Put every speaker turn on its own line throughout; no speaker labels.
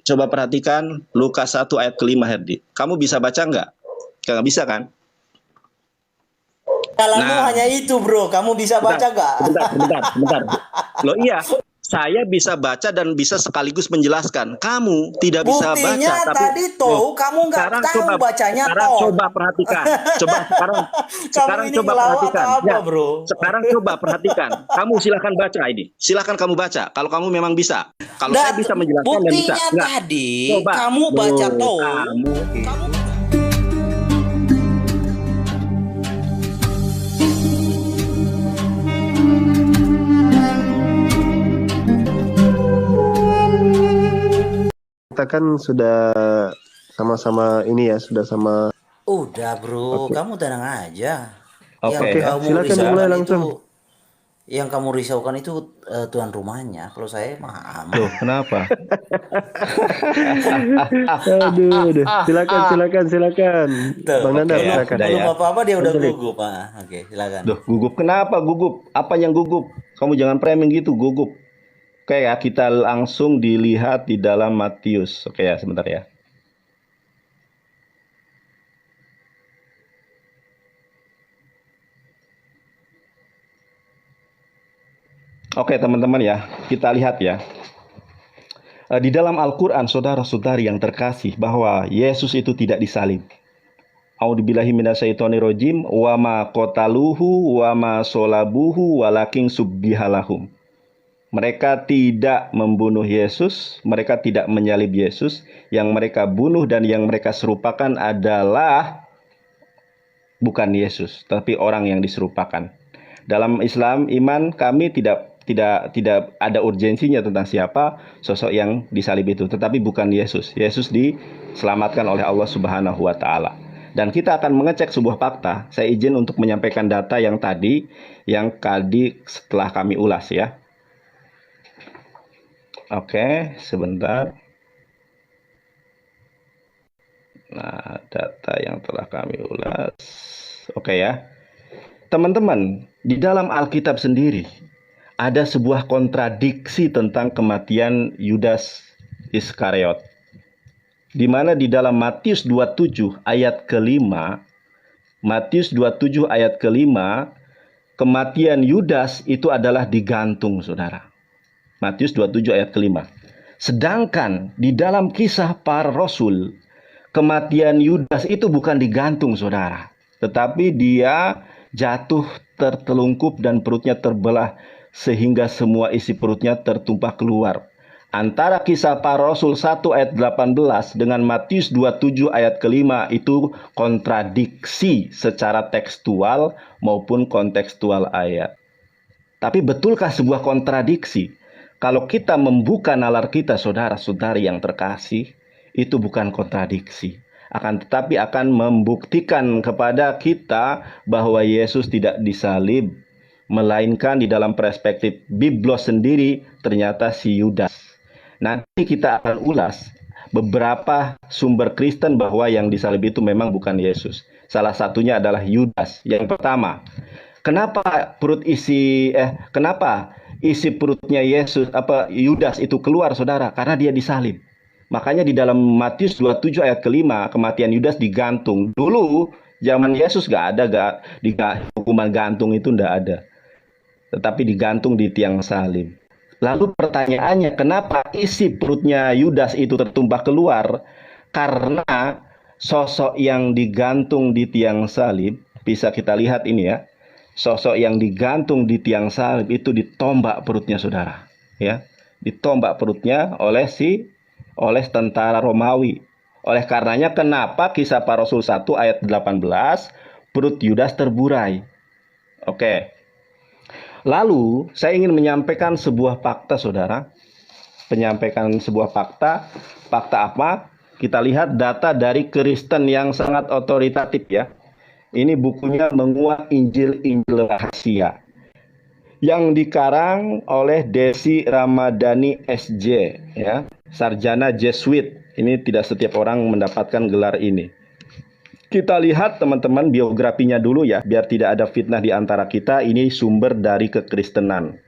Coba perhatikan Lukas 1 ayat ke-5, Herdi. Kamu bisa baca nggak? Nggak bisa kan?
Jalanmu
Nah,
hanya itu, bro. Kamu bisa baca nggak?
sebentar. Loh iya, saya bisa baca dan bisa sekaligus menjelaskan. Kamu tidak bisa baca,
Buktinya
tapi
tadi toh kamu nggak tahu bacanya
sekarang
toh.
coba perhatikan.
Kamu
Sekarang
ini
coba
ngelawak atau
perhatikan.
apa,
Ya,
bro?
sekarang coba perhatikan. Kamu silahkan baca ini. Silahkan kamu baca. Kalau kamu memang bisa. Kalau
Nah,
saya bisa menjelaskan dan bisa.
buktinya
Enggak.
tadi
Coba.
kamu baca
Loh,
toh.
kamu.
Kita kan sudah sama-sama ini ya, sudah sama.
Udah, bro.
Oke.
Kamu tenang aja. Yang
Oke,
kamu
silakan dimulai
risaukan
langsung.
tuan rumahnya. Kalau saya mah
Loh,
aman.
kenapa?
Aduh. Silakan.
Tuh,
Bang Nanda,
Oke ya,
silakan.
udah
belum
ya.
apa-apa dia udah
Lanjut.
gugup. Oke, silakan.
Loh, gugup kenapa gugup? Apa yang gugup? Kamu jangan framing gitu, gugup. Oke ya, kita langsung dilihat di dalam Matius. Oke ya, sebentar ya. Oke teman-teman ya, kita lihat ya. Di dalam Al-Quran, saudara-saudari yang terkasih, bahwa Yesus itu tidak disalib. A'udzubillahi minasyaitonirrajim, wa ma qataluhu wa ma solabuhu walakin subbihalahum. Mereka tidak membunuh Yesus, mereka tidak menyalib Yesus. Yang mereka bunuh dan yang mereka serupakan adalah bukan Yesus, tapi orang yang diserupakan. Dalam Islam, iman kami tidak ada urgensinya tentang siapa sosok yang disalib itu, tetapi bukan Yesus. Yesus diselamatkan oleh Allah Subhanahu wa taala. Dan kita akan mengecek sebuah fakta. Saya izin untuk menyampaikan data yang tadi setelah kami ulas ya. Oke, sebentar. Nah, data yang telah kami ulas. Oke ya. Teman-teman, di dalam Alkitab sendiri ada sebuah kontradiksi tentang kematian Yudas Iskariot. Di mana di dalam Matius 27 ayat ke-5, kematian Yudas itu adalah digantung, saudara. Matius 27 ayat ke-5. Sedangkan di dalam kisah para rasul, kematian Yudas itu bukan digantung, saudara. Tetapi dia jatuh tertelungkup dan perutnya terbelah sehingga semua isi perutnya tertumpah keluar. Antara kisah para rasul 1 ayat 18 dengan Matius 27 ayat ke-5 itu kontradiksi secara tekstual maupun kontekstual ayat. Tapi betulkah sebuah kontradiksi? Kalau kita membuka nalar kita, saudara-saudari yang terkasih, itu bukan kontradiksi. Akan tetapi akan membuktikan kepada kita bahwa Yesus tidak disalib, melainkan di dalam perspektif Biblos sendiri ternyata si Yudas. Nanti kita akan ulas beberapa sumber Kristen bahwa yang disalib itu memang bukan Yesus. Salah satunya adalah Yudas. Yang pertama, kenapa isi perutnya Yudas itu keluar, saudara? Karena dia disalib. Makanya di dalam Matius 27 ayat ke-5, kematian Yudas digantung. Dulu zaman Yesus gak ada hukuman gantung itu nggak ada. Tetapi digantung di tiang salib. Lalu pertanyaannya, kenapa isi perutnya Yudas itu tertumpah keluar? Karena sosok yang digantung di tiang salib, bisa kita lihat ini ya. Sosok yang digantung di tiang salib itu ditombak perutnya, saudara. Ya, ditombak perutnya oleh tentara Romawi. Oleh karenanya kenapa kisah para rasul 1 ayat 18 perut Yudas terburai. Oke. Lalu saya ingin menyampaikan sebuah fakta, saudara. Fakta apa? Kita lihat data dari Kristen yang sangat otoritatif ya. Ini bukunya Menguak Injil-Injil Rahasia yang dikarang oleh Desi Ramadhani SJ ya, sarjana Jesuit. Ini tidak setiap orang mendapatkan gelar ini. Kita lihat teman-teman biografinya dulu ya, biar tidak ada fitnah di antara kita. Ini sumber dari kekristenan.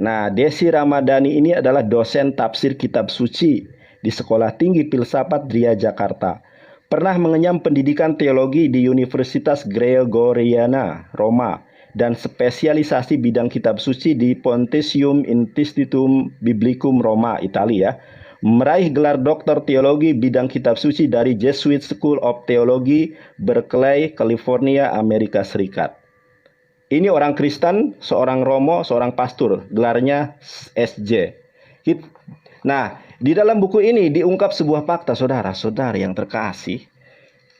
Nah, Desi Ramadhani ini adalah dosen tafsir kitab suci di Sekolah Tinggi Filsafat Dria Jakarta. Pernah mengenyam pendidikan teologi di Universitas Gregoriana, Roma, dan spesialisasi bidang kitab suci di Pontifium Institutum Biblicum Roma, Italia. Meraih gelar doktor teologi bidang kitab suci dari Jesuit School of Theology, Berkeley, California, Amerika Serikat. Ini orang Kristen, seorang Romo, seorang pastor, gelarnya SJ. Nah, di dalam buku ini diungkap sebuah fakta, saudara-saudara yang terkasih.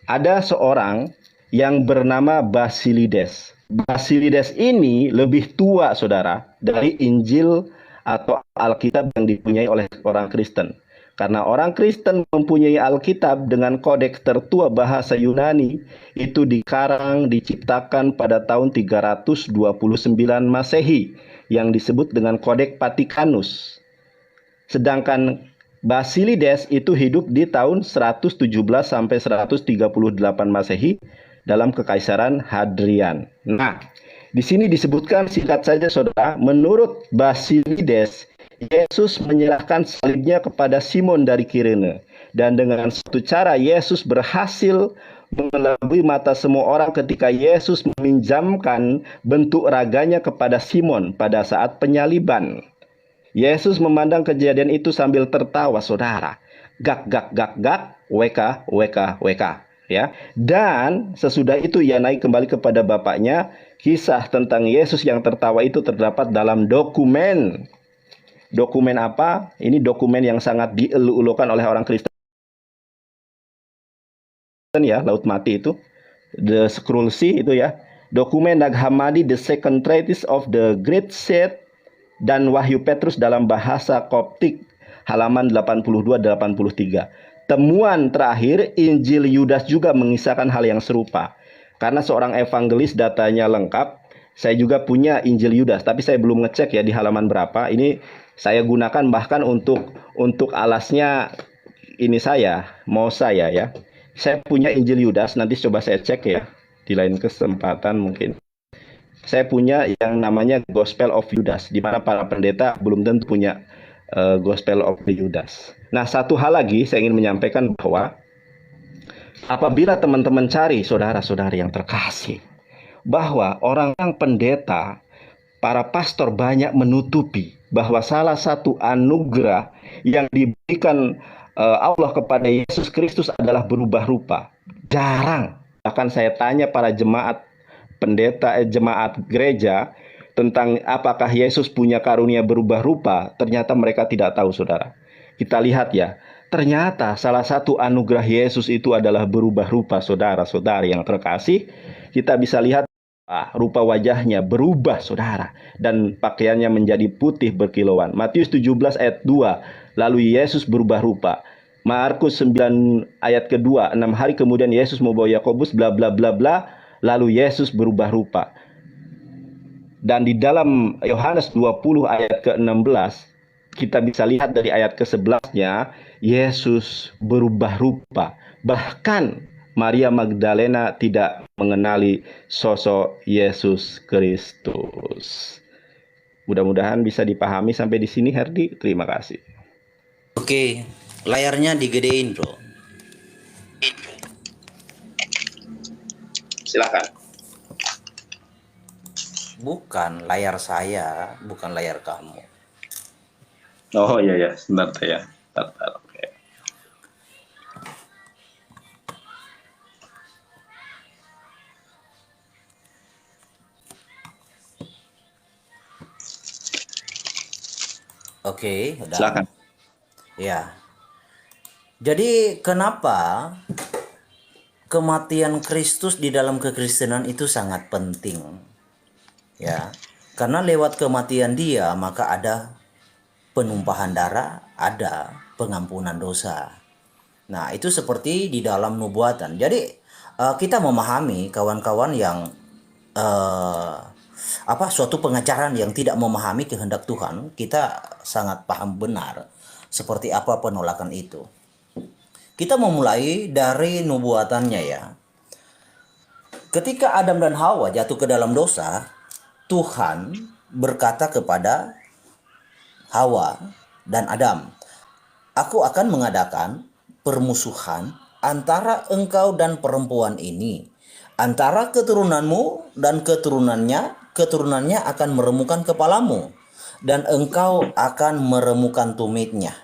Ada seorang yang bernama Basilides. Basilides ini lebih tua, saudara, dari Injil atau Alkitab yang dipunyai oleh orang Kristen. Karena orang Kristen mempunyai Alkitab dengan kodeks tertua bahasa Yunani, itu dikarang, diciptakan pada tahun 329 Masehi, yang disebut dengan Kodeks Vatikanus. Sedangkan Basilides itu hidup di tahun 117 sampai 138 Masehi dalam Kekaisaran Hadrian. Nah, di sini disebutkan singkat saja, saudara, menurut Basilides, Yesus menyerahkan salibnya kepada Simon dari Kirene. Dan dengan suatu cara Yesus berhasil mengelabui mata semua orang ketika Yesus meminjamkan bentuk raganya kepada Simon pada saat penyaliban. Yesus memandang kejadian itu sambil tertawa, saudara. Gak, gak, gak, gak, weka, weka, weka. Ya, dan sesudah itu ia naik kembali kepada Bapaknya. Kisah tentang Yesus yang tertawa itu terdapat dalam dokumen. Dokumen apa? Ini dokumen yang sangat dielu-elukan oleh orang Kristen, ya, Laut Mati itu, The Scroll Sea itu, ya. Dokumen Nag Hammadi, The Second Treatise of the Great Set, dan Wahyu Petrus dalam bahasa Koptik, halaman 82-83. Temuan terakhir, Injil Yudas juga mengisahkan hal yang serupa. Karena seorang evangelis datanya lengkap, saya juga punya Injil Yudas, tapi saya belum ngecek ya di halaman berapa. Ini saya gunakan bahkan untuk alasnya ini mau saya ya. Saya punya Injil Yudas, nanti coba saya cek ya di lain kesempatan mungkin. Saya punya yang namanya Gospel of Judas, di mana para pendeta belum tentu punya Gospel of Judas. Nah, satu hal lagi saya ingin menyampaikan bahwa apabila teman-teman cari, saudara-saudari yang terkasih, bahwa orang-orang pendeta, para pastor banyak menutupi bahwa salah satu anugerah yang diberikan Allah kepada Yesus Kristus adalah berubah rupa. Jarang. Bahkan saya tanya para jemaat pendeta, jemaat gereja tentang apakah Yesus punya karunia berubah rupa, ternyata mereka tidak tahu, saudara. Kita lihat ya, ternyata salah satu anugerah Yesus itu adalah berubah rupa, saudara-saudari yang terkasih. Kita bisa lihat rupa wajahnya berubah, saudara, dan pakaiannya menjadi putih berkilauan. Matius 17 ayat 2, lalu Yesus berubah rupa. Markus 9 ayat kedua, 6 hari kemudian Yesus membawa Yakobus bla bla bla bla, lalu Yesus berubah rupa. Dan di dalam Yohanes 20 ayat ke-16, kita bisa lihat dari ayat ke-11-nya, Yesus berubah rupa. Bahkan Maria Magdalena tidak mengenali sosok Yesus Kristus. Mudah-mudahan bisa dipahami sampai di sini, Herdi. Terima kasih.
Oke, layarnya digedein, bro.
Silakan.
Bukan layar saya, bukan layar kamu.
Oh iya, sebentar ya. Bentar, oke.
Oke, udah.
Silakan.
Ya. Jadi kenapa kematian Kristus di dalam kekristenan itu sangat penting? Ya. Karena lewat kematian Dia maka ada penumpahan darah, ada pengampunan dosa. Nah, itu seperti di dalam nubuatan. Jadi kita memahami kawan-kawan yang suatu pengajaran yang tidak memahami kehendak Tuhan, kita sangat paham benar seperti apa penolakan itu. Kita memulai dari nubuatannya ya. Ketika Adam dan Hawa jatuh ke dalam dosa, Tuhan berkata kepada Hawa dan Adam, aku akan mengadakan permusuhan antara engkau dan perempuan ini, antara keturunanmu dan keturunannya akan meremukkan kepalamu, dan engkau akan meremukkan tumitnya.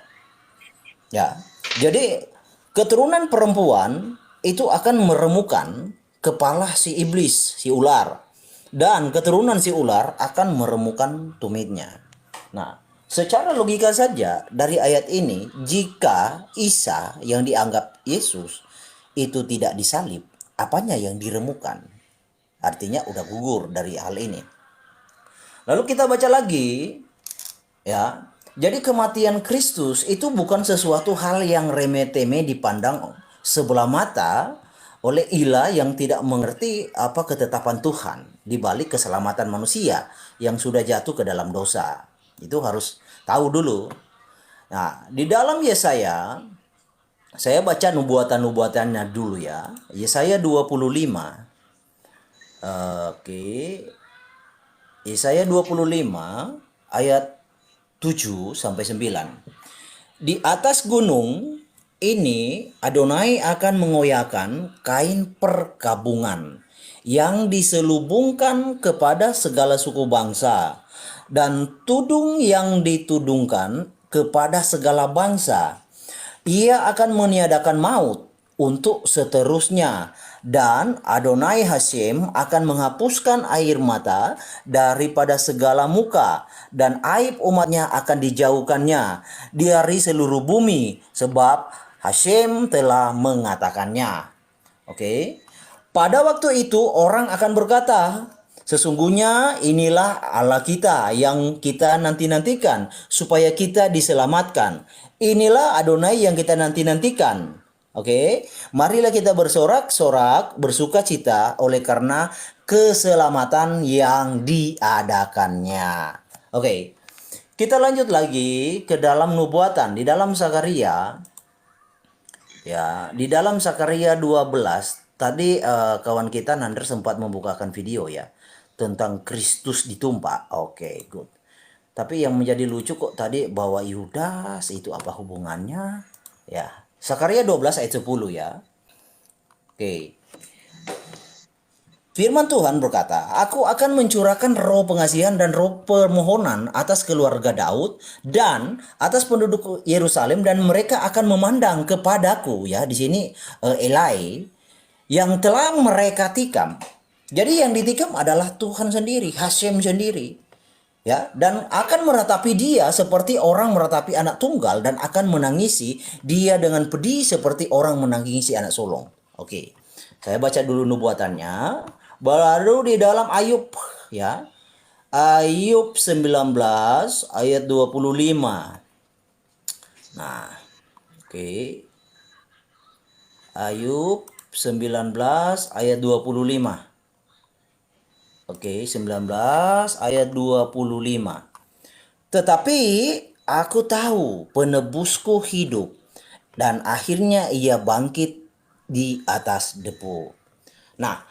Ya, jadi keturunan perempuan itu akan meremukkan kepala si iblis, si ular. Dan keturunan si ular akan meremukkan tumitnya. Nah, secara logika saja dari ayat ini, jika Isa yang dianggap Yesus itu tidak disalib, apanya yang diremukkan? Artinya udah gugur dari hal ini. Lalu kita baca lagi, ya. Jadi kematian Kristus itu bukan sesuatu hal yang remeh-temeh dipandang sebelah mata oleh Ila yang tidak mengerti apa ketetapan Tuhan di balik keselamatan manusia yang sudah jatuh ke dalam dosa. Itu harus tahu dulu. Nah, di dalam Yesaya, saya baca nubuatan-nubuatannya dulu ya. Yesaya 25. Oke. Yesaya 25 ayat 7 sampai 9. Di atas gunung ini Adonai akan mengoyakkan kain perkabungan yang diselubungkan kepada segala suku bangsa, dan tudung yang ditudungkan kepada segala bangsa. Ia akan meniadakan maut untuk seterusnya, dan Adonai Hashem akan menghapuskan air mata daripada segala muka, dan aib umatnya akan dijauhkannya dari seluruh bumi, sebab Hashem telah mengatakannya. Oke. Pada waktu itu orang akan berkata, sesungguhnya inilah Allah kita yang kita nanti-nantikan supaya kita diselamatkan. Inilah Adonai yang kita nanti-nantikan. Oke, marilah kita bersorak-sorak, bersuka cita oleh karena keselamatan yang diadakannya. Oke, kita lanjut lagi ke dalam nubuatan di dalam Zakaria. Ya, di dalam Zakaria 12 tadi kawan kita Nander sempat membukakan video ya tentang Kristus ditumpah. Oke, good. Tapi yang menjadi lucu kok tadi bahwa Yudas itu apa hubungannya? Ya, Zakaria 12 ayat 10 ya. Oke. Firman Tuhan berkata, aku akan mencurahkan roh pengasihan dan roh permohonan atas keluarga Daud dan atas penduduk Yerusalem, dan mereka akan memandang kepadaku. Ya, di sini Eli yang telah mereka tikam. Jadi yang ditikam adalah Tuhan sendiri, Hashem sendiri. Ya, dan akan meratapi dia seperti orang meratapi anak tunggal, dan akan menangisi dia dengan pedih seperti orang menangisi anak sulung. Oke. Saya baca dulu nubuatannya. Baru di dalam Ayub ya. Ayub 19 ayat 25. Nah, oke. Ayub 19 ayat 25. Oke, 19 ayat 25. Tetapi aku tahu penebusku hidup, dan akhirnya ia bangkit di atas debu. Nah,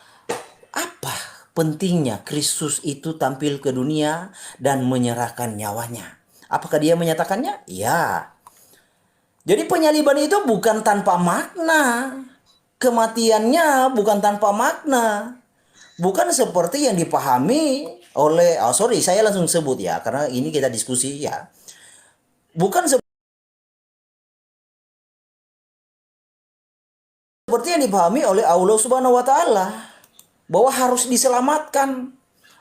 apa pentingnya Kristus itu tampil ke dunia dan menyerahkan nyawanya? Apakah dia menyatakannya? Ya. Jadi penyaliban itu bukan tanpa makna. Kematiannya bukan tanpa makna. Bukan seperti yang dipahami oleh, saya langsung sebut ya, karena ini kita diskusi ya. Bukan seperti yang dipahami oleh Allah Subhanahu wa Ta'ala bahwa harus diselamatkan.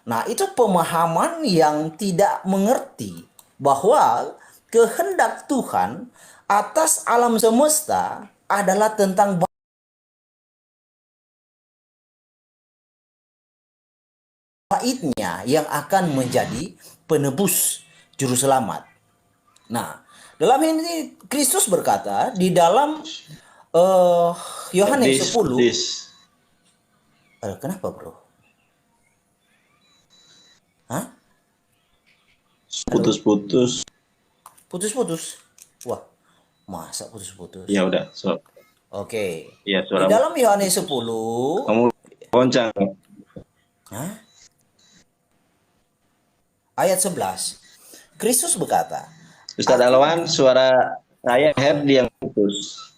Nah, itu pemahaman yang tidak mengerti bahwa kehendak Tuhan atas alam semesta adalah tentang baitnya yang akan menjadi penebus juru selamat. Nah, dalam ini Kristus berkata di dalam Yohanes 10. Kenapa, bro? Hah?
Putus-putus.
Putus-putus. Wah, masa putus-putus?
Ya udah,
Oke.
Ya,
Di dalam Yohanes 10.
Kamu goncang.
Hah? Ayat 11. Kristus berkata,
Ustaz Alwan, suara Saya Herdi yang putus.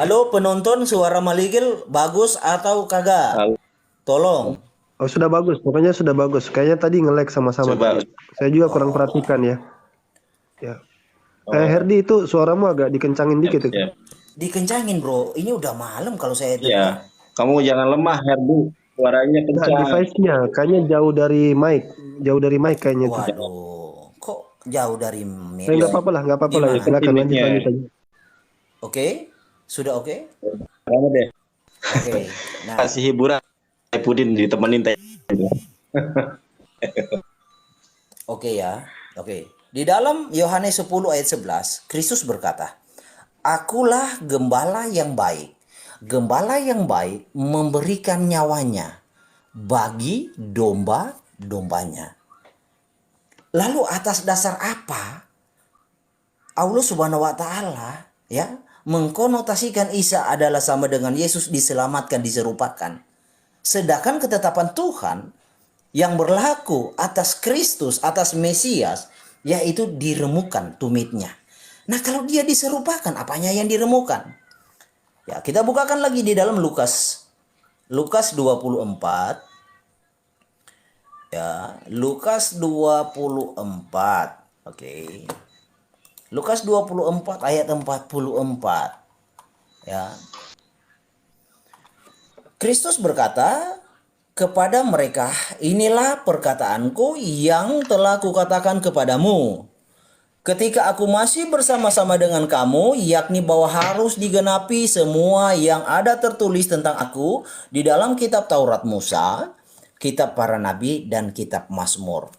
Halo penonton, suara Maligil bagus atau kagak?
Lalu,
Tolong.
Oh sudah bagus, pokoknya sudah bagus. Kayaknya tadi nge-lag sama-sama
coba.
tadi. Saya juga kurang perhatikan ya. Ya. Herdi itu suaramu agak dikencangin dikit itu.
Ya.
Dikencangin bro, ini udah malam kalau saya dengar.
Ya. Kamu jangan lemah Herdi. Suaranya
Nah,
kencang.
device-nya kayaknya jauh dari mic kayaknya itu.
Waduh, kok jauh dari mic?
Nggak apa-apa lah, nggak apa-apa lah.
Gimana?
Silakan lanjut
Mic-nya.
aja.
Oke? Sudah oke?
Kamu deh.
Oke. Nah,
Kasih hiburan. Pudin ditemenin teh.
oke ya. Oke. Di dalam Yohanes 10 ayat 11, Kristus berkata, "Akulah gembala yang baik. Gembala yang baik memberikan nyawanya bagi domba-dombanya." Lalu atas dasar apa Allah Subhanahu wa taala ya mengkonotasikan Isa adalah sama dengan Yesus, diselamatkan, diserupakan. Sedangkan ketetapan Tuhan yang berlaku atas Kristus, atas Mesias, yaitu diremukan tumitnya. Nah, kalau dia diserupakan, apanya yang diremukan? Ya, kita bukakan lagi di dalam Lukas 24. Ya, Lukas 24. Oke. Lukas 24 ayat 44. Ya. Kristus berkata kepada mereka, "Inilah perkataanku yang telah kukatakan kepadamu ketika aku masih bersama-sama dengan kamu, yakni bahwa harus digenapi semua yang ada tertulis tentang aku di dalam kitab Taurat Musa, kitab para nabi, dan kitab Mazmur."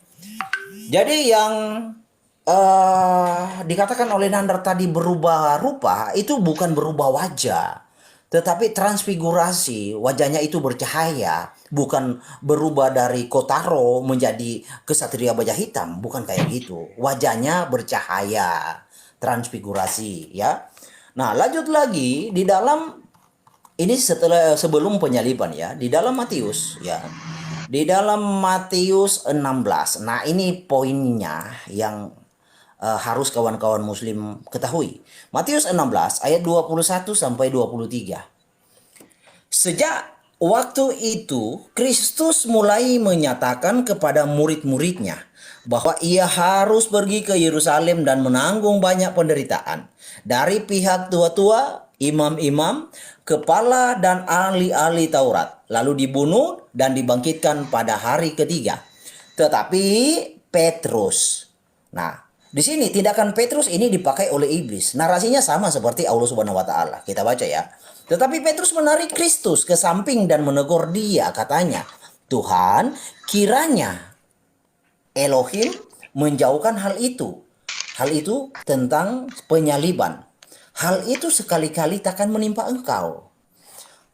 Jadi yang dikatakan oleh Nandar tadi berubah rupa itu bukan berubah wajah, tetapi transfigurasi. Wajahnya itu bercahaya, bukan berubah dari Kotaro menjadi kesatria baja hitam, bukan kayak gitu. Wajahnya bercahaya, transfigurasi ya. Nah, lanjut lagi di dalam ini sebelum penyaliban ya, di dalam Matius ya. Di dalam Matius 16. Nah, ini poinnya yang harus kawan-kawan muslim ketahui. Matius 16 ayat 21 sampai 23. Sejak waktu itu Kristus mulai menyatakan kepada murid-muridnya bahwa ia harus pergi ke Yerusalem dan menanggung banyak penderitaan dari pihak tua-tua, imam-imam, kepala dan ahli-ahli Taurat, lalu dibunuh dan dibangkitkan pada hari ketiga. Tetapi Petrus, nah di sini tindakan Petrus ini dipakai oleh iblis. Narasinya sama seperti Allah Subhanahu wa taala. Kita baca ya. Tetapi Petrus menarik Kristus ke samping dan menegur dia, katanya, "Tuhan, kiranya Elohim menjauhkan hal itu. Hal itu tentang penyaliban. Hal itu sekali-kali takkan menimpa engkau."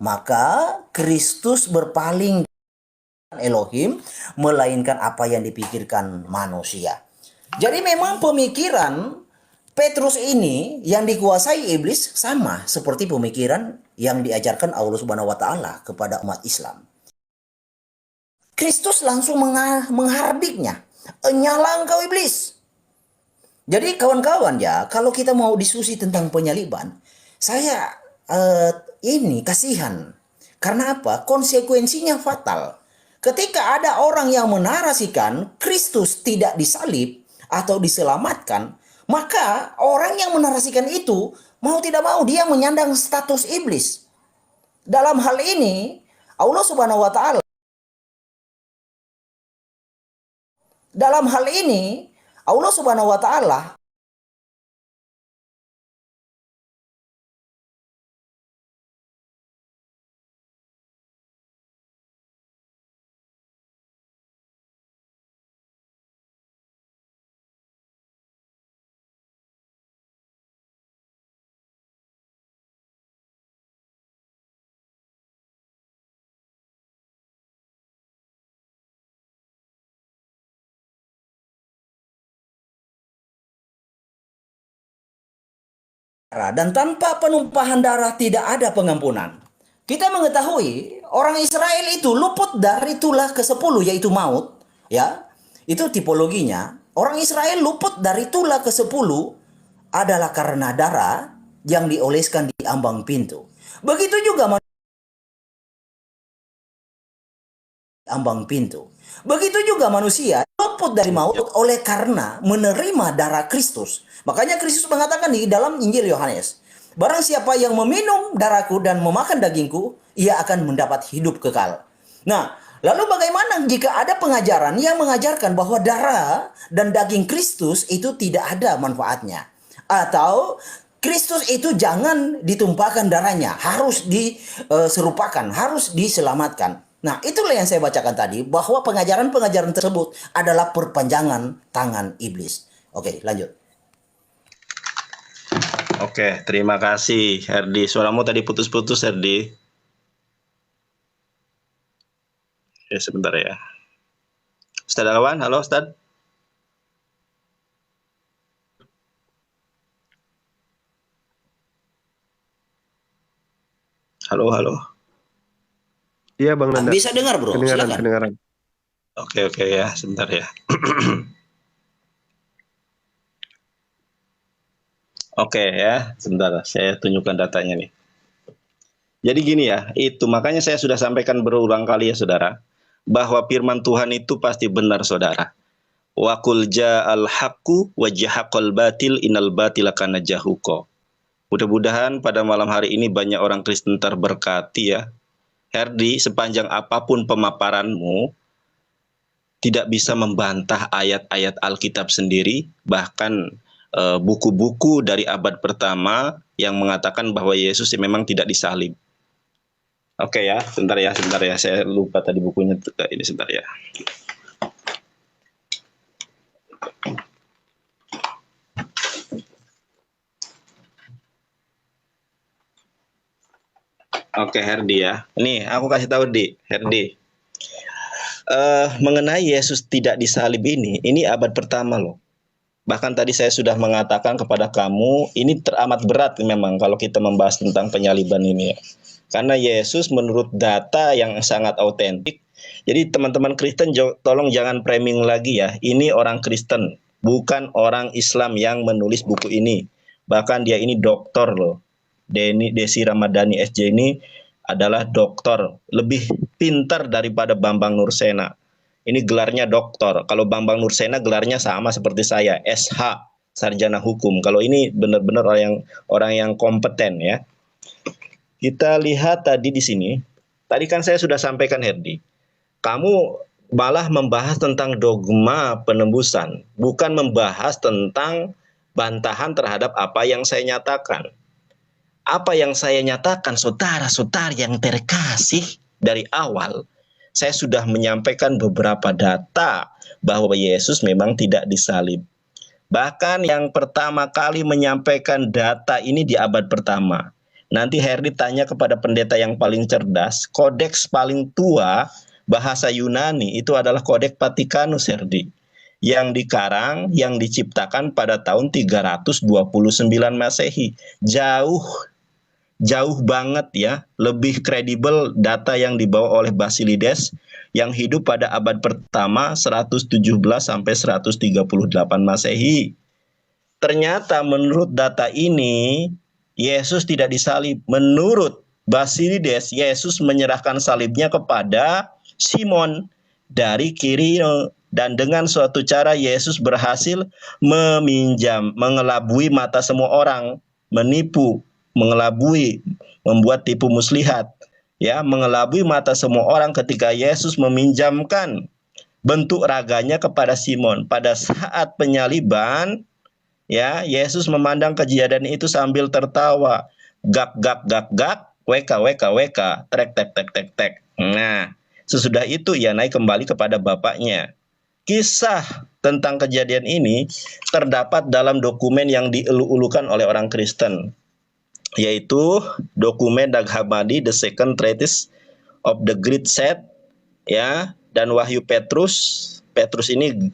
Maka Kristus berpaling Elohim, melainkan apa yang dipikirkan manusia. Jadi memang pemikiran Petrus ini yang dikuasai iblis sama seperti pemikiran yang diajarkan Allah Subhanahu wa taala kepada umat Islam. Kristus langsung menghardiknya. "Nyala engkau iblis." Jadi kawan-kawan ya, kalau kita mau diskusi tentang penyaliban, saya ini kasihan. Karena apa? Konsekuensinya fatal. Ketika ada orang yang menarasikan Kristus tidak disalib atau diselamatkan, maka orang yang menarasikan itu mau tidak mau dia menyandang status iblis. Dalam hal ini Allah Subhanahu wa taala Allah Subhanahu wa taala dan tanpa penumpahan darah tidak ada pengampunan. Kita mengetahui orang Israel itu luput dari tulah ke-10 yaitu maut, ya. Itu tipologinya. Orang Israel luput dari tulah ke-10 adalah karena darah yang dioleskan di ambang pintu. Begitu juga ambang pintu. Begitu juga manusia luput dari maut oleh karena menerima darah Kristus. Makanya Kristus mengatakan di dalam Injil Yohanes, barang siapa yang meminum darahku dan memakan dagingku, ia akan mendapat hidup kekal. Nah, lalu bagaimana jika ada pengajaran yang mengajarkan bahwa darah dan daging Kristus itu tidak ada manfaatnya? Atau Kristus itu jangan ditumpahkan darahnya, harus diserupakan, harus diselamatkan. Nah, itulah yang saya bacakan tadi, bahwa pengajaran-pengajaran tersebut adalah perpanjangan tangan iblis. Oke, lanjut.
Oke, terima kasih Herdi. Suaramu tadi putus-putus, Herdi. Ya, sebentar ya. Ustaz Alawan, halo Ustaz. Halo, halo.
Iya Bang Nanda.
Bisa dengar, bro?
Kedengaran,
Silakan.
kedengaran.
Oke ya, sebentar ya. Oke ya, sebentar. Saya tunjukkan datanya nih. Jadi gini ya, itu makanya saya sudah sampaikan berulang kali ya saudara, bahwa firman Tuhan itu pasti benar saudara. Wa qul ja'al haqqu wa jahaqal batil innal batila kana jahuqa. Mudah-mudahan pada malam hari ini banyak orang Kristen terberkati ya. Herdi, sepanjang apapun pemaparanmu, tidak bisa membantah ayat-ayat Alkitab sendiri, bahkan buku-buku dari abad pertama yang mengatakan bahwa Yesus memang tidak disalib. Oke ya, sebentar ya, saya lupa tadi bukunya ini sebentar ya. Oke Herdi ya, ini aku kasih tahu Herdi. Mengenai Yesus tidak disalib ini abad pertama loh. Bahkan tadi saya sudah mengatakan kepada kamu, ini teramat berat memang kalau kita membahas tentang penyaliban ini ya. Karena Yesus menurut data yang sangat autentik. Jadi teman-teman Kristen tolong jangan framing lagi ya. Ini orang Kristen, bukan orang Islam yang menulis buku ini. Bahkan dia ini doktor loh. Desi Ramadhani SJ ini adalah doktor, lebih pintar daripada Bambang Nursena. Ini gelarnya doktor. Kalau Bambang Nursena gelarnya sama seperti saya, SH, sarjana hukum. Kalau ini benar-benar orang yang kompeten ya. Kita lihat tadi di sini. Tadi kan saya sudah sampaikan Herdi. Kamu malah membahas tentang dogma penembusan, bukan membahas tentang bantahan terhadap apa yang saya nyatakan. Apa yang saya nyatakan, saudara-saudara yang terkasih, dari awal saya sudah menyampaikan beberapa data bahwa Yesus memang tidak disalib. Bahkan yang pertama kali menyampaikan data ini di abad pertama. Nanti Herdi tanya kepada pendeta yang paling cerdas, kodeks paling tua bahasa Yunani itu adalah Kodeks Vatikanus Herdi. Yang dikarang, yang diciptakan pada tahun 329 Masehi. Jauh banget ya, lebih kredibel data yang dibawa oleh Basilides yang hidup pada abad pertama 117 sampai 138 Masehi. Ternyata menurut data ini Yesus tidak disalib. Menurut Basilides, Yesus menyerahkan salibnya kepada Simon dari Kirene, dan dengan suatu cara Yesus berhasil mengelabui mata semua orang, menipu, mengelabui, membuat tipu muslihat, ya, mengelabui mata semua orang ketika Yesus meminjamkan bentuk raganya kepada Simon. Pada saat penyaliban, ya, Yesus memandang kejadian itu sambil tertawa. Gak, weka, trek. Nah, sesudah itu ia naik kembali kepada bapaknya. Kisah tentang kejadian ini terdapat dalam dokumen yang dielu-ulukan oleh orang Kristen, yaitu dokumen Nag Hammadi, The Second Treatise of the Great Set, ya, dan Wahyu Petrus. Petrus ini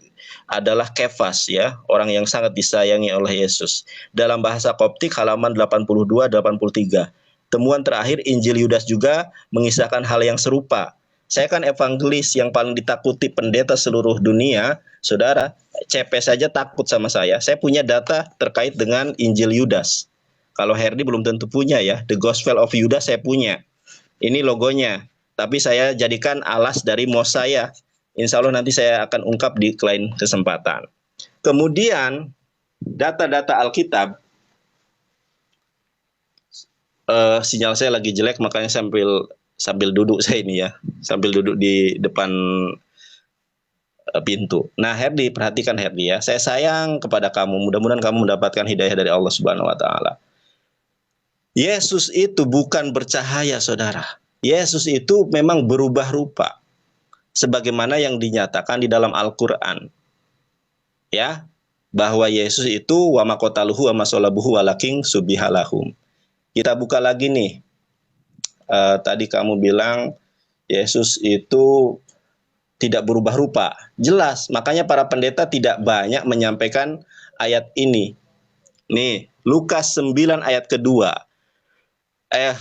adalah Kefas ya, orang yang sangat disayangi oleh Yesus. Dalam bahasa Koptik halaman 82-83. Temuan terakhir Injil Yudas juga mengisahkan hal yang serupa. Saya kan evangelis yang paling ditakuti pendeta seluruh dunia, saudara. CP saja takut sama saya. Saya punya data terkait dengan Injil Yudas. Kalau Herdi belum tentu punya ya. The Gospel of Judas saya punya. Ini logonya. Tapi saya jadikan alas dari MOS saya. Insya Allah nanti saya akan ungkap di lain kesempatan. Kemudian data-data Alkitab. Sinyal saya lagi jelek, makanya sambil duduk saya ini ya. Sambil duduk di depan pintu. Nah, Herdi, perhatikan Herdi ya. Saya sayang kepada kamu. Mudah-mudahan kamu mendapatkan hidayah dari Allah Subhanahu wa taala. Yesus itu bukan bercahaya, Saudara. Yesus itu memang berubah rupa sebagaimana yang dinyatakan di dalam Al-Qur'an. Ya, bahwa Yesus itu wa maqataluhu wa masalabuhu walakin subihalahum. Kita buka lagi nih. Tadi kamu bilang Yesus itu tidak berubah rupa. Jelas, makanya para pendeta tidak banyak menyampaikan ayat ini. Nih, Lukas 9 ayat kedua.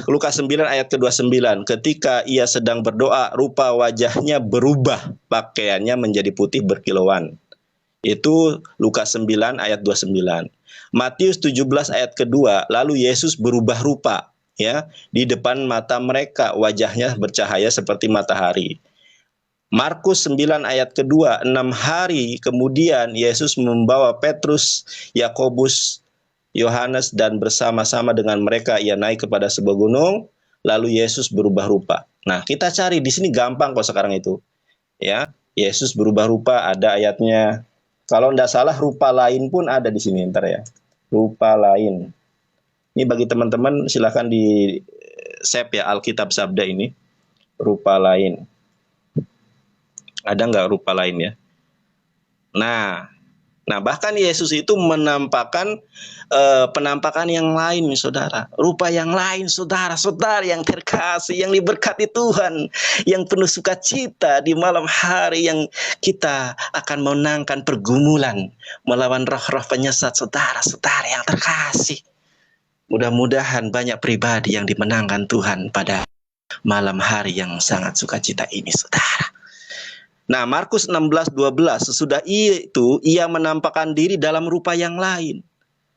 Lukas 9 ayat ke-29. Ketika ia sedang berdoa, rupa wajahnya berubah, pakaiannya menjadi putih berkilauan. Itu Lukas 9 ayat 29. Matius 17 ayat kedua, lalu Yesus berubah rupa, ya, di depan mata mereka, wajahnya bercahaya seperti matahari. Markus 9 ayat kedua, 6 hari kemudian Yesus membawa Petrus, Yakobus, Yohanes dan bersama-sama dengan mereka ia naik kepada sebuah gunung, lalu Yesus berubah rupa. Nah, kita cari di sini gampang kok sekarang itu. Ya, Yesus berubah rupa ada ayatnya. Kalau tidak salah rupa lain pun ada di sini ntar ya. Rupa lain. Ini bagi teman-teman silahkan di save ya Alkitab Sabda ini. Rupa lain. Ada nggak rupa lain ya? Nah bahkan Yesus itu menampakkan penampakan yang lain, saudara. Rupa yang lain, saudara-saudara yang terkasih, yang diberkati Tuhan, yang penuh sukacita di malam hari yang kita akan menangkan pergumulan melawan roh-roh penyesat, saudara-saudara yang terkasih. Mudah-mudahan banyak pribadi yang dimenangkan Tuhan pada malam hari yang sangat sukacita ini, saudara. Nah, Markus 16:12, sesudah itu ia menampakkan diri dalam rupa yang lain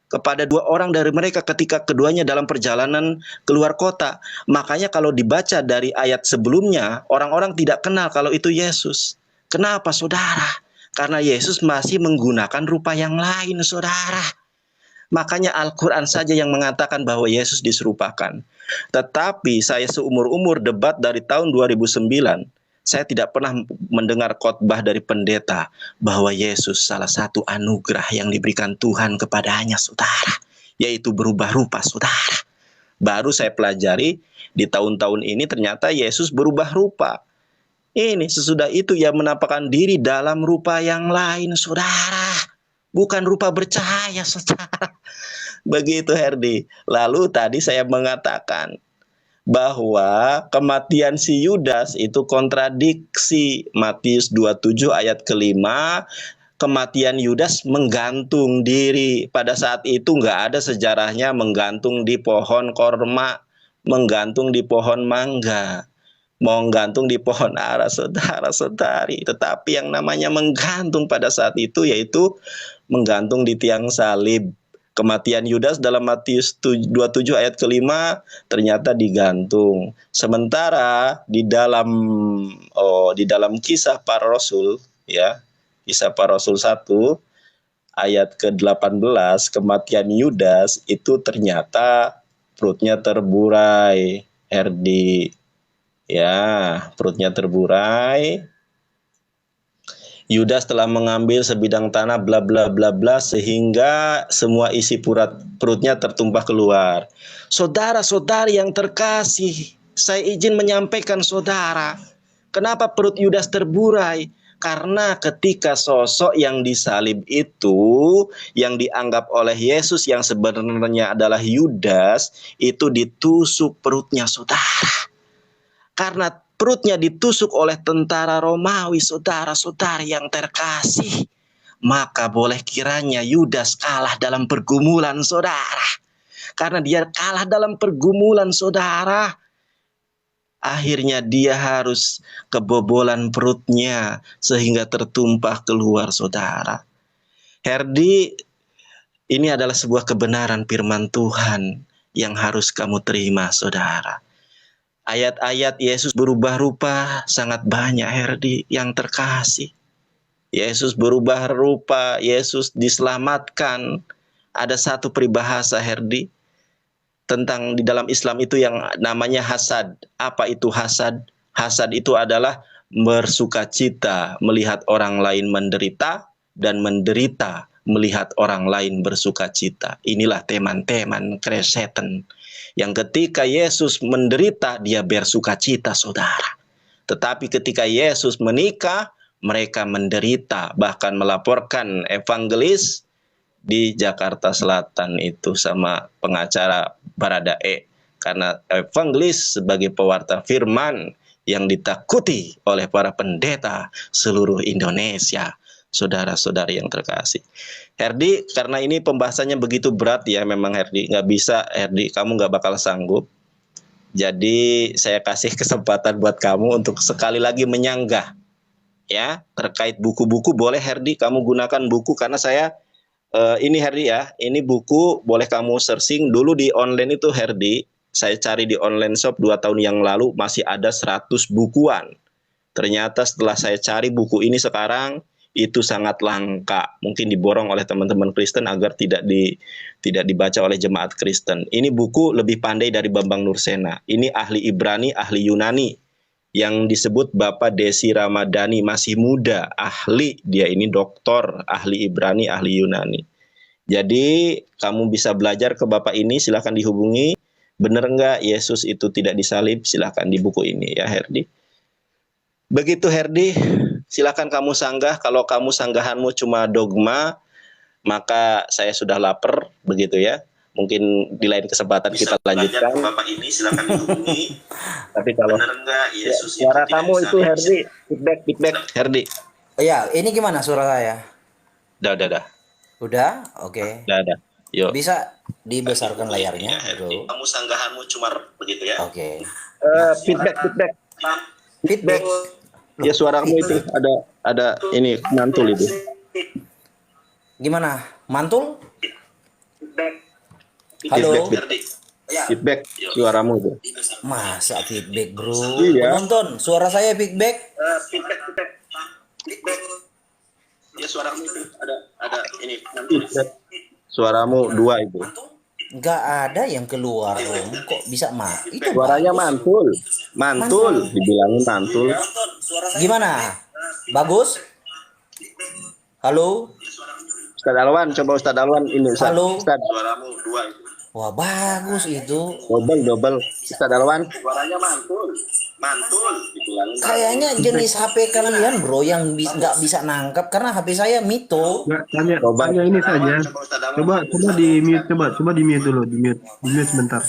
kepada 2 orang dari mereka ketika keduanya dalam perjalanan keluar kota. Makanya kalau dibaca dari ayat sebelumnya, orang-orang tidak kenal kalau itu Yesus. Kenapa, saudara? Karena Yesus masih menggunakan rupa yang lain, saudara. Makanya Al-Quran saja yang mengatakan bahwa Yesus diserupakan. Tetapi saya seumur-umur debat dari tahun 2009, saya tidak pernah mendengar khotbah dari pendeta bahwa Yesus salah satu anugerah yang diberikan Tuhan kepadanya, saudara, yaitu berubah rupa, saudara. Baru saya pelajari di tahun-tahun ini ternyata Yesus berubah rupa. Ini sesudah itu ia menampakkan diri dalam rupa yang lain, saudara. Bukan rupa bercahaya, saudara. Begitu, Herdi. Lalu tadi saya mengatakan bahwa kematian si Yudas itu kontradiksi. Matius 27 ayat ke-5, kematian Yudas menggantung diri. Pada saat itu nggak ada sejarahnya menggantung di pohon korma, menggantung di pohon mangga, menggantung di pohon ara, saudara-saudari. Tetapi yang namanya menggantung pada saat itu yaitu menggantung di tiang salib. Kematian Yudas dalam Matius 27 ayat ke-5 ternyata digantung. Sementara di dalam kisah para rasul, ya, kisah para rasul 1 ayat ke-18, kematian Yudas itu ternyata perutnya terburai, Herdi. Ya, perutnya terburai. Yudas telah mengambil sebidang tanah bla bla bla bla sehingga semua isi perutnya tertumpah keluar. Saudara-saudari yang terkasih, saya izin menyampaikan saudara, kenapa perut Yudas terburai? Karena ketika sosok yang disalib itu, yang dianggap oleh Yesus yang sebenarnya adalah Yudas, itu ditusuk perutnya, saudara. Karena perutnya ditusuk oleh tentara Romawi, saudara-saudari yang terkasih, maka boleh kiranya Yudas kalah dalam pergumulan, saudara. Karena dia kalah dalam pergumulan, saudara, akhirnya dia harus kebobolan perutnya sehingga tertumpah keluar, saudara. Herdi, ini adalah sebuah kebenaran firman Tuhan yang harus kamu terima, saudara. Ayat-ayat Yesus berubah rupa sangat banyak, Herdi, yang terkasih. Yesus berubah rupa, Yesus diselamatkan. Ada satu peribahasa, Herdi, tentang di dalam Islam itu yang namanya hasad. Apa itu hasad? Hasad itu adalah bersukacita melihat orang lain menderita dan menderita melihat orang lain bersukacita. Inilah teman-teman Kristen yang ketika Yesus menderita dia bersukacita, saudara. Tetapi ketika Yesus menikah mereka menderita, bahkan melaporkan evangelis di Jakarta Selatan itu sama pengacara Baradae, karena evangelis sebagai pewarta firman yang ditakuti oleh para pendeta seluruh Indonesia. Saudara-saudari yang terkasih, Herdi, karena ini pembahasannya begitu berat ya, memang Herdi nggak bisa, Herdi kamu nggak bakal sanggup. Jadi saya kasih kesempatan buat kamu untuk sekali lagi menyanggah ya terkait buku-buku. Boleh Herdi kamu gunakan buku, karena saya ini Herdi ya, ini buku boleh kamu searching dulu di online itu Herdi. Saya cari di online shop 2 tahun yang lalu masih ada 100 bukuan. Ternyata setelah saya cari buku ini sekarang itu sangat langka. Mungkin diborong oleh teman-teman Kristen agar tidak dibaca oleh jemaat Kristen. Ini buku lebih pandai dari Bambang Nursena. Ini ahli Ibrani, ahli Yunani yang disebut Bapak Desi Ramadhani, masih muda, ahli, dia ini doktor, ahli Ibrani, ahli Yunani. Jadi kamu bisa belajar ke Bapak ini, silahkan dihubungi. Benar nggak Yesus itu tidak disalib? Silahkan di buku ini ya Herdi. Begitu Herdi, silakan kamu sanggah. Kalau kamu sanggahanmu cuma dogma, maka saya sudah lapar, begitu ya. Mungkin di lain kesempatan bisa kita lanjutkan. Bapak ini silakan dihubungi. Tapi kalau Yesus suara kamu itu Herdi, feedback Herdi.
Oh ya, ini gimana suara saya?
Udah.
Udah? Oke.
Udah. Yuk.
Bisa dibesarkan layarnya, bro.
Kamu sanggahanmu cuma begitu ya.
Oke.
Feedback. Ya suaramu itu ada ini mantul itu.
Gimana? Mantul? Halo.
Feedback suaramu itu.
Masa feedback, bro?
Iya.
Penonton, suara saya feedback.
Feedback. Ya suaramu itu ada ini mantul. Suaramu 2 itu.
Nggak ada yang keluar, Om. Kok bisa itu
suaranya mantul, dibilangin mantul.
Gimana? Bagus? Halo?
Ustaz Alwan, coba Ustaz Alwan ini Ustaz.
Halo?
Ustaz. Suaramu 2 itu.
Wah, bagus itu.
Double. Ustaz Alwan. Suaranya mantul. Dibilangin.
Kayaknya jenis HP kalian, bro, yang nggak bisa nangkap karena HP saya Mito.
Tanya ini saja. Coba di mute, coba di mute dulu, di mute sebentar.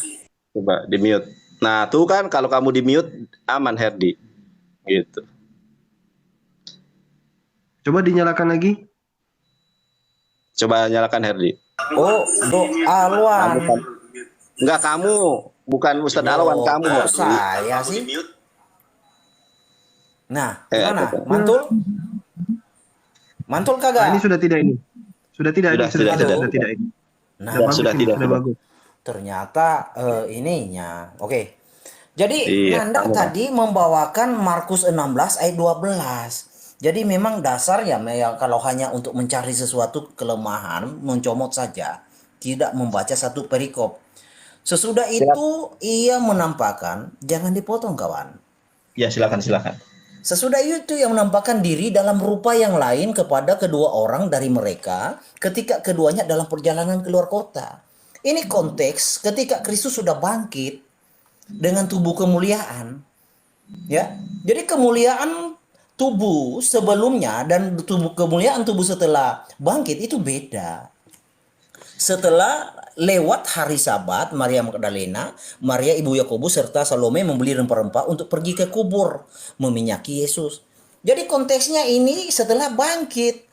Coba di mute. Nah, tuh kan kalau kamu di mute aman Herdi. Gitu.
Coba dinyalakan lagi.
Coba nyalakan Herdi.
Oh, Bro Alwan.
Enggak, kamu, bukan Ustaz Alwan, kamu.
Kok saya sih? Nah, gimana? Mantul? Mantul kagak?
Nah, ini sudah tidak ini. Sudah tidak ini.
Nah,
sudah tidak.
Bagus.
Ternyata ininya. Oke. Jadi Nanda tadi membawakan Markus 16 ayat 12. Jadi memang dasarnya kalau hanya untuk mencari sesuatu kelemahan, mencomot saja, tidak membaca satu perikop. Sesudah itu ia menampakkan, jangan dipotong kawan.
Ya, silakan.
Sesudah itu ia menampakkan diri dalam rupa yang lain kepada kedua orang dari mereka ketika keduanya dalam perjalanan keluar kota. Ini konteks ketika Kristus sudah bangkit dengan tubuh kemuliaan. Ya. Jadi kemuliaan tubuh sebelumnya dan kemuliaan tubuh setelah bangkit itu beda. Setelah lewat hari Sabat, Maria Magdalena, Maria ibu Yakobus serta Salome membeli rempah-rempah untuk pergi ke kubur meminyaki Yesus. Jadi konteksnya ini setelah bangkit.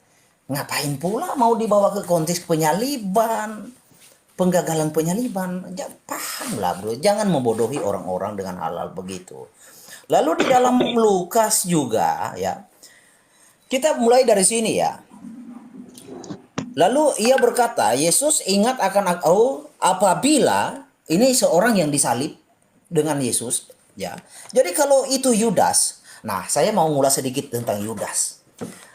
Ngapain pula mau dibawa ke konteks penyaliban, penggagalan penyaliban? Pahamlah, bro, jangan membodohi orang-orang dengan hal-hal begitu. Lalu di dalam Lukas juga ya. Kita mulai dari sini ya. Lalu ia berkata, Yesus ingat akan aku apabila ini seorang yang disalib dengan Yesus, ya. Jadi kalau itu Yudas, nah saya mau ngulas sedikit tentang Yudas.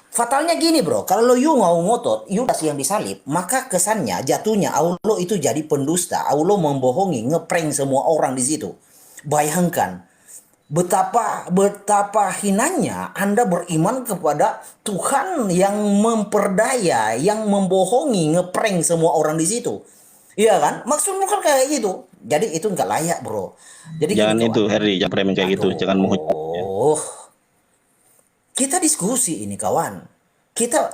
Fatalnya gini bro, kalau you mau ngotot Yudas yang disalib, maka kesannya jatuhnya Allah itu jadi pendusta, Allah membohongi, ngeprank semua orang di situ. Bayangkan betapa hinanya Anda beriman kepada Tuhan yang memperdaya, yang membohongi, ngeprank semua orang di situ. Iya kan? Maksudnya kan kayak gitu. Jadi itu nggak layak bro. Jadi
Jangan
gini,
itu
kawan.
Harry, jangan preman kayak gitu, jangan menghujat.
Aduh, kita diskusi ini kawan.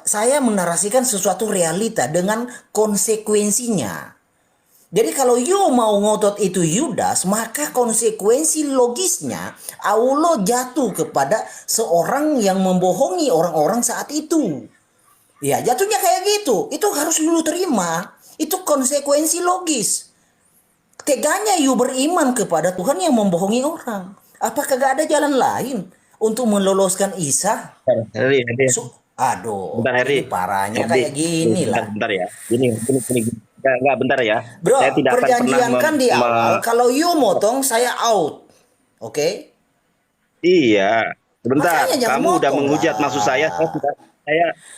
Saya menarasikan sesuatu realita dengan konsekuensinya. Jadi kalau you mau ngotot itu Yudas, maka konsekuensi logisnya Allah jatuh kepada seorang yang membohongi orang-orang saat itu. Ya, jatuhnya kayak gitu. Itu harus lu terima. Itu konsekuensi logis. Teganya you beriman kepada Tuhan yang membohongi orang. Apakah gak ada jalan lain untuk meloloskan Isa?
Harry,
Aduh,
bentar Harry.
ini parahnya
Harry,
kayak gini lah.
bentar ya. Gini. Enggak, bentar ya.
Bro,
Saya tidak akan pernah
perjanjian kan di awal, kalau you motong, saya out. Oke?
Iya, sebentar.
Makanya jangan
Kamu udah
motong
menghujat
lah.
maksud saya tidak.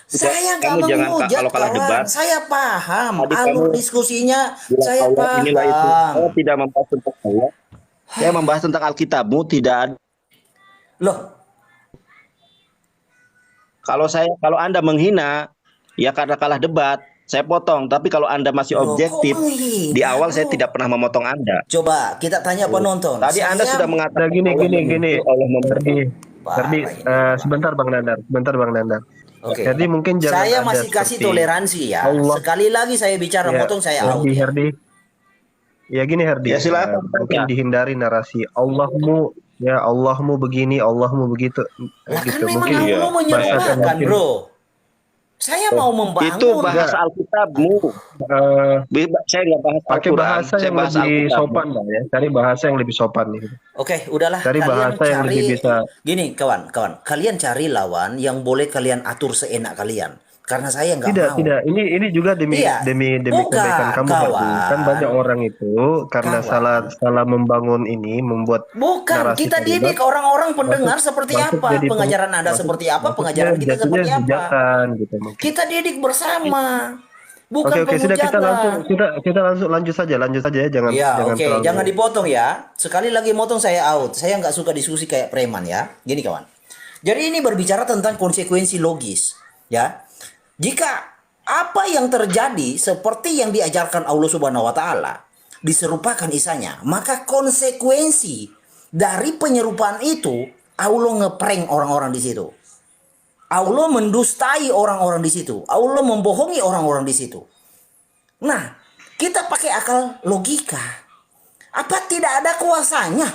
Saya nggak
Kamu jangan
menghujat
kalau kalah
kawan.
debat.
Saya paham
Tadi
alur
kamu
diskusinya.
bilang
Saya
Allah inilah itu.
paham.
Saya tidak membahas tentang Allah. Saya membahas tentang Alkitabmu tidak ada.
Loh,
Kalau Anda menghina, ya karena kalah debat, saya potong. Tapi kalau Anda masih
loh, kok
objektif,
menghina,
di awal saya
bro?
tidak pernah memotong Anda.
Coba kita tanya penonton.
Tadi Anda
Saya
sudah mengatakan
Nah, gini.
Allah
Herdi,
parah ini.
sebentar Bang Nandar.
Oke.
Herdi mungkin jangan
Saya
ada
masih kasih
seperti
toleransi ya.
Allah.
Sekali lagi saya bicara
Ya,
motong saya out. Ya.
Herdi. Ya gini Herdi,
Ya silakan.
mungkin dihindari narasi Allahmu begini, Allahmu begitu,
Lah kan
gitu.
memang
Mungkin
Allah
bahasakan
menyerupakan
mungkin
bro. Saya mau
Itu
membangun.
bahasa Alkitabmu.
eh,
Saya nggak bahas
pakai
Al-Quran,
bahasa
saya
yang
bahas
lebih
Alkitab.
sopan lah ya. Cari bahasa yang lebih sopan nih.
Oke, udahlah.
Cari
Kalian
bahasa yang
cari
lebih bisa.
gini, kawan. Kalian cari lawan yang boleh kalian atur seenak kalian. Karena saya nggak mau.
Tidak. Ini juga demi
Iya.
kebaikan
Bukan,
kamu,
kawan.
Herdi. Kan banyak orang itu karena
Kawan.
salah membangun ini, membuat
Bukan,
narasi
kita
terlibat,
didik orang-orang pendengar seperti
masuk
apa,
jadi
pengajaran Anda seperti apa, pengajaran kita
jatuhnya
seperti apa.
hujatan gitu mungkin.
Kita didik bersama, bukan
Oke, sudah
penghujatan.
kita langsung lanjut saja ya, jangan
Ya, oke,
terlalu.
jangan dipotong ya. Sekali lagi motong saya out. Saya nggak suka diskusi kayak preman ya. Gini kawan. Jadi ini berbicara tentang konsekuensi logis, ya. Jika apa yang terjadi seperti yang diajarkan Allah Subhanahu wa taala diserupakan Isanya, maka konsekuensi dari penyerupaan itu Allah ngeprank orang-orang di situ. Allah mendustai orang-orang di situ. Allah membohongi orang-orang di situ. Nah, kita pakai akal logika. Apa tidak ada kuasanya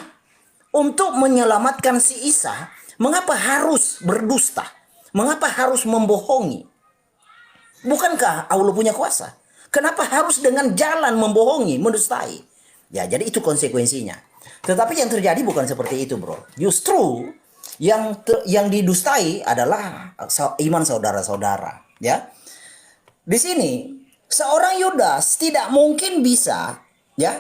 untuk menyelamatkan si Isa? Mengapa harus berdusta? Mengapa harus membohongi? Bukankah Allah punya kuasa? Kenapa harus dengan jalan membohongi, mendustai? Ya, jadi itu konsekuensinya. Tetapi yang terjadi bukan seperti itu, bro. Justru yang didustai adalah iman saudara-saudara, ya. Di sini seorang Yudas tidak mungkin bisa, ya.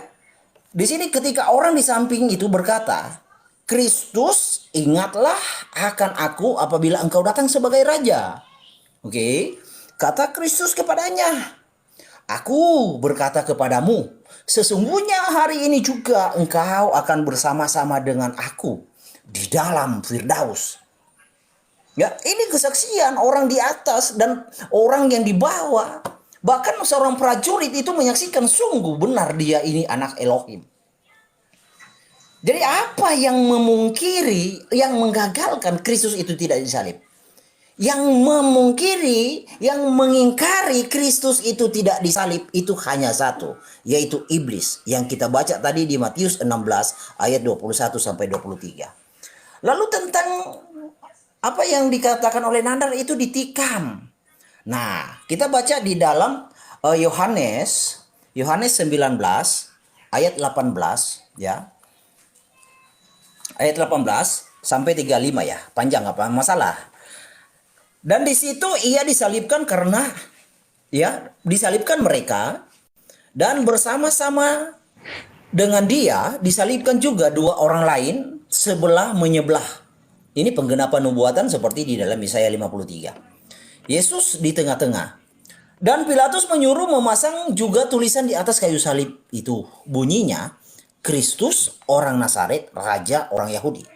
Di sini ketika orang di samping itu berkata, Kristus, ingatlah akan aku apabila engkau datang sebagai raja. Oke. Kata Kristus kepadanya, aku berkata kepadamu, sesungguhnya hari ini juga engkau akan bersama-sama dengan aku di dalam Firdaus. Ya, ini kesaksian orang di atas dan orang yang di bawah. Bahkan seorang prajurit itu menyaksikan sungguh benar dia ini anak Elohim. Jadi apa yang memungkiri, yang menggagalkan Kristus itu tidak disalib? Yang memungkiri, yang mengingkari Kristus itu tidak disalib itu hanya satu, yaitu iblis yang kita baca tadi di Matius 16 ayat 21 sampai 23. Lalu tentang apa yang dikatakan oleh Nandar itu ditikam. Nah, kita baca di dalam Yohanes 19 ayat 18 ya. Ayat 18 sampai 35 ya. Panjang apa masalah. Dan di situ ia disalibkan karena ya, disalibkan mereka, dan bersama-sama dengan dia disalibkan juga dua orang lain sebelah menyebelah. Ini penggenapan nubuatan seperti di dalam Yesaya 53. Yesus di tengah-tengah. Dan Pilatus menyuruh memasang juga tulisan di atas kayu salib itu. Bunyinya, Kristus orang Nazaret, Raja orang Yahudi.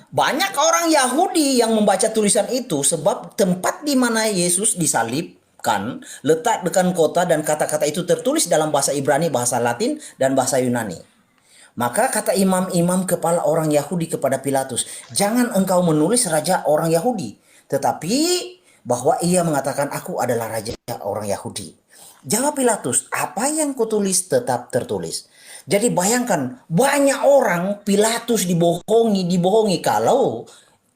Banyak orang Yahudi yang membaca tulisan itu sebab tempat di mana Yesus disalibkan letak dekat kota dan kata-kata itu tertulis dalam bahasa Ibrani, bahasa Latin, dan bahasa Yunani. Maka kata imam-imam kepala orang Yahudi kepada Pilatus, "Jangan engkau menulis raja orang Yahudi, tetapi bahwa ia mengatakan aku adalah raja orang Yahudi." Jawab Pilatus, "Apa yang kutulis tetap tertulis." Jadi bayangkan, banyak orang Pilatus dibohongi kalau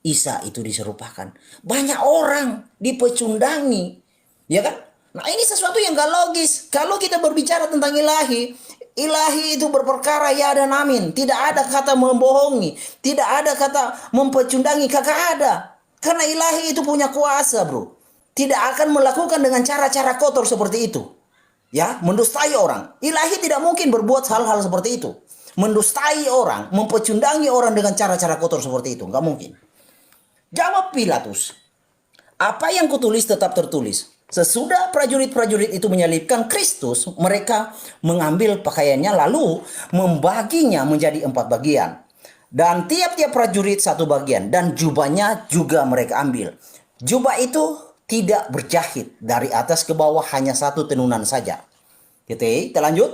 Isa itu diserupakan. Banyak orang dipecundangi, ya kan? Nah, ini sesuatu yang gak logis. Kalau kita berbicara tentang ilahi, ilahi itu berperkara ya dan amin. Tidak ada kata membohongi, tidak ada kata mempecundangi, kagak ada. Karena ilahi itu punya kuasa, bro. Tidak akan melakukan dengan cara-cara kotor seperti itu. Ya, mendustai orang. Ilahi tidak mungkin berbuat hal-hal seperti itu. Mendustai orang, mempecundangi orang dengan cara-cara kotor seperti itu. Nggak mungkin. Jawab Pilatus, "Apa yang kutulis tetap tertulis." Sesudah prajurit-prajurit itu menyalibkan Kristus, mereka mengambil pakaiannya lalu membaginya menjadi 4 bagian. Dan tiap-tiap prajurit 1 bagian. Dan jubahnya juga mereka ambil. Jubah itu tidak berjahit, dari atas ke bawah hanya 1 tenunan saja. Kita lanjut.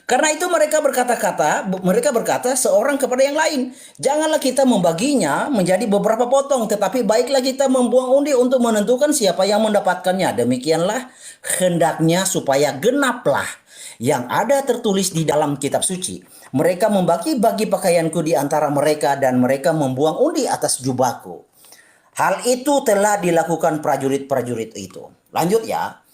Karena itu mereka berkata seorang kepada yang lain, "Janganlah kita membaginya menjadi beberapa potong, tetapi baiklah kita membuang undi untuk menentukan siapa yang mendapatkannya. Demikianlah hendaknya supaya genaplah yang ada tertulis di dalam kitab suci. Mereka membagi-bagi pakaianku di antara mereka dan mereka membuang undi atas jubahku." Hal itu telah dilakukan prajurit-prajurit itu. Lanjut ya.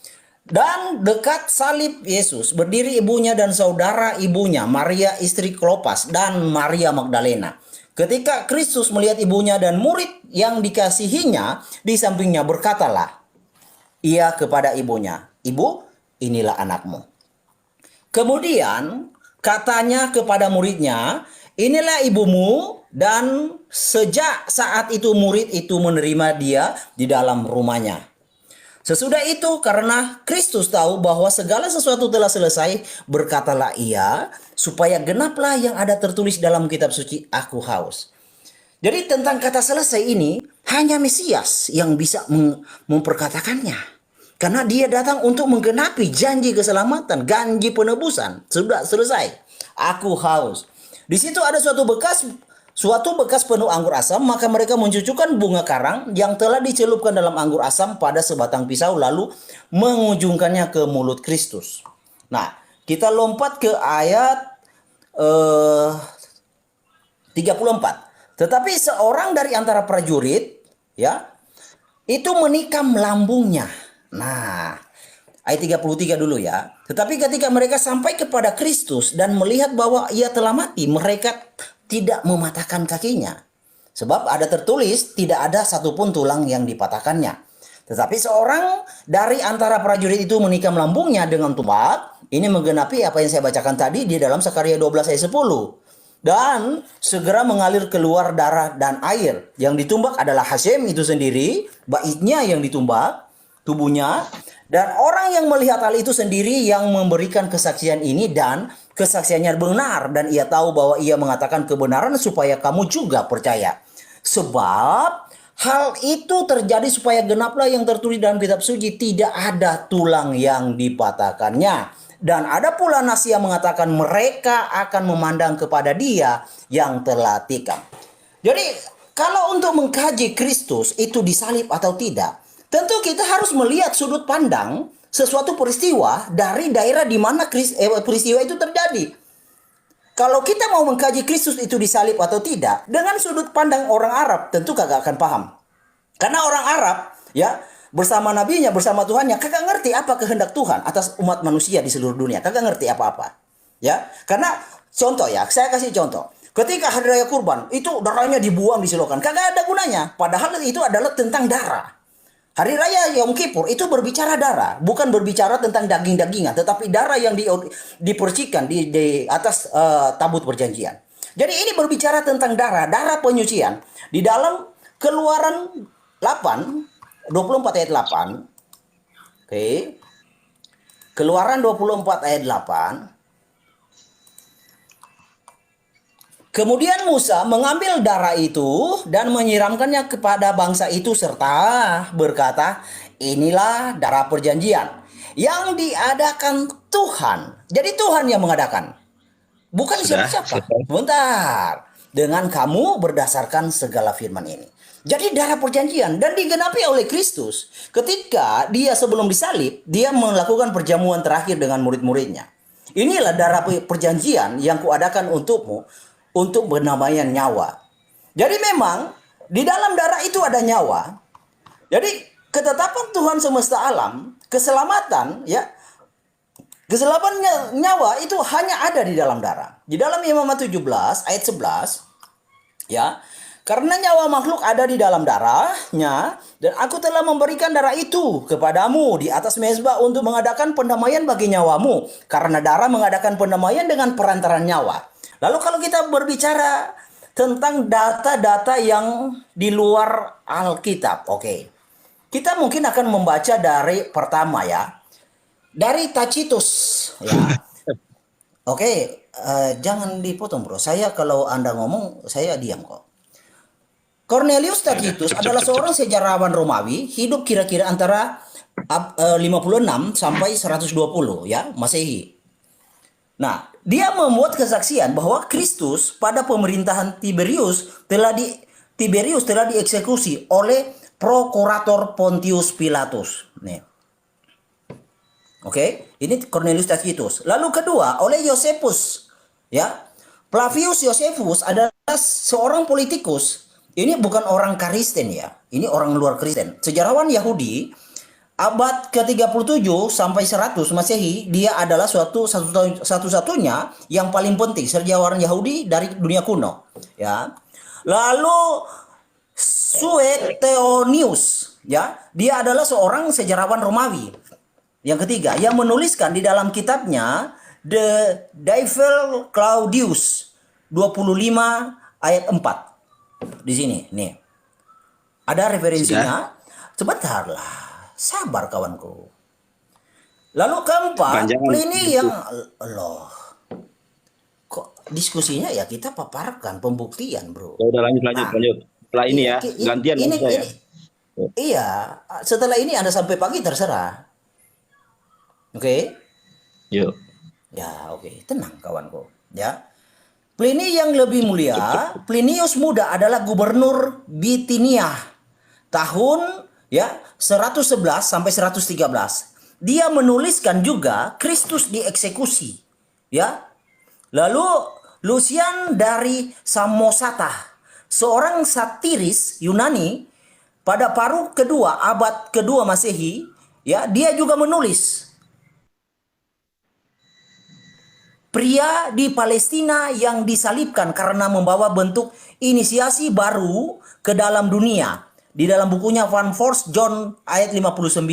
Dan dekat salib Yesus berdiri ibunya dan saudara ibunya, Maria istri Klopas dan Maria Magdalena. Ketika Kristus melihat ibunya dan murid yang dikasihinya di sampingnya, berkatalah ia kepada ibunya, "Ibu, inilah anakmu." Kemudian katanya kepada muridnya, "Inilah ibumu." Dan sejak saat itu murid itu menerima dia di dalam rumahnya. Sesudah itu, karena Kristus tahu bahwa segala sesuatu telah selesai, berkatalah ia, supaya genaplah yang ada tertulis dalam kitab suci, "Aku haus." Jadi tentang kata selesai ini, hanya Mesias yang bisa memperkatakannya. Karena dia datang untuk menggenapi janji keselamatan, janji penebusan. Sudah selesai. Aku haus. Di situ ada suatu bekas penuh anggur asam, maka mereka mencucukkan bunga karang yang telah dicelupkan dalam anggur asam pada sebatang pisau, lalu mengujungkannya ke mulut Kristus. Nah, kita lompat ke ayat 34. Tetapi seorang dari antara prajurit, ya, itu menikam lambungnya. Nah, ayat 33 dulu ya. Tetapi ketika mereka sampai kepada Kristus dan melihat bahwa ia telah mati, mereka tidak mematahkan kakinya. Sebab ada tertulis, tidak ada satupun tulang yang dipatahkannya. Tetapi seorang dari antara prajurit itu menikam lambungnya dengan tombak. Ini menggenapi apa yang saya bacakan tadi di dalam Sakaria 12 ayat 10. Dan segera mengalir keluar darah dan air. Yang ditumbak adalah Hasem itu sendiri, baitnya yang ditumbak, tubuhnya. Dan orang yang melihat hal itu sendiri yang memberikan kesaksian ini, dan kesaksiannya benar, dan ia tahu bahwa ia mengatakan kebenaran supaya kamu juga percaya. Sebab hal itu terjadi supaya genaplah yang tertulis dalam kitab suci, tidak ada tulang yang dipatahkannya. Dan ada pula nas yang mengatakan mereka akan memandang kepada dia yang telah tikam. Jadi kalau untuk mengkaji Kristus itu disalib atau tidak, tentu kita harus melihat sudut pandang sesuatu peristiwa dari daerah di mana peristiwa itu terjadi. Kalau kita mau mengkaji Kristus itu disalib atau tidak, dengan sudut pandang orang Arab, tentu kagak akan paham. Karena orang Arab, ya, bersama nabinya, bersama Tuhannya, kagak ngerti apa kehendak Tuhan atas umat manusia di seluruh dunia. Kagak ngerti apa-apa. Ya, karena contoh ya, saya kasih contoh. Ketika hari raya kurban, itu darahnya dibuang di selokan. Kagak ada gunanya. Padahal itu adalah tentang darah. Hari raya Yom Kippur itu berbicara darah, bukan berbicara tentang daging-dagingan, tetapi darah yang dipercikan di atas tabut perjanjian. Jadi ini berbicara tentang darah, darah penyucian. Di dalam Keluaran 8, 24 ayat 8. Oke. Keluaran 24 ayat 8. Kemudian Musa mengambil darah itu dan menyiramkannya kepada bangsa itu serta berkata, inilah darah perjanjian yang diadakan Tuhan. Jadi Tuhan yang mengadakan. Bukan
Sudah,
siapa-siapa.
selesai.
Bentar. Dengan kamu berdasarkan segala firman ini. Jadi darah perjanjian dan digenapi oleh Kristus. Ketika dia sebelum disalib, dia melakukan perjamuan terakhir dengan murid-muridnya. Inilah darah perjanjian yang kuadakan untukmu untuk bernamanya nyawa. Jadi memang di dalam darah itu ada nyawa. Jadi ketetapan Tuhan semesta alam, keselamatan ya, keselamatan nyawa itu hanya ada di dalam darah. Di dalam Imamat 17 ayat 11 ya, karena nyawa makhluk ada di dalam darahnya, dan aku telah memberikan darah itu kepadamu di atas mezbah untuk mengadakan pendamaian bagi nyawamu, karena darah mengadakan pendamaian dengan perantaran nyawa. Lalu kalau kita berbicara tentang data-data yang di luar Alkitab, oke. Kita mungkin akan membaca dari pertama ya. Dari Tacitus ya. Oke, jangan dipotong bro. Saya kalau Anda ngomong, saya diam kok. Cornelius Tacitus adalah seorang sejarawan Romawi, hidup kira-kira antara 56 sampai 120 ya, Masehi. Nah, dia membuat kesaksian bahwa Kristus pada pemerintahan Tiberius telah dieksekusi oleh prokurator Pontius Pilatus. Nih. Oke, ini Cornelius Tacitus. Lalu kedua, oleh Yosefus. Ya. Flavius Yosefus adalah seorang politikus. Ini bukan orang Kristen ya. Ini orang luar Kristen. Sejarawan Yahudi abad ke-37 sampai 100 Masehi, dia adalah satu-satunya yang paling penting sejarawan Yahudi dari dunia kuno, ya. Lalu Suetonius, ya, dia adalah seorang sejarawan Romawi. Yang ketiga, yang menuliskan di dalam kitabnya The Divell Claudius 25 ayat 4. Di sini, nih. Ada referensinya. Sebentarlah. Sabar kawanku. Lalu keempat, Pliny yang loh. Kok diskusinya ya kita paparkan pembuktian, bro.
Ya udah lanjut. Setelah ini ya, gantian
ini,
saya.
Iya, setelah ini Anda sampai pagi terserah. Oke?
Yuk.
Ya, oke. Tenang kawanku, ya. Pliny yang lebih mulia, Plinius muda adalah gubernur Bitinia tahun ya 111 sampai 113. Dia menuliskan juga Kristus dieksekusi, ya. Lalu Lucian dari Samosata, seorang satiris Yunani pada paruh kedua abad kedua Masehi, ya, dia juga menulis pria di Palestina yang disalibkan karena membawa bentuk inisiasi baru ke dalam dunia. Di dalam bukunya Van Forst John ayat 59.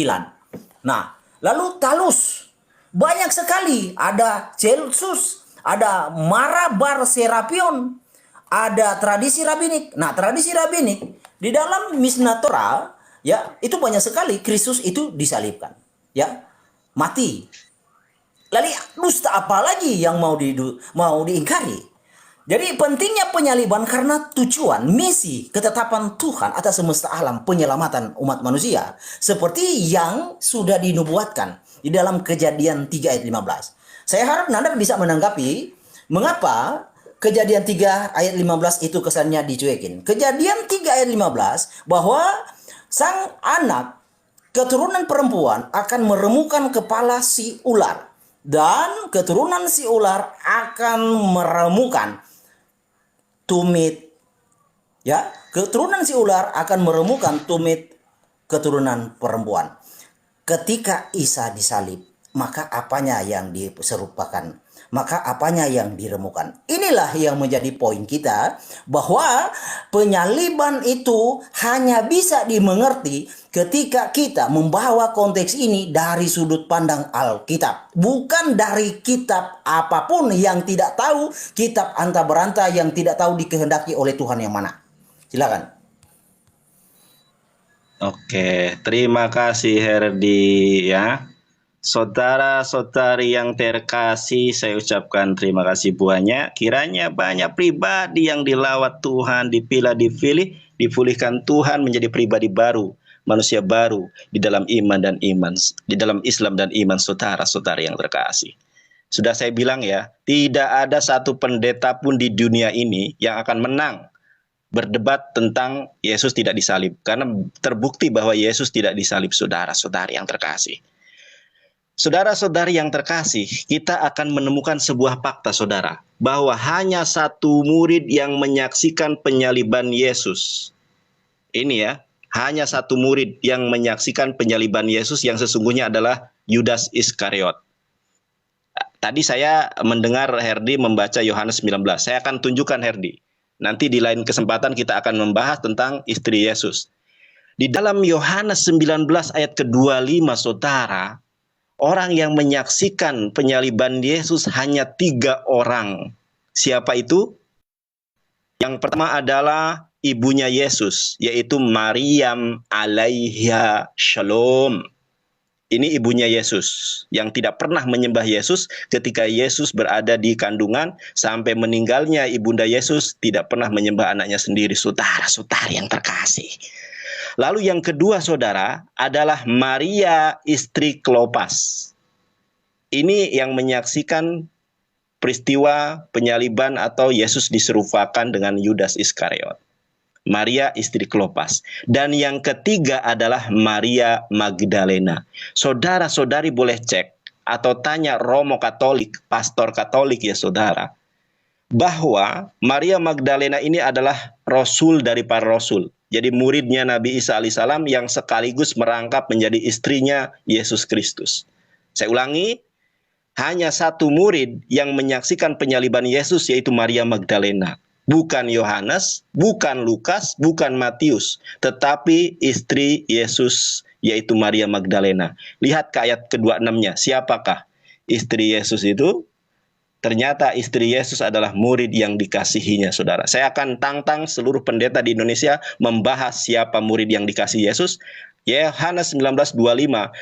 Nah, lalu Talus. Banyak sekali. Ada Celsus, ada Marabar Serapion, ada tradisi rabbinik. Nah, tradisi rabbinik di dalam Mishnah Torah, ya, itu banyak sekali Kristus itu disalibkan. Ya, mati. Lalu dusta apa lagi yang mau diingkari? Jadi pentingnya penyaliban karena tujuan, misi, ketetapan Tuhan atas semesta alam, penyelamatan umat manusia. Seperti yang sudah dinubuatkan di dalam Kejadian 3 ayat 15. Saya harap Nanda bisa menanggapi mengapa Kejadian 3 ayat 15 itu kesannya dicuekin. Kejadian 3 ayat 15 bahwa sang anak keturunan perempuan akan meremukan kepala si ular. Dan keturunan si ular akan meremukan tumit, ya, keturunan si ular akan meremukan tumit keturunan perempuan. Ketika Isa disalib, maka apanya yang diserupakan? maka apanya yang diremukan? Inilah yang menjadi poin kita, bahwa penyaliban itu hanya bisa dimengerti ketika kita membawa konteks ini dari sudut pandang Alkitab, bukan dari kitab apapun yang tidak tahu, kitab anta beranta yang tidak tahu dikehendaki oleh Tuhan yang mana. Silakan.
Oke, terima kasih Herdi ya. Saudara-saudari yang terkasih, saya ucapkan terima kasih banyak. Kiranya banyak pribadi yang dilawat Tuhan, dipilih, dipulihkan Tuhan menjadi pribadi baru, manusia baru di dalam iman dan iman, di dalam Islam dan iman, saudara-saudari yang terkasih. Sudah saya bilang ya, tidak ada satu pendeta pun di dunia ini yang akan menang berdebat tentang Yesus tidak disalib, karena terbukti bahwa Yesus tidak disalib, saudara-saudari yang terkasih. Saudara-saudari yang terkasih, kita akan menemukan sebuah fakta, saudara, bahwa hanya satu murid yang menyaksikan penyaliban Yesus. Ini ya, hanya satu murid yang menyaksikan penyaliban Yesus, yang sesungguhnya adalah Yudas Iskariot. Tadi saya mendengar Herdi membaca Yohanes 19. Saya akan tunjukkan Herdi. Nanti di lain kesempatan kita akan membahas tentang istri Yesus. Di dalam Yohanes 19 ayat ke-25, saudara, orang yang menyaksikan penyaliban Yesus hanya 3 orang. Siapa itu? Yang pertama adalah ibunya Yesus, yaitu Maryam alaiha shalom. Ini ibunya Yesus yang tidak pernah menyembah Yesus ketika Yesus berada di kandungan, sampai meninggalnya ibunda Yesus tidak pernah menyembah anaknya sendiri, saudara-saudari yang terkasih. Lalu yang kedua, saudara, adalah Maria istri Klopas. Ini yang menyaksikan peristiwa penyaliban atau Yesus diserupakan dengan Yudas Iskariot. Maria istri Klopas. Dan yang ketiga adalah Maria Magdalena. Saudara-saudari boleh cek atau tanya Romo Katolik, pastor Katolik ya saudara, bahwa Maria Magdalena ini adalah rasul dari para rasul. Jadi muridnya Nabi Isa alaihissalam yang sekaligus merangkap menjadi istrinya Yesus Kristus. Saya ulangi, hanya satu murid yang menyaksikan penyaliban Yesus, yaitu Maria Magdalena. Bukan Yohanes, bukan Lukas, bukan Matius, tetapi istri Yesus, yaitu Maria Magdalena. Lihat ke ayat ke-26-nya. Siapakah istri Yesus itu? Ternyata istri Yesus adalah murid yang dikasihinya, saudara. Saya akan tantang seluruh pendeta di Indonesia membahas siapa murid yang dikasihi Yesus. Yohanes 19:25,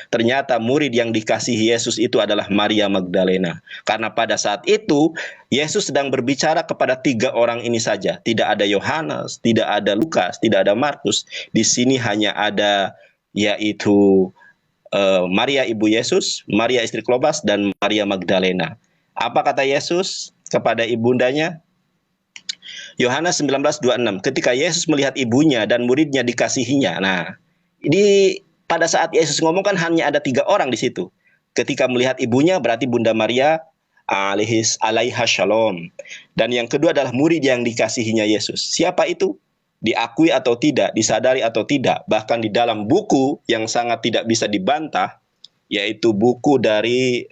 ternyata murid yang dikasihi Yesus itu adalah Maria Magdalena. Karena pada saat itu, Yesus sedang berbicara kepada 3 orang ini saja. Tidak ada Yohanes, tidak ada Lukas, tidak ada Markus. Di sini hanya ada yaitu Maria ibu Yesus, Maria istri Klopas, dan Maria Magdalena. Apa kata Yesus kepada ibundanya? Yohanes 19:26, ketika Yesus melihat ibunya dan muridnya dikasihinya. Nah, pada saat Yesus ngomong kan hanya ada 3 orang di situ. Ketika melihat ibunya berarti Bunda Maria alaiha shalom. Dan yang kedua adalah murid yang dikasihinya Yesus. Siapa itu? Diakui atau tidak, disadari atau tidak, bahkan di dalam buku yang sangat tidak bisa dibantah, yaitu buku dari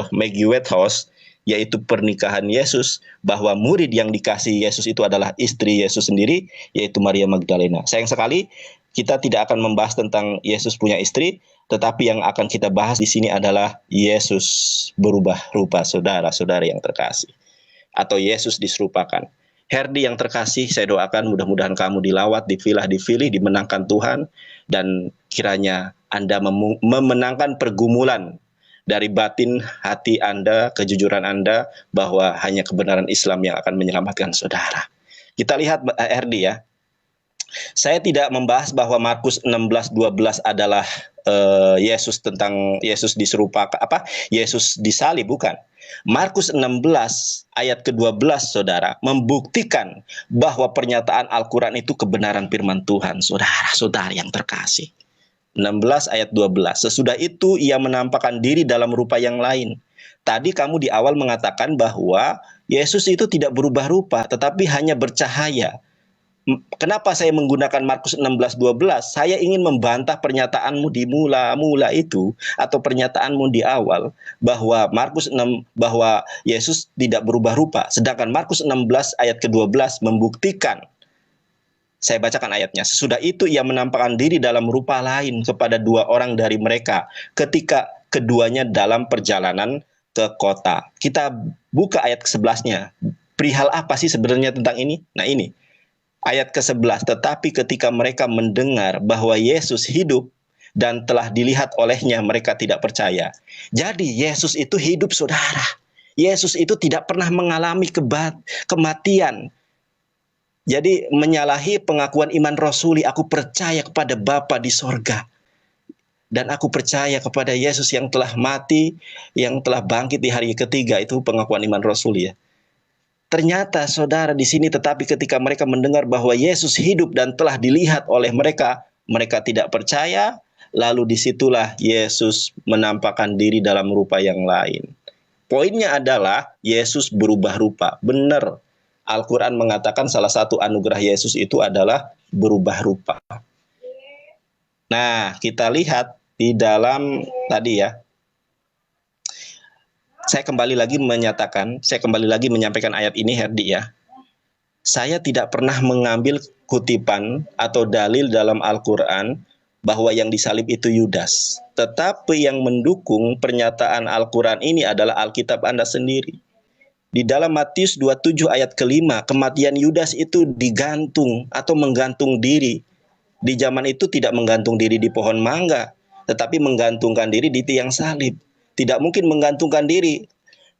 Maggie Whitehouse, yaitu Pernikahan Yesus, bahwa murid yang dikasihi Yesus itu adalah istri Yesus sendiri, yaitu Maria Magdalena. Sayang sekali kita tidak akan membahas tentang Yesus punya istri, tetapi yang akan kita bahas di sini adalah Yesus berubah rupa, saudara-saudari yang terkasih, atau Yesus diserupakan. Herdi yang terkasih, saya doakan mudah-mudahan kamu dilawat, dipilih, dimenangkan Tuhan, dan kiranya Anda memenangkan pergumulan dari batin hati Anda, kejujuran Anda, bahwa hanya kebenaran Islam yang akan menyelamatkan saudara. Kita lihat Herdi ya. Saya tidak membahas bahwa Markus 16:12 adalah Yesus tentang Yesus diserupakan Yesus disalib, bukan. Markus 16 ayat ke-12 saudara membuktikan bahwa pernyataan Al-Qur'an itu kebenaran firman Tuhan, saudara-saudari yang terkasih. 16 ayat 12. Sesudah itu ia menampakkan diri dalam rupa yang lain. Tadi kamu di awal mengatakan bahwa Yesus itu tidak berubah rupa, tetapi hanya bercahaya. Kenapa saya menggunakan Markus 16:12? Saya ingin membantah pernyataanmu di mula-mula itu atau pernyataanmu di awal bahwa bahwa Yesus tidak berubah rupa. Sedangkan Markus 16 ayat ke-12 membuktikan. Saya bacakan ayatnya. Sesudah itu ia menampakkan diri dalam rupa lain kepada dua orang dari mereka ketika keduanya dalam perjalanan ke kota. Kita buka ayat ke-11-nya. Perihal apa sih sebenarnya tentang ini? Nah ini. Ayat ke-11, tetapi ketika mereka mendengar bahwa Yesus hidup dan telah dilihat olehnya, mereka tidak percaya. Jadi Yesus itu hidup, saudara. Yesus itu tidak pernah mengalami kematian. Jadi menyalahi pengakuan iman rasuli, aku percaya kepada Bapa di sorga. Dan aku percaya kepada Yesus yang telah mati, yang telah bangkit di hari ketiga, itu pengakuan iman rasuli ya. Ternyata saudara di sini, tetapi ketika mereka mendengar bahwa Yesus hidup dan telah dilihat oleh mereka, mereka tidak percaya. Lalu disitulah Yesus menampakkan diri dalam rupa yang lain. Poinnya adalah Yesus berubah rupa. Benar, Al-Quran mengatakan salah satu anugerah Yesus itu adalah berubah rupa. Nah, kita lihat di dalam tadi ya, saya kembali lagi menyampaikan ayat ini, Herdi ya. Saya tidak pernah mengambil kutipan atau dalil dalam Al-Quran bahwa yang disalib itu Yudas. Tetapi yang mendukung pernyataan Al-Quran ini adalah Alkitab Anda sendiri. Di dalam Matius 27 ayat ke-5, kematian Yudas itu digantung atau menggantung diri. Di zaman itu tidak menggantung diri di pohon mangga, tetapi menggantungkan diri di tiang salib. Tidak mungkin menggantungkan diri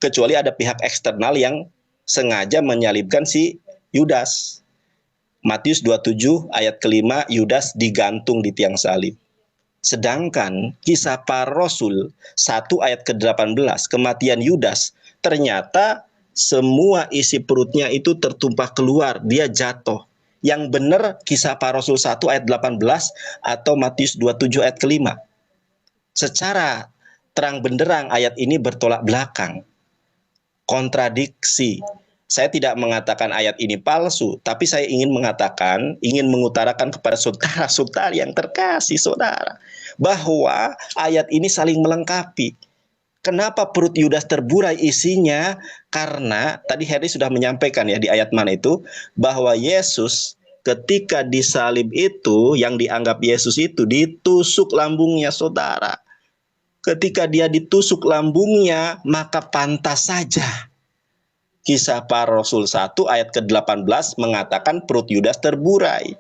kecuali ada pihak eksternal yang sengaja menyalibkan si Yudas. Matius 27 ayat ke-5, Yudas digantung di tiang salib. Sedangkan Kisah Para Rasul 1 ayat ke-18, kematian Yudas, ternyata semua isi perutnya itu tertumpah keluar, dia jatuh. Yang benar Kisah Para Rasul 1 ayat 18 atau Matius 27 ayat ke-5. Secara terang benderang ayat ini bertolak belakang, kontradiksi. Saya tidak mengatakan ayat ini palsu, tapi saya ingin mengutarakan kepada saudara-saudara yang terkasih, saudara, bahwa ayat ini saling melengkapi. Kenapa perut Yudas terburai isinya? Karena tadi Heri sudah menyampaikan ya di ayat mana itu, bahwa Yesus ketika disalib itu, yang dianggap Yesus itu ditusuk lambungnya, saudara. Ketika dia ditusuk lambungnya, maka pantas saja Kisah Para Rasul 1 ayat ke-18 mengatakan perut Yudas terburai.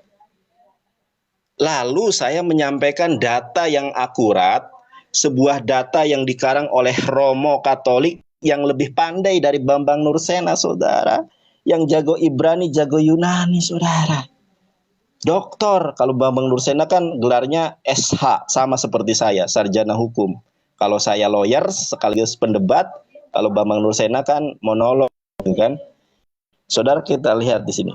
Lalu saya menyampaikan data yang akurat, sebuah data yang dikarang oleh Romo Katolik yang lebih pandai dari Bambang Nursena, saudara. Yang jago Ibrani, jago Yunani, saudara. Doktor, kalau Bambang Nursena kan gelarnya SH, sama seperti saya, sarjana hukum. Kalau saya lawyer sekaligus pendebat, kalau Bambang Nursena kan monolog, kan? Saudara, kita lihat di sini.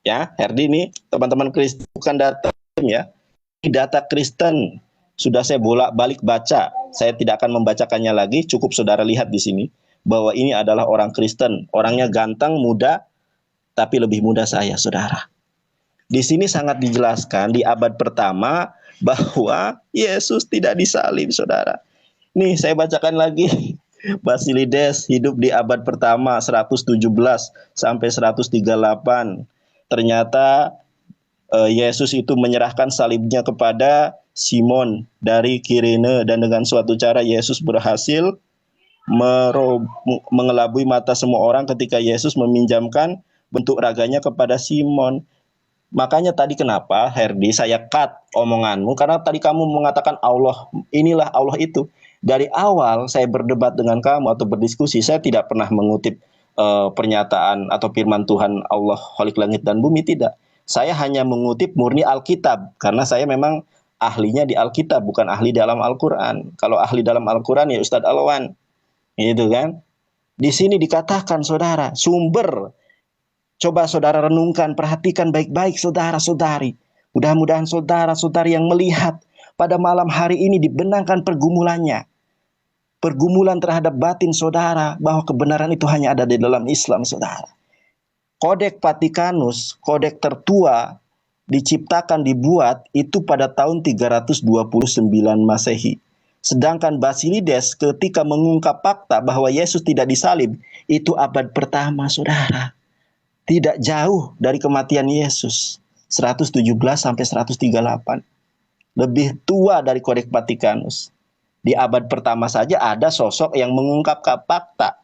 Ya, Herdi ini teman-teman Kristen, bukan data ya. Ini data Kristen. Sudah saya bolak-balik baca. Saya tidak akan membacakannya lagi, cukup saudara lihat di sini bahwa ini adalah orang Kristen. Orangnya ganteng, muda, tapi lebih muda saya, saudara. Di sini sangat dijelaskan di abad pertama bahwa Yesus tidak disalib, saudara. Nih, saya bacakan lagi. Basilides hidup di abad pertama 117 sampai 138. Ternyata Yesus itu menyerahkan salibnya kepada Simon dari Kirene, dan dengan suatu cara Yesus berhasil mengelabui mata semua orang ketika Yesus meminjamkan bentuk raganya kepada Simon. Makanya tadi kenapa Herdi saya cut omonganmu, karena tadi kamu mengatakan Allah, inilah Allah itu. Dari awal saya berdebat dengan kamu atau berdiskusi, saya tidak pernah mengutip pernyataan atau firman Tuhan Allah Khalik Langit dan Bumi, tidak. Saya hanya mengutip murni Alkitab, karena saya memang ahlinya di Alkitab, bukan ahli dalam Al-Quran. Kalau ahli dalam Al-Quran ya Ustadz Alwan, gitu kan. Di sini dikatakan, saudara, sumber. Coba saudara renungkan, perhatikan baik-baik, saudara-saudari. Mudah-mudahan saudara-saudari yang melihat pada malam hari ini dibenangkan pergumulannya. Pergumulan terhadap batin saudara, bahwa kebenaran itu hanya ada di dalam Islam, saudara. Kodeks Vatikanus, kodeks tertua diciptakan dibuat itu pada tahun 329 Masehi. Sedangkan Basilides ketika mengungkap fakta bahwa Yesus tidak disalib itu abad pertama, Saudara. Tidak jauh dari kematian Yesus. 117 sampai 138. Lebih tua dari Kodeks Vatikanus. Di abad pertama saja ada sosok yang mengungkapkan fakta.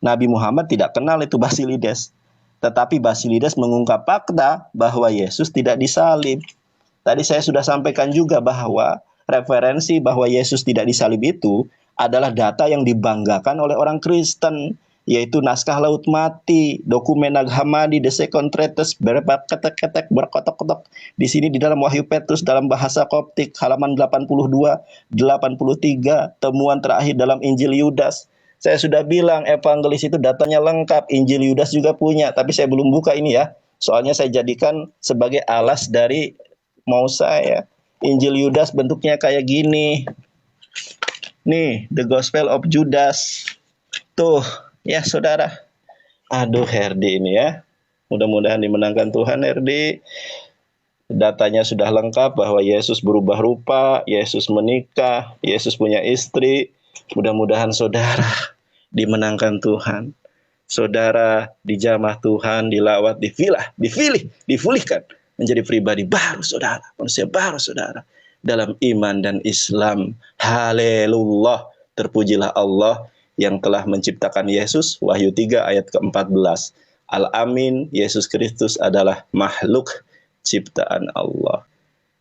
Nabi Muhammad tidak kenal itu Basilides. Tetapi Basilides mengungkap fakta bahwa Yesus tidak disalib. Tadi saya sudah sampaikan juga bahwa referensi bahwa Yesus tidak disalib itu adalah data yang dibanggakan oleh orang Kristen, yaitu naskah Laut Mati, dokumen Nag Hammadi, The Second Treatise, berketek-ketek, berkotok-kotok. Di sini di dalam Wahyu Petrus dalam bahasa Koptik, halaman 82, 83, temuan terakhir dalam Injil Yudas. Saya sudah bilang evangelis itu datanya lengkap, Injil Yudas juga punya, tapi saya belum buka ini ya. Soalnya saya jadikan sebagai alas dari mau saya. Injil Yudas bentuknya kayak gini. Nih, The Gospel of Judas. Tuh, ya saudara. Aduh, Herdi ini ya. Mudah-mudahan dimenangkan Tuhan, Herdi. Datanya sudah lengkap bahwa Yesus berubah rupa, Yesus menikah, Yesus punya istri. Mudah-mudahan saudara dimenangkan Tuhan. Saudara dijamah Tuhan, dilawat, dipulihkan menjadi pribadi baru saudara, manusia baru saudara dalam iman dan Islam. Haleluya. Terpujilah Allah yang telah menciptakan Yesus. Wahyu 3 ayat ke-14. Al-Amin, Yesus Kristus adalah makhluk ciptaan Allah.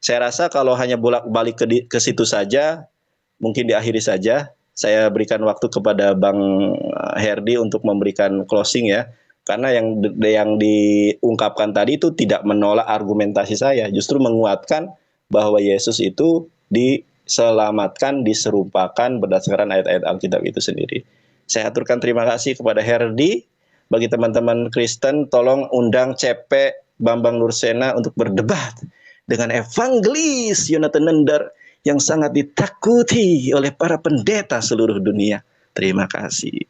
Saya rasa kalau hanya bolak-balik ke situ saja, mungkin diakhiri saja. Saya berikan waktu kepada Bang Herdi untuk memberikan closing ya. Karena yang diungkapkan tadi itu tidak menolak argumentasi saya, justru menguatkan bahwa Yesus itu diselamatkan, diserupakan berdasarkan ayat-ayat Alkitab itu sendiri. Saya aturkan terima kasih kepada Herdi. Bagi teman-teman Kristen, tolong undang CP Bambang Nursena untuk berdebat dengan evangelis Yonatan Nendar yang sangat ditakuti oleh para pendeta seluruh dunia. Terima kasih.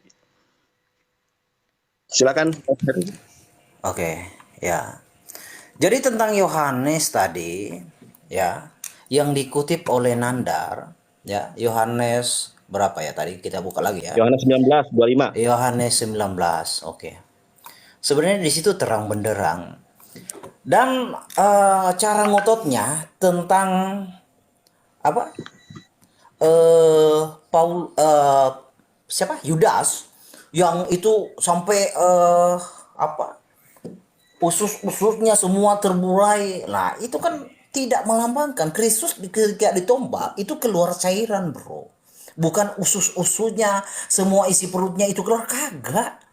Silakan.
Oke, ya. Jadi tentang Yohanes tadi, ya, yang dikutip oleh Nandar, ya, Yohanes berapa ya tadi kita buka lagi ya.
Yohanes 19:25.
Yohanes 19, oke. Sebenarnya di situ terang benderang. Dan cara ngototnya tentang apa? Siapa? Yudas yang itu sampai usus-ususnya semua terburai. Nah, itu kan tidak melambangkan Kristus ketika ditombak itu keluar cairan, bro. Bukan usus-ususnya, semua isi perutnya itu keluar, kagak.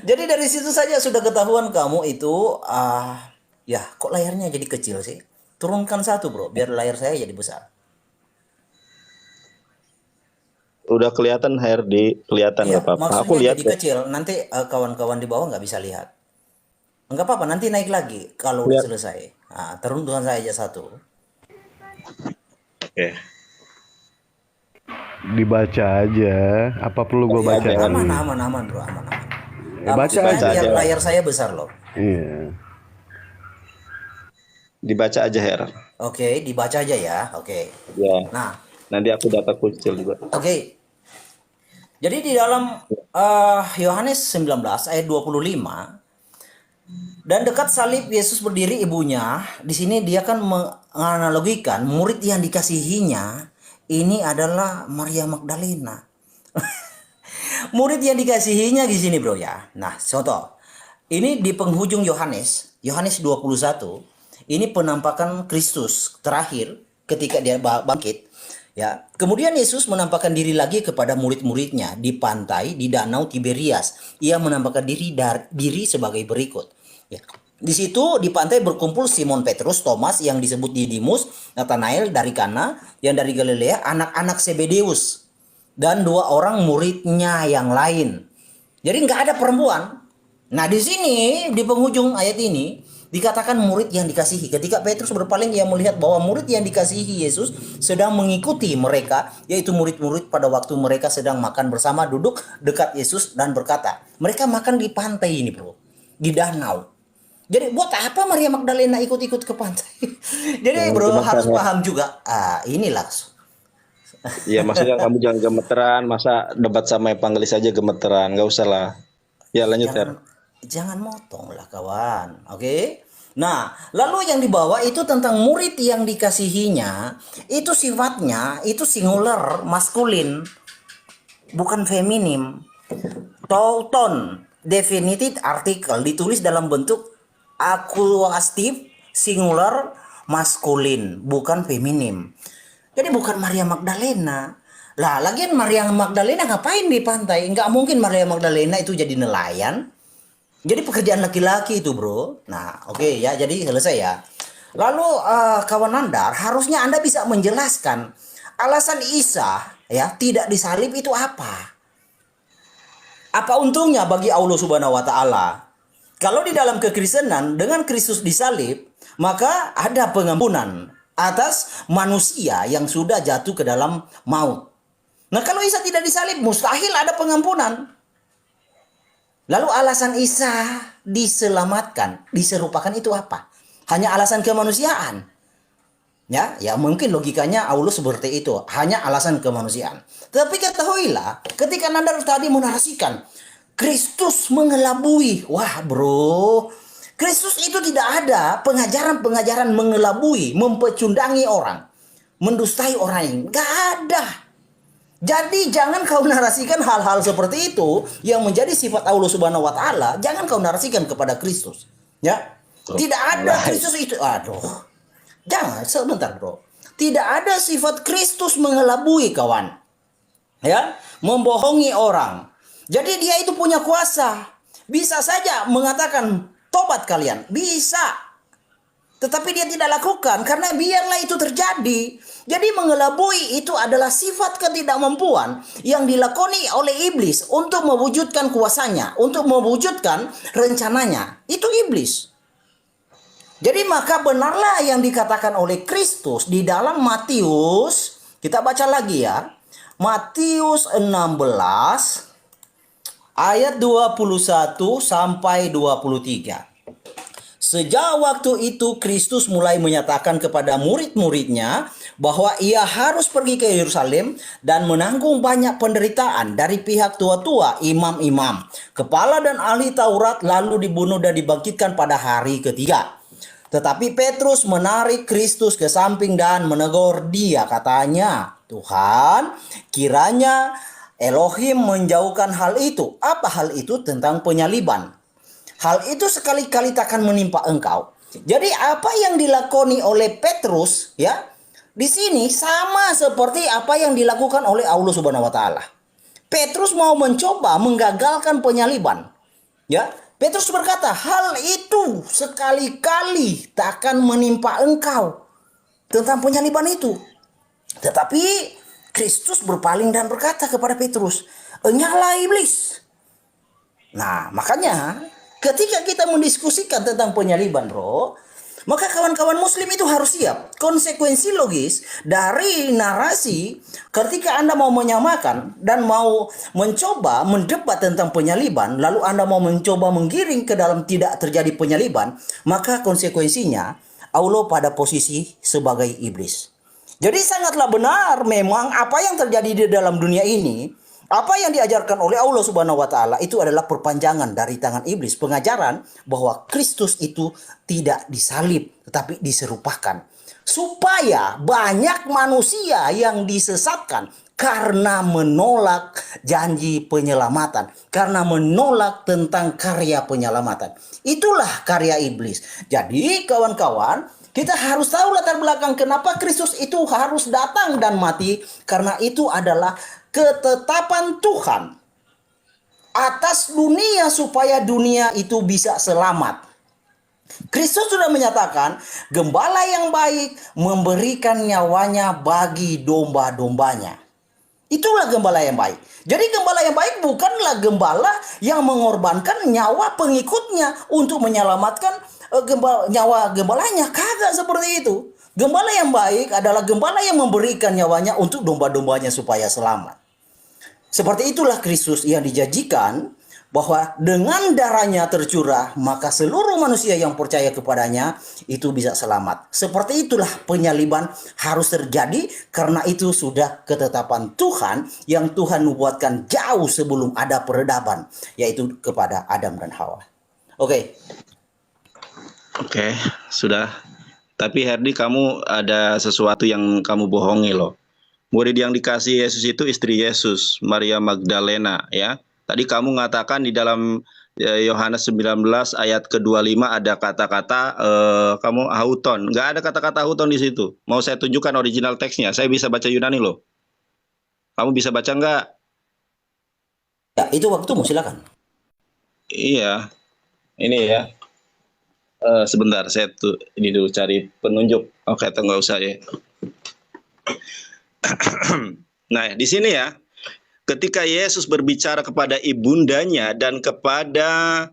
Jadi dari situ saja sudah ketahuan kamu itu ya kok layarnya jadi kecil sih? Turunkan satu, bro, biar layar saya jadi besar.
Udah kelihatan HRD, kelihatan
Iya,
nggak apa-apa.
maksudnya
Aku lihat
jadi kecil. Nanti kawan-kawan di bawah nggak bisa lihat. Nggak apa-apa, nanti naik lagi kalau udah
lihat.
selesai. Nah, turunkan saja satu.
Oke.
Dibaca aja. Apa perlu gue baca?
aja.
Aman, bro, aman.
Ya, baca
Maksudnya
aja.
biar layar saya besar loh.
Iya.
Dibaca aja Her.
Oke, dibaca aja ya. Oke.
Ya.
Nah,
Nanti aku data kecil juga.
oke. Jadi di dalam Yohanes 19 ayat 25, dan dekat salib Yesus berdiri ibunya. Di sini dia kan menganalogikan murid yang dikasihinya ini adalah Maria Magdalena. Murid yang dikasihinya di sini, bro ya. Nah, contoh. Ini di penghujung Yohanes 21. Ini penampakan Kristus terakhir ketika dia bangkit. Ya, kemudian Yesus menampakkan diri lagi kepada murid-muridnya di pantai di Danau Tiberias. Ia menampakkan diri sebagai berikut. Ya. Di situ di pantai berkumpul Simon Petrus, Thomas yang disebut Didimus, Nathanael dari Kana yang dari Galilea, anak-anak Zebedeus, dan 2 orang muridnya yang lain. Jadi nggak ada perempuan. Nah di sini di penghujung ayat ini Dikatakan murid yang dikasihi. Ketika Petrus berpaling, ia melihat bahwa murid yang dikasihi Yesus sedang mengikuti mereka, yaitu murid-murid pada waktu mereka sedang makan bersama, duduk dekat Yesus dan berkata, mereka makan di pantai ini bro, di danau. Jadi buat apa Maria Magdalena ikut-ikut ke pantai? Jadi
Yang
bro harus
dimakan ya.
paham juga. Inilah.
Ya maksudnya kamu jangan gemeteran, masa debat sama evangelis aja gemeteran, nggak usah lah. Ya lanjut Her.
Jangan motong lah kawan, oke? Nah, lalu yang dibawa itu tentang murid yang dikasihinya, itu sifatnya itu singular, maskulin, bukan feminim. Tauton, definitive article, ditulis dalam bentuk akuatif, singular, maskulin, bukan feminim. Jadi bukan Maria Magdalena. Lah, lagian Maria Magdalena ngapain di pantai? Nggak mungkin Maria Magdalena itu jadi nelayan. Jadi pekerjaan laki-laki itu bro. Nah oke ya, jadi selesai ya. Lalu kawan Nandar, harusnya Anda bisa menjelaskan alasan Isa ya tidak disalib itu apa? Apa untungnya bagi Allah Subhanahu wa taala? Kalau di dalam kekristenan dengan Kristus disalib, maka ada pengampunan atas manusia yang sudah jatuh ke dalam maut. Nah kalau Isa tidak disalib, mustahil ada pengampunan. Lalu alasan Isa diselamatkan, diserupakan itu apa? Hanya alasan kemanusiaan. Ya mungkin logikanya Allah seperti itu, hanya alasan kemanusiaan. Tapi ketahuilah, ketika Nandar tadi menarasikan Kristus mengelabui, wah bro, Kristus itu tidak ada pengajaran-pengajaran mengelabui, mempecundangi orang, mendustai orang lain, nggak ada. Jadi jangan kau narasikan hal-hal seperti itu yang menjadi sifat Allah Subhanahu wa taala, jangan kau narasikan kepada Kristus. Ya. Tidak ada Kristus itu. Aduh. Jangan, sebentar, Bro. Tidak ada sifat Kristus mengelabui kawan. Ya, membohongi orang. Jadi dia itu punya kuasa. Bisa saja mengatakan tobat kalian, bisa. Tetapi dia tidak lakukan karena biarlah itu terjadi. Jadi mengelabui itu adalah sifat ketidakmampuan yang dilakoni oleh iblis untuk mewujudkan kuasanya, untuk mewujudkan rencananya. Itu iblis. Jadi maka benarlah yang dikatakan oleh Kristus di dalam Matius, kita baca lagi ya. Matius 16 ayat 21 sampai 23. Sejak waktu itu Kristus mulai menyatakan kepada murid-muridnya bahwa ia harus pergi ke Yerusalem dan menanggung banyak penderitaan dari pihak tua-tua, imam-imam, kepala dan ahli Taurat, lalu dibunuh dan dibangkitkan pada hari ketiga. Tetapi Petrus menarik Kristus ke samping dan menegur dia, katanya, Tuhan, kiranya Elohim menjauhkan hal itu. Apa hal itu? Tentang penyaliban. Hal itu sekali-kali takkan menimpa engkau. Jadi apa yang dilakoni oleh Petrus ya di sini sama seperti apa yang dilakukan oleh Allah Subhanahu wa taala. Petrus mau mencoba menggagalkan penyaliban. Ya, Petrus berkata, hal itu sekali-kali takkan menimpa engkau tentang penyaliban itu. Tetapi Kristus berpaling dan berkata kepada Petrus, "Enyahlah iblis." Nah, makanya ketika kita mendiskusikan tentang penyaliban, bro, maka kawan-kawan muslim itu harus siap. Konsekuensi logis dari narasi ketika Anda mau menyamakan dan mau mencoba mendebat tentang penyaliban, lalu Anda mau mencoba menggiring ke dalam tidak terjadi penyaliban, maka konsekuensinya Allah pada posisi sebagai iblis. Jadi sangatlah benar memang apa yang terjadi di dalam dunia ini, apa yang diajarkan oleh Allah Subhanahu wa taala itu adalah perpanjangan dari tangan iblis, pengajaran bahwa Kristus itu tidak disalib tetapi diserupakan supaya banyak manusia yang disesatkan karena menolak janji penyelamatan, karena menolak tentang karya penyelamatan. Itulah karya iblis. Jadi kawan-kawan, kita harus tahu latar belakang kenapa Kristus itu harus datang dan mati, karena itu adalah ketetapan Tuhan atas dunia supaya dunia itu bisa selamat. Kristus sudah menyatakan gembala yang baik memberikan nyawanya bagi domba-dombanya. Itulah gembala yang baik. Jadi gembala yang baik bukanlah gembala yang mengorbankan nyawa pengikutnya untuk menyelamatkan nyawa gembalanya. Kagak seperti itu. Gembala yang baik adalah gembala yang memberikan nyawanya untuk domba-dombanya supaya selamat. Seperti itulah Kristus yang dijanjikan, bahwa dengan darahnya tercurah, maka seluruh manusia yang percaya kepadanya itu bisa selamat. Seperti itulah penyaliban harus terjadi, karena itu sudah ketetapan Tuhan yang Tuhan nubuatkan jauh sebelum ada peradaban, yaitu kepada Adam dan Hawa. Oke.
Oke, sudah. Tapi Herdi, kamu ada sesuatu yang kamu bohongi loh. Murid yang dikasih Yesus itu istri Yesus, Maria Magdalena, ya. Tadi kamu mengatakan di dalam Yohanes 19 ayat ke-25 ada kata-kata kamu hauton. Nggak ada kata-kata hauton di situ. Mau saya tunjukkan original teksnya. Saya bisa baca Yunani loh. Kamu bisa baca nggak?
Ya, itu waktumu, silakan.
Iya. Ini ya. Sebentar, saya ini dulu cari penunjuk. Oke, atau nggak usah ya. Nah, di sini ya. Ketika Yesus berbicara kepada ibundanya dan kepada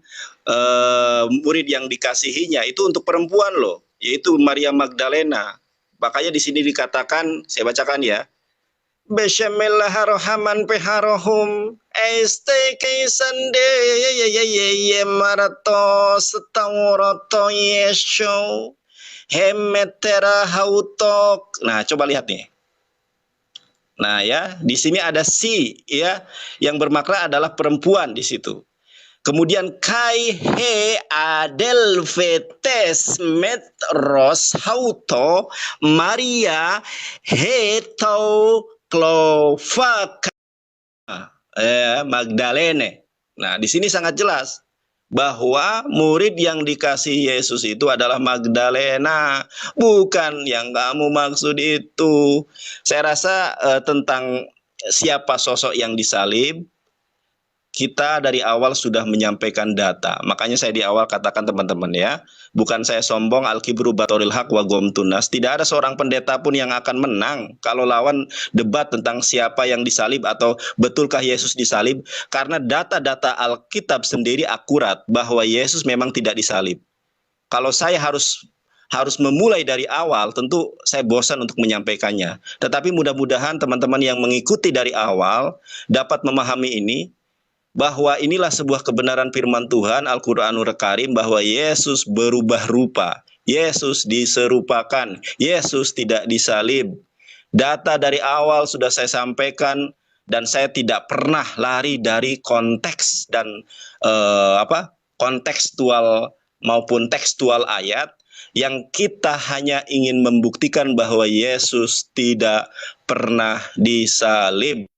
murid yang dikasihinya, itu untuk perempuan loh, yaitu Maria Magdalena. Makanya di sini dikatakan, saya bacakan ya. Bismillahirrahmanirrahim peharohum estekisande ye marato setawroto yesho hemetera hautok. Nah, coba lihat nih. Nah ya, di sini ada si ya, yang bermakna adalah perempuan di situ. Kemudian kai he adelvetes metros hauto Maria heto clovaka Magdalene. Nah, di sini sangat jelas bahwa murid yang dikasih Yesus itu adalah Magdalena, bukan yang kamu maksud itu. Saya rasa tentang siapa sosok yang disalib, kita dari awal sudah menyampaikan data. Makanya saya di awal katakan teman-teman ya, bukan saya sombong, al-kibru batoril haq wa gomtunas. Tidak ada seorang pendeta pun yang akan menang kalau lawan debat tentang siapa yang disalib atau betulkah Yesus disalib. Karena data-data Alkitab sendiri akurat bahwa Yesus memang tidak disalib. Kalau saya harus memulai dari awal, tentu saya bosan untuk menyampaikannya. Tetapi mudah-mudahan teman-teman yang mengikuti dari awal dapat memahami ini, bahwa inilah sebuah kebenaran firman Tuhan Al-Qur'anul Karim, bahwa Yesus berubah rupa, Yesus diserupakan, Yesus tidak disalib. Data dari awal sudah saya sampaikan, dan saya tidak pernah lari dari konteks dan kontekstual maupun tekstual ayat, yang kita hanya ingin membuktikan bahwa Yesus tidak pernah disalib,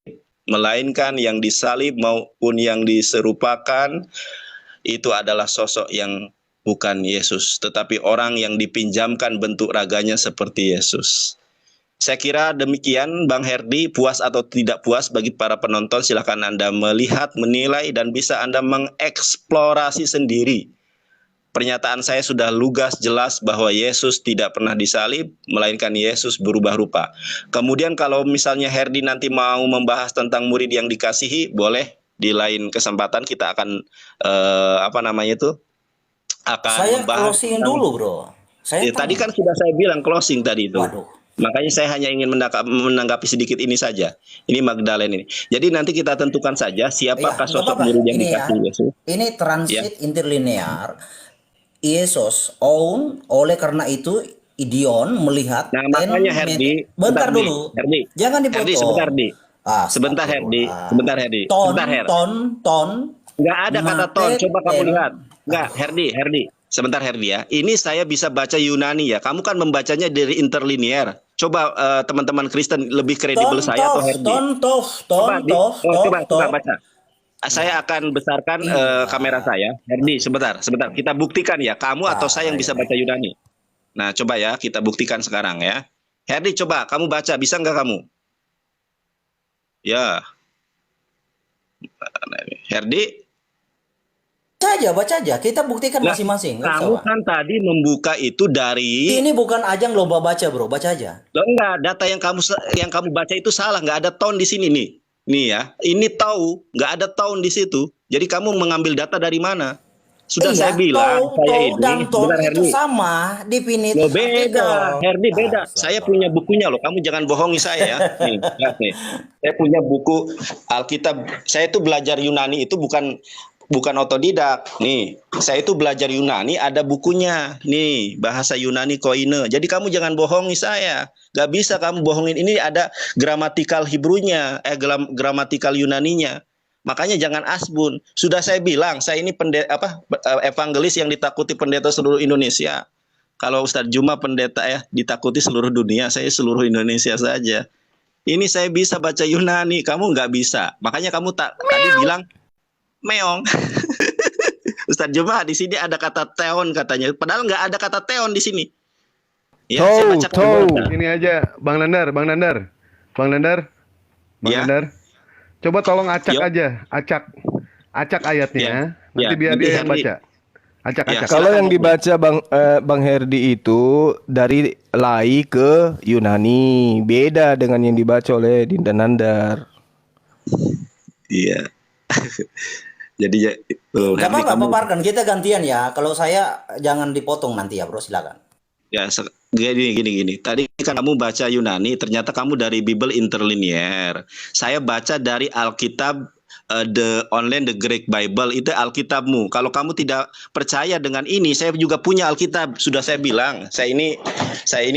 melainkan yang disalib maupun yang diserupakan itu adalah sosok yang bukan Yesus, tetapi orang yang dipinjamkan bentuk raganya seperti Yesus. Saya kira demikian Bang Herdi. Puas atau tidak puas bagi para penonton, silakan Anda melihat, menilai, dan bisa Anda mengeksplorasi sendiri. Pernyataan saya sudah lugas jelas bahwa Yesus tidak pernah disalib, melainkan Yesus berubah rupa. Kemudian kalau misalnya Herdi nanti mau membahas tentang murid yang dikasihi, boleh di lain kesempatan kita akan akan
Saya
membahas
closing
tentang,
dulu, bro. Saya
tadi
tanya.
kan sudah saya bilang closing tadi itu.
Waduh.
Makanya saya hanya ingin menanggapi sedikit ini saja. Ini Magdalene ini. Jadi nanti kita tentukan saja siapakah
Ya,
sosok
apa-apa.
murid yang
Ini ya,
dikasihi Yesus.
ini transit interlinear. Yesus own, oleh karena itu Gideon melihat
Nah, makanya Herdi,
bentar
sebentar,
dulu.
Herdi.
Jangan dipotong.
Herdi, sebentar, Herdi. Sebentar, Herdi. Sebentar, Herdi. Sebentar, Her.
Ton.
Nggak ada kata ton. Coba kamu lihat. Nggak,
Aduh.
Herdi. Sebentar, Herdi ya. Ini saya bisa baca Yunani ya. Kamu kan membacanya dari interlinear. Coba teman-teman Kristen lebih kredibel saya atau Herdi. Coba baca. Saya akan besarkan kamera saya. Herdi, sebentar. Kita buktikan ya. Kamu atau saya yang bisa baca Yunani. Nah, coba ya. Kita buktikan sekarang ya. Herdi, coba. Kamu baca. Bisa nggak kamu? Ya. Herdi.
Baca aja. Kita buktikan masing-masing.
Kamu kan tadi membuka itu dari...
Ini bukan ajang lomba baca, bro. Baca aja.
Loh, enggak. Data yang kamu baca itu salah. Nggak ada tahun di sini nih. Nih ya, ini tahu, nggak ada tahun di situ. Jadi kamu mengambil data dari mana? Sudah saya
Iya,
bilang, saya
tou
ini,
dan ton
sebentar
itu
Herdi.
sama,
Lo
definitif
beda,
artikel.
Herdi beda. Saya punya
Astagfirullah.
bukunya loh. Kamu jangan bohongi saya ya. Nih, lihat nih. Saya punya buku Alkitab. Saya itu belajar Yunani itu bukan otodidak. Nih, saya itu belajar Yunani ada bukunya. Nih, bahasa Yunani Koine. Jadi kamu jangan bohongi saya. Gak bisa kamu bohongin. Ini ada gramatikal Hebrunya, gramatikal Yunaninya. Makanya jangan asbun. Sudah saya bilang, saya ini evangelis yang ditakuti pendeta seluruh Indonesia. Kalau Ustadz Juma pendeta ya ditakuti seluruh dunia, saya seluruh Indonesia saja. Ini saya bisa baca Yunani, kamu nggak bisa. Makanya kamu tadi bilang meong. Ustadz Juma di sini ada kata teon katanya, padahal nggak ada kata teon di sini. Ya, saya baca
Ini aja, Bang Nandar.
Ya.
Coba tolong acak
Yo.
aja, acak ayatnya. Nanti
Ya,
biar
nanti
dia yang
Herdi.
baca. Acak.
Ya,
Kalau
silakan,
yang
Bang.
dibaca Bang Herdi itu dari Lai ke Yunani, beda dengan yang dibaca oleh Dinda Nandar.
Iya. Jadi ya,
Gak
Herdi
apa-apa,
kamu
paparkan. Kita gantian ya. Kalau saya jangan dipotong nanti ya, bro. Silakan.
ya gini. Tadi kan kamu baca Yunani, ternyata kamu dari Bible interlinear. Saya baca dari Alkitab the Greek Bible, itu Alkitabmu. Kalau kamu tidak percaya dengan ini, saya juga punya Alkitab. Sudah saya bilang, saya ini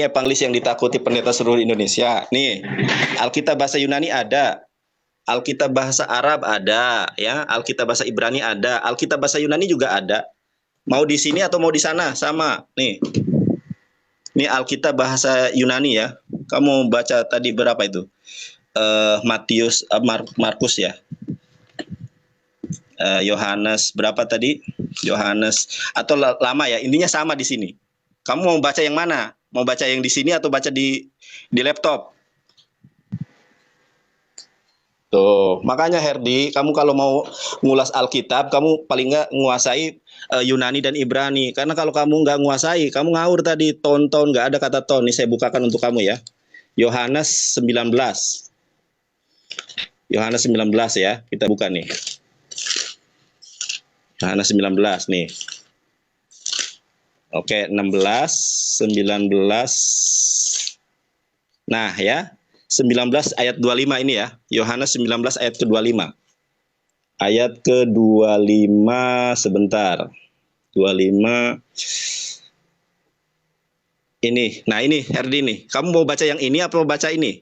evangelis yang ditakuti pendeta seluruh Indonesia. Nih, Alkitab bahasa Yunani ada. Alkitab bahasa Arab ada, ya. Alkitab bahasa Ibrani ada. Alkitab bahasa Yunani juga ada. Mau di sini atau mau di sana, sama. Nih. Ini Alkitab bahasa Yunani ya. Kamu baca tadi berapa itu? Matius, Markus ya. Yohanes berapa tadi? Yohanes atau lama ya. Intinya sama di sini. Kamu mau baca yang mana? Mau baca yang di sini atau baca di laptop? Tuh, makanya Herdi, kamu kalau mau ngulas Alkitab, kamu paling nggak nguasai Yunani dan Ibrani. Karena kalau kamu nggak nguasai, kamu ngawur tadi, ton-ton, nggak ada kata ton. Nih saya bukakan untuk kamu ya. Yohanes 19. Yohanes 19 ya, kita buka nih. Yohanes 19 nih. Oke, 16, 19. Nah ya. 19 ayat 25 ini ya. Yohanes 19 ayat ke-25. Ayat ke-25 sebentar. 25 ini. Nah, ini Herdi nih. Kamu mau baca yang ini apa mau baca ini?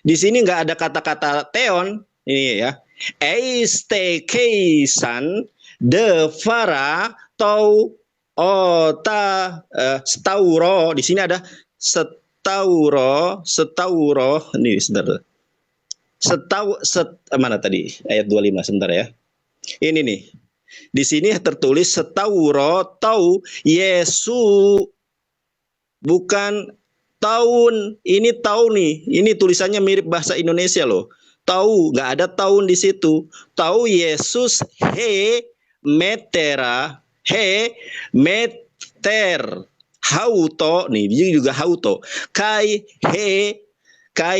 Di sini nggak ada kata-kata teon ini ya. Eistekeisan de fara tau ota stauro. Di sini ada Setauro ini sebentar. Mana tadi? Ayat 25 sebentar ya. Ini nih. Di sini tertulis setauro tau Yesu, bukan tahun. Ini tahun nih. Ini tulisannya mirip bahasa Indonesia loh. Tahu, nggak ada tahun di situ. Tahu Yesus meter hauto nih, dia juga hauto. Kai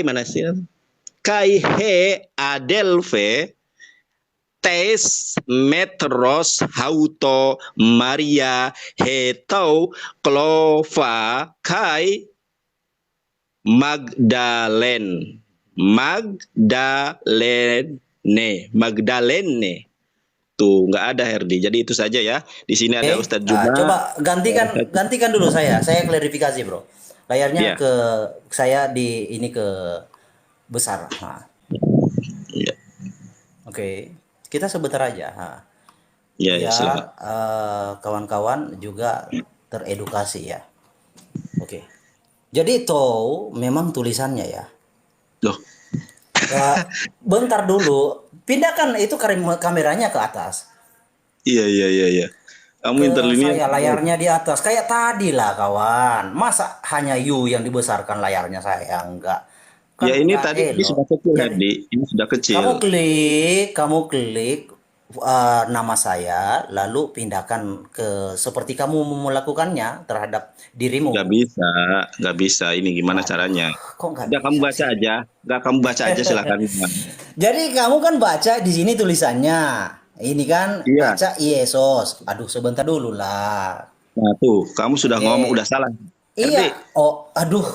mana sih? Kai adelve tes metros hauto Maria hetau klova kai Magdalene. Tuh nggak ada Herdi. Jadi itu saja ya. Di sini ada Ustadz Juma.
Coba gantikan dulu saya. Saya klarifikasi, bro. Layarnya ke saya ini ke besar. Nah.
Ya.
Oke, kita sebentar aja. Nah.
Ya, silakan.
Kawan-kawan juga teredukasi ya. Oke. Jadi toh memang tulisannya ya.
Loh.
Bentar dulu. Pindahkan itu kameranya ke atas.
Iya. Kamu interlinear.
Saya layarnya di atas. Kayak tadi lah kawan. Masa hanya you yang dibesarkan layarnya, saya enggak. Kan
Ya ini
enggak
tadi ini sudah kecil Herdi. Ini sudah kecil.
Kamu klik nama saya, lalu pindahkan ke seperti kamu melakukannya terhadap dirimu.
Nggak bisa. Ini gimana caranya?
Kok nggak
Udah kamu baca aja. Nggak kamu baca aja silakan.
Jadi kamu kan baca di sini tulisannya, Ini kan
Iya.
baca Yesus. Aduh, sebentar dulu lah.
Nah tuh, kamu sudah ngomong udah salah.
Iya.
Herdi,
Oh, aduh.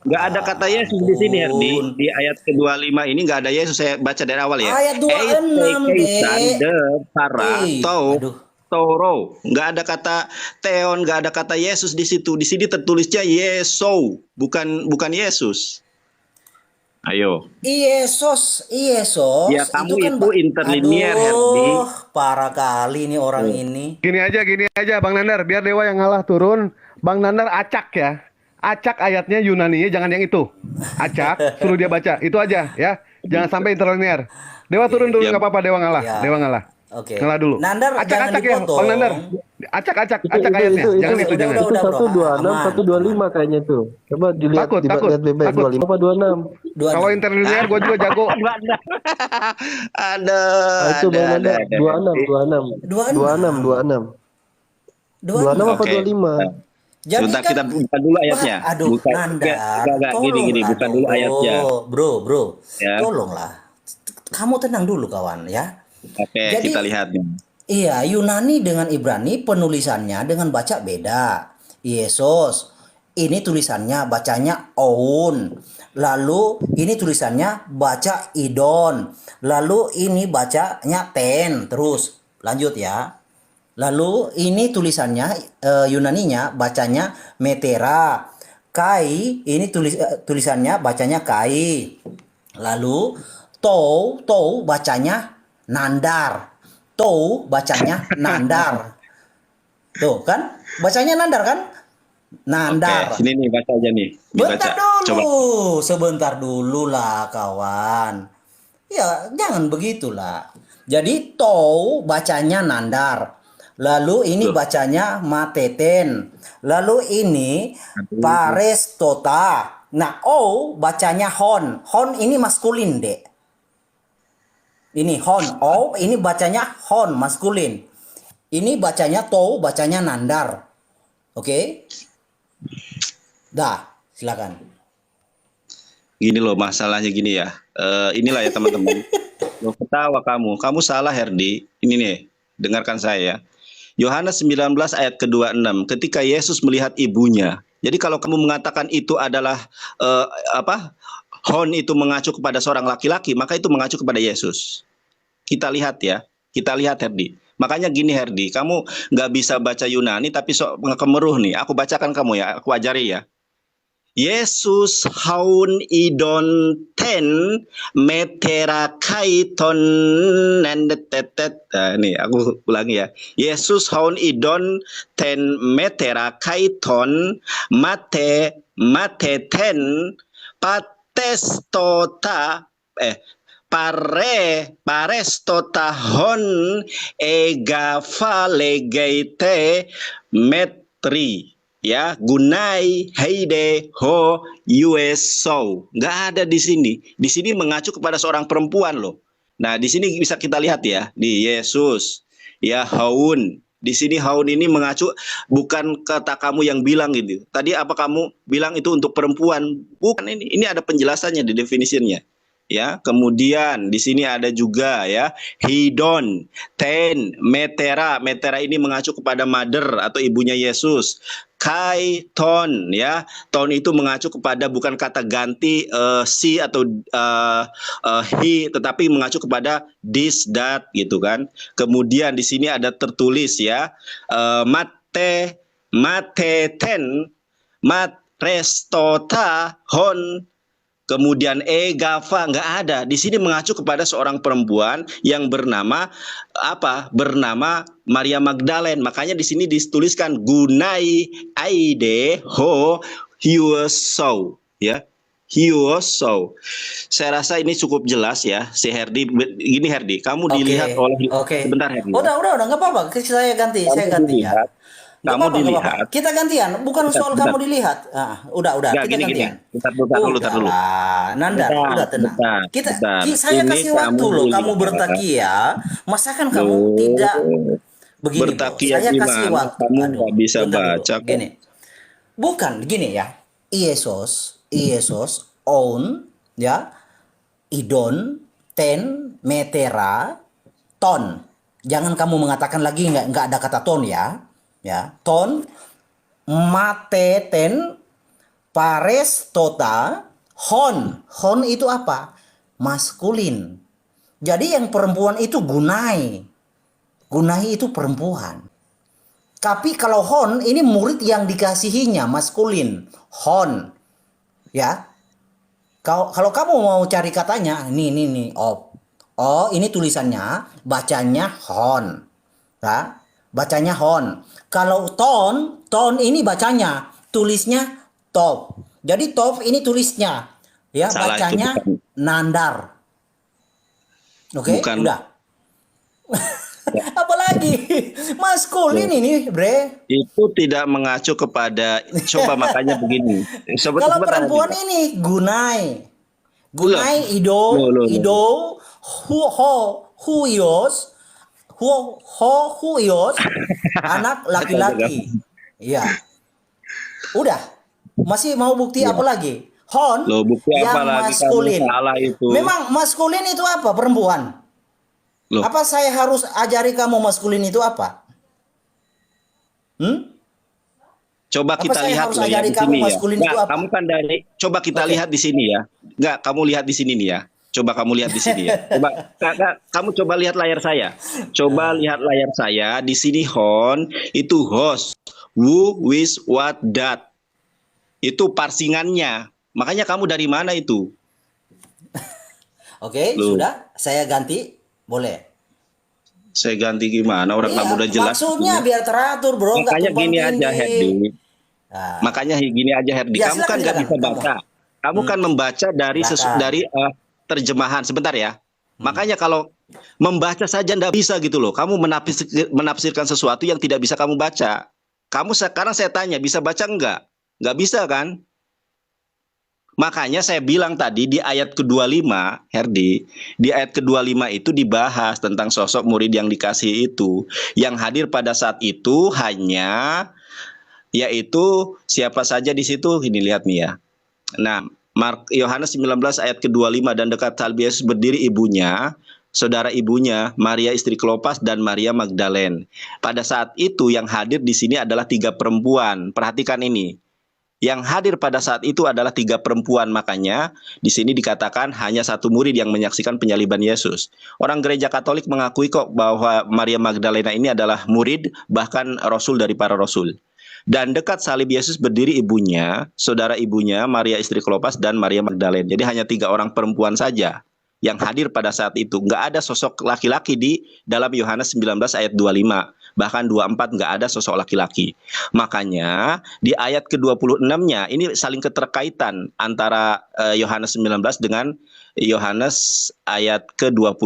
nggak ada kata Yesus di sini, Herdi.
Ampun.
Di ayat ke-25 ini nggak ada Yesus. Saya baca dari awal ya.
Ayat 26,
Keisan
Dek.
de para
Aduh.
toro. Nggak ada kata Theon, nggak ada kata Yesus di situ. Di sini tertulisnya Yeso, bukan Yesus. Ayo.
Yesus,
Ya kamu itu interlinear, Herdi.
Aduh, parah kali nih orang ini.
Gini aja Bang Nandar, biar Dewa yang ngalah turun. Bang Nandar acak ya. Acak ayatnya Yunani, jangan yang itu. Acak, suruh dia baca. Itu aja ya. Jangan sampai interlinear. Dewa turun dulu,
Ya.
nggak apa-apa, Dewa ngalah.
Ya.
Dewa ngalah.
Oke.
Ngalah dulu.
Nandar jangan
Acak ya,
dipotong.
Bang Nandar. Acak ayatnya. Jangan itu, jangan.
udah, bro.
126,
Aman.
125 kayaknya tuh. Coba dilihat,
Takut.
lihat bebek 25 apa 26.
Kalau interlinear gue juga jago.
Ada.
Itu Bang Nandar 26 apa
Oke.
25.
Jadi
Sebentar,
kan,
kita buka dulu ayatnya.
Aduh,
Buka-
Nandar.
enggak, gini,
tolonglah
bukan dulu ayatnya.
Bro.
Ya.
Tolonglah. Kamu tenang dulu, kawan, ya.
Oke,
Jadi-
kita lihat.
Iya, Yunani dengan Ibrani penulisannya dengan baca beda. Yesus, ini tulisannya bacanya Oun. Lalu ini tulisannya baca Idon. Lalu ini bacanya Ten. Terus lanjut ya. Lalu ini tulisannya Yunaninya bacanya Metera. Kai ini tulisannya bacanya Kai. Lalu Tou bacanya Nandar. Tou bacanya Nandar. Tuh kan? Bacanya Nandar kan? Nandar.
Oke, sini nih baca aja nih.
Bentar
Dibaca.
dulu.
Coba.
Sebentar dulu lah, kawan. Ya, jangan begitulah. Jadi Tou bacanya Nandar. Lalu ini
Loh.
bacanya Mateten. Lalu ini Parestota. Nah, O bacanya Hon. Hon ini maskulin, Dek. Ini Hon. O ini bacanya Hon, maskulin. Ini bacanya Tou, bacanya Nandar. Oke? Dah, silakan.
Gini loh masalahnya gini ya. Inilah ya teman-teman. Lo ketawa kamu. Kamu salah, Herdi. Ini nih, dengarkan saya. Yohanes 19 ayat ke-26. Ketika Yesus melihat ibunya. Jadi kalau kamu mengatakan itu adalah Hon itu mengacu kepada seorang laki-laki, maka itu mengacu kepada Yesus. Kita lihat ya. Kita lihat, Herdi. Makanya gini, Herdi, kamu nggak bisa baca Yunani tapi sok kemeruh nih. Aku bacakan kamu ya, aku ajari ya. Yesus haun idon ten metera kaiton nandetetet. Nah, nih aku ulangi ya. Yesus haun idon ten metera kaiton mate ten patestota parestota hon ega falegeite metri. Ya, gunai heide ho uso. Nggak ada di sini. Di sini mengacu kepada seorang perempuan loh. Nah, di sini bisa kita lihat ya, di Yesus. Ya, haun. Di sini haun ini mengacu bukan kata kamu yang bilang gitu. Tadi apa kamu bilang itu untuk perempuan? Bukan ini. Ini ada penjelasannya di definisinya. Ya, kemudian di sini ada juga ya hidon, ten, metera. Metera ini mengacu kepada mother atau ibunya Yesus. Kai, ton, ya, ton itu mengacu kepada bukan kata ganti si atau he, tetapi mengacu kepada this, that, gitu kan. Kemudian di sini ada tertulis ya mate ten, matrestota hon. Kemudian Gava nggak ada. Di sini mengacu kepada seorang perempuan yang bernama apa? Bernama Maria Magdalene. Makanya di sini dituliskan gunai aide ho hiuso, ya. Hiuso. Saya rasa ini cukup jelas ya, si Herdi. Gini Herdi, kamu dilihat oleh sebentar Herdi.
Udah, nggak apa-apa. Saya ganti ya.
Kamu
Nggak
dilihat.
apa-apa. Kita gantian, bukan soal kamu dilihat. Udah,
Nggak,
kita
gini.
gantian.
Bentar dulu.
Nandar, udah tenang.
Bentar.
Saya
Ini
kasih waktu
kamu
loh, kamu
lihat.
bertakia. Masakan kamu tidak begini, bro.
Bertakia
Saya kasih
gimana?
waktu.
Kamu nggak bisa
bentar dulu.
baca kok.
Gini. Bukan gini ya. Yesus, own, ya. Idon, ten, metera, ton. Jangan kamu mengatakan lagi nggak ada kata ton ya. Ya, ton, mateten, pares, tota, hon. Hon itu apa? Maskulin. Jadi yang perempuan itu gunai. Gunai itu perempuan. Tapi kalau hon ini murid yang dikasihinya, maskulin. Hon. Ya. Kalau kamu mau cari katanya, nih. Oh, ini tulisannya, bacanya hon. Ya, bacanya hon. Kalau ton ini bacanya, tulisnya top. Jadi top ini tulisnya, ya
Salah, itu
bacanya
bukan.
nandar. Oke,
Bukan.
udah. Apalagi maskulin ini, bre.
Itu tidak mengacu kepada, coba makanya begini.
Kalau
Sebentar
perempuan
aja.
ini gunai.
Loh,
Gunai
loh.
ido, huyos, huyos, anak laki-laki. Iya. Udah. Masih mau bukti
Iya.
apa lagi? Hon
Loh, bukti apa
yang
lagi kamu
maskulin.
salah itu?
Memang maskulin itu apa? Perempuan.
Loh,
Apa saya harus ajari kamu maskulin itu apa?
coba
Apa
kita
saya
lihat
harus
loh ya
ajari
di
kamu
sini ya.
maskulin itu
Nggak,
apa?
kamu kan dari, coba kita
Oke.
lihat di sini ya. Nggak, kamu lihat di sini nih ya. Coba kamu lihat di sini ya. Coba, kamu coba lihat layar saya. Coba lihat layar saya. Di sini hon itu host, who, with, what, that. Itu parsingannya. Makanya kamu dari mana itu?
Oke,
Loh,
sudah. Saya ganti. Boleh.
saya ganti gimana? Orang
Iya,
kamu udah jelas.
maksudnya biar teratur, bro, nggak
Makanya
tumpang
gini aja, Herdi.
tindih. Nah,
Makanya gini aja, Herdi.
ya
Kamu kan nggak
silakan
bisa
kamu.
baca. Kamu kan membaca dari
Silakan.
terjemahan. Sebentar ya. Makanya kalau membaca saja nggak bisa gitu loh. Kamu menafsirkan sesuatu yang tidak bisa kamu baca. Kamu sekarang saya tanya, bisa baca nggak? Nggak bisa kan? Makanya saya bilang tadi di ayat ke-25, Herdi, di ayat ke-25 itu dibahas tentang sosok murid yang dikasihi itu. Yang hadir pada saat itu hanya yaitu siapa saja di situ, ini lihat nih ya. Nah, Yohanes 19 ayat ke-25, dan dekat salib Yesus berdiri ibunya, saudara ibunya, Maria istri Klopas dan Maria Magdalene. Pada saat itu yang hadir di sini adalah 3 perempuan. Perhatikan ini. Yang hadir pada saat itu adalah 3 perempuan, makanya di sini dikatakan hanya 1 murid yang menyaksikan penyaliban Yesus. Orang gereja Katolik mengakui kok bahwa Maria Magdalena ini adalah murid, bahkan rasul dari para rasul. Dan dekat salib Yesus berdiri ibunya, saudara ibunya, Maria istri Klopas dan Maria Magdalene. Jadi hanya 3 orang perempuan saja yang hadir pada saat itu. Nggak ada sosok laki-laki di dalam Yohanes 19 ayat 25. Bahkan 24 nggak ada sosok laki-laki. Makanya di ayat ke-26-nya ini saling keterkaitan antara Yohanes 19 dengan Yohanes ayat ke-25.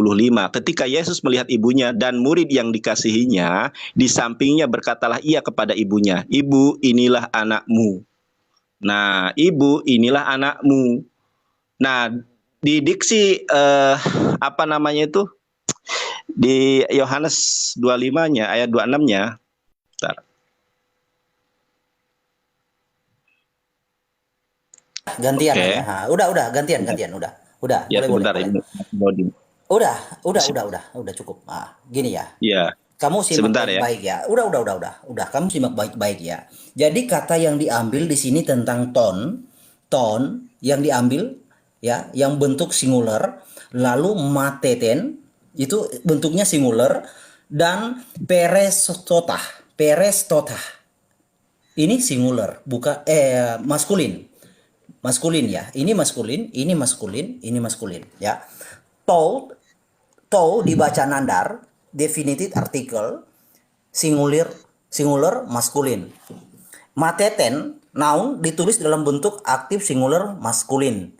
Ketika Yesus melihat ibunya dan murid yang dikasihinya, di sampingnya berkatalah ia kepada ibunya, "Ibu, inilah anakmu." Nah, ibu, inilah anakmu. Nah, di diksi apa namanya itu? Di Yohanes 25-nya ayat 26-nya. Bentar.
Gantian
Oke.
aja. Ha, udah, gantian, udah. Udah,
Ya,
boleh.
sebentar ini.
Udah cukup. Ah, gini ya.
Ya,
Kamu simak
sebentar ya.
baik-baik ya. Udah. Kamu simak baik-baik ya. Jadi kata yang diambil di sini tentang ton yang diambil ya, yang bentuk singular, lalu mateten itu bentuknya singular, dan perestota ini singular, bukan maskulin ya. Ini maskulin ya. To dibaca nandar, definitive article, singular maskulin. Mateten noun ditulis dalam bentuk aktif singular maskulin.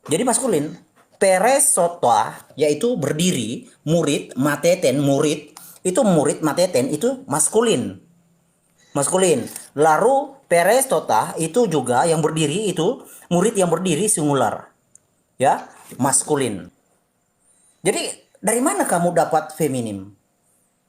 Jadi maskulin. Peresota yaitu berdiri, murid, mateten murid, itu murid mateten itu maskulin. Lalu perestota itu juga yang berdiri, itu murid yang berdiri singular. Ya, maskulin. Jadi dari mana kamu dapat feminim?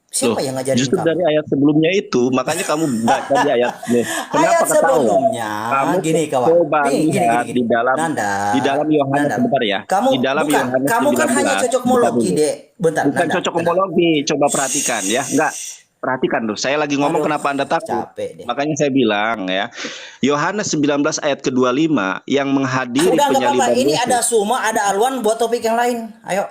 Siapa yang ngajarin
justru
kamu?
dari ayat sebelumnya itu, makanya kamu baca di ayat ini. Kenapa
Ayat
ketahuan?
sebelumnya,
Kamu
gini kawan,
coba
gini,
lihat
gini.
di dalam
Nandar,
Yohanes,
Nandar.
sebentar ya.
Kamu
Di dalam
bukan,
Yohanes
kamu kan hanya
19, bentar
cocokmologi,
dulu.
Dek. Bentar,
Bukan
Nandar, tenang.
cocokmologi, coba perhatikan ya. Enggak, perhatikan loh. Saya lagi ngomong
Aduh,
kenapa Anda takut.
capek deh.
Makanya saya bilang ya, Yohanes 19 ayat ke-25 yang menghadiri
Udah nggak apa-apa.
penyaliban
Ini
Yesus.
ada Suma, ada Alwan buat topik yang lain. Ayo.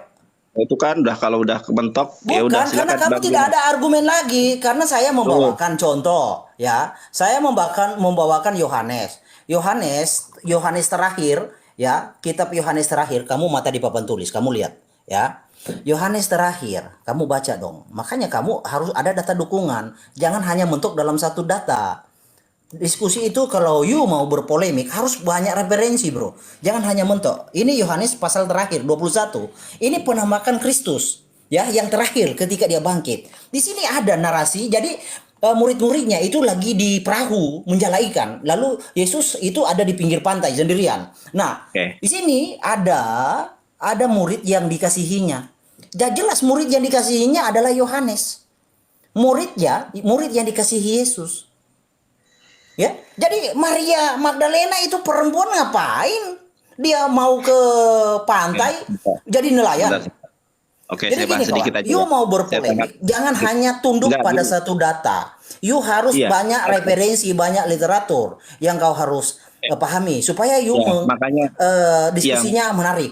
Itu kan udah, kalau udah kementok ya udah,
Bukan, karena
silakan
kamu
Bang
tidak
Dimas.
ada argumen lagi. Karena saya membawakan contoh, ya. Saya membawakan Yohanes. Yohanes terakhir, ya. Kitab Yohanes terakhir. Kamu mata di papan tulis, kamu lihat, ya. Yohanes terakhir, kamu baca dong. Makanya kamu harus ada data dukungan. Jangan hanya mentok dalam satu data. Diskusi itu kalau you mau berpolemik harus banyak referensi, bro. Jangan hanya mentok. Ini Yohanes pasal terakhir 21. Ini penampakan Kristus, ya, yang terakhir ketika dia bangkit. Di sini ada narasi. Jadi murid-muridnya itu lagi di perahu menjala ikan. Lalu Yesus itu ada di pinggir pantai sendirian. Nah,
Oke.
di sini ada murid yang dikasihinya. Dan jelas murid yang dikasihinya adalah Yohanes. Murid yang dikasihi Yesus. Ya, jadi Maria Magdalena itu perempuan ngapain? Dia mau ke pantai jadi nelayan.
Bentar. Oke,
Jadi
saya bahas
gini
sedikit
kawan,
aja.
you
ya.
mau
Saya
berpolemik,
tambah-
jangan hanya tunduk
Enggak,
pada
gini.
satu data. You harus
Iya,
banyak
oke.
referensi, banyak literatur yang kau harus pahami supaya you
Ya, makanya
diskusinya menarik.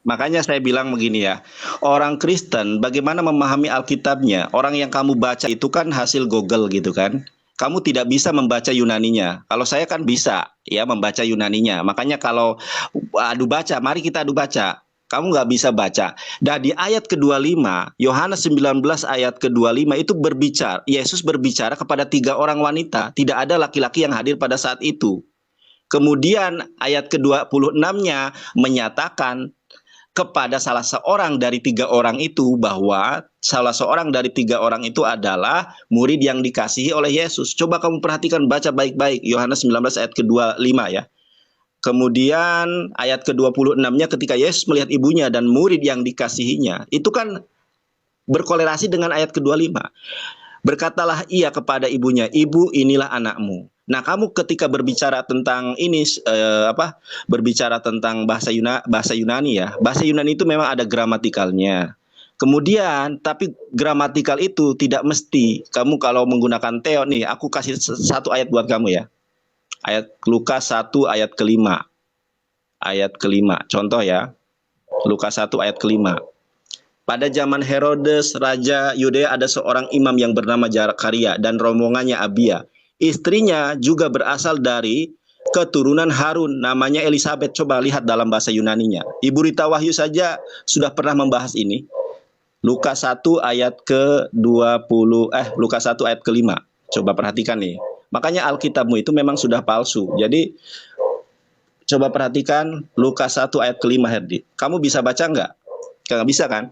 Makanya saya bilang begini ya, orang Kristen bagaimana memahami Alkitabnya? Orang yang kamu baca itu kan hasil Google gitu kan. Kamu tidak bisa membaca Yunaninya. Kalau saya kan bisa ya membaca Yunaninya. Makanya kalau adu baca, mari kita adu baca. Kamu nggak bisa baca. Dan di ayat ke-25, Yohanes 19 ayat ke-25 itu berbicara, Yesus berbicara kepada 3 orang wanita. Tidak ada laki-laki yang hadir pada saat itu. Kemudian ayat ke-26-nya menyatakan kepada salah seorang dari 3 orang itu bahwa salah seorang dari 3 orang itu adalah murid yang dikasihi oleh Yesus. Coba kamu perhatikan, baca baik-baik Yohanes 19 ayat ke-25 ya. Kemudian ayat ke-26-nya ketika Yesus melihat ibunya dan murid yang dikasihinya, itu kan berkolerasi dengan ayat ke-25. Berkatalah ia kepada ibunya, "Ibu, inilah anakmu." Nah, kamu ketika berbicara tentang ini berbicara tentang bahasa Yunani ya. Bahasa Yunani itu memang ada gramatikalnya. Kemudian, tapi gramatikal itu tidak mesti. Kamu kalau menggunakan theo nih, aku kasih satu ayat buat kamu ya. Ayat Lukas 1 ayat ke-5. Ayat ke-5. Contoh ya. Lukas 1 ayat ke-5. Pada zaman Herodes, Raja Yudea, ada seorang imam yang bernama Zakaria dan rombongannya Abia. Istrinya juga berasal dari keturunan Harun, namanya Elisabeth. Coba lihat dalam bahasa Yunaninya. Ibu Rita Wahyu saja sudah pernah membahas ini. Lukas 1 ayat ke-20, Lukas 1 ayat ke-5. Coba perhatikan nih. Makanya Alkitabmu itu memang sudah palsu. Jadi coba perhatikan Lukas 1 ayat ke-5, Herdi. Kamu bisa baca nggak? Nggak bisa kan?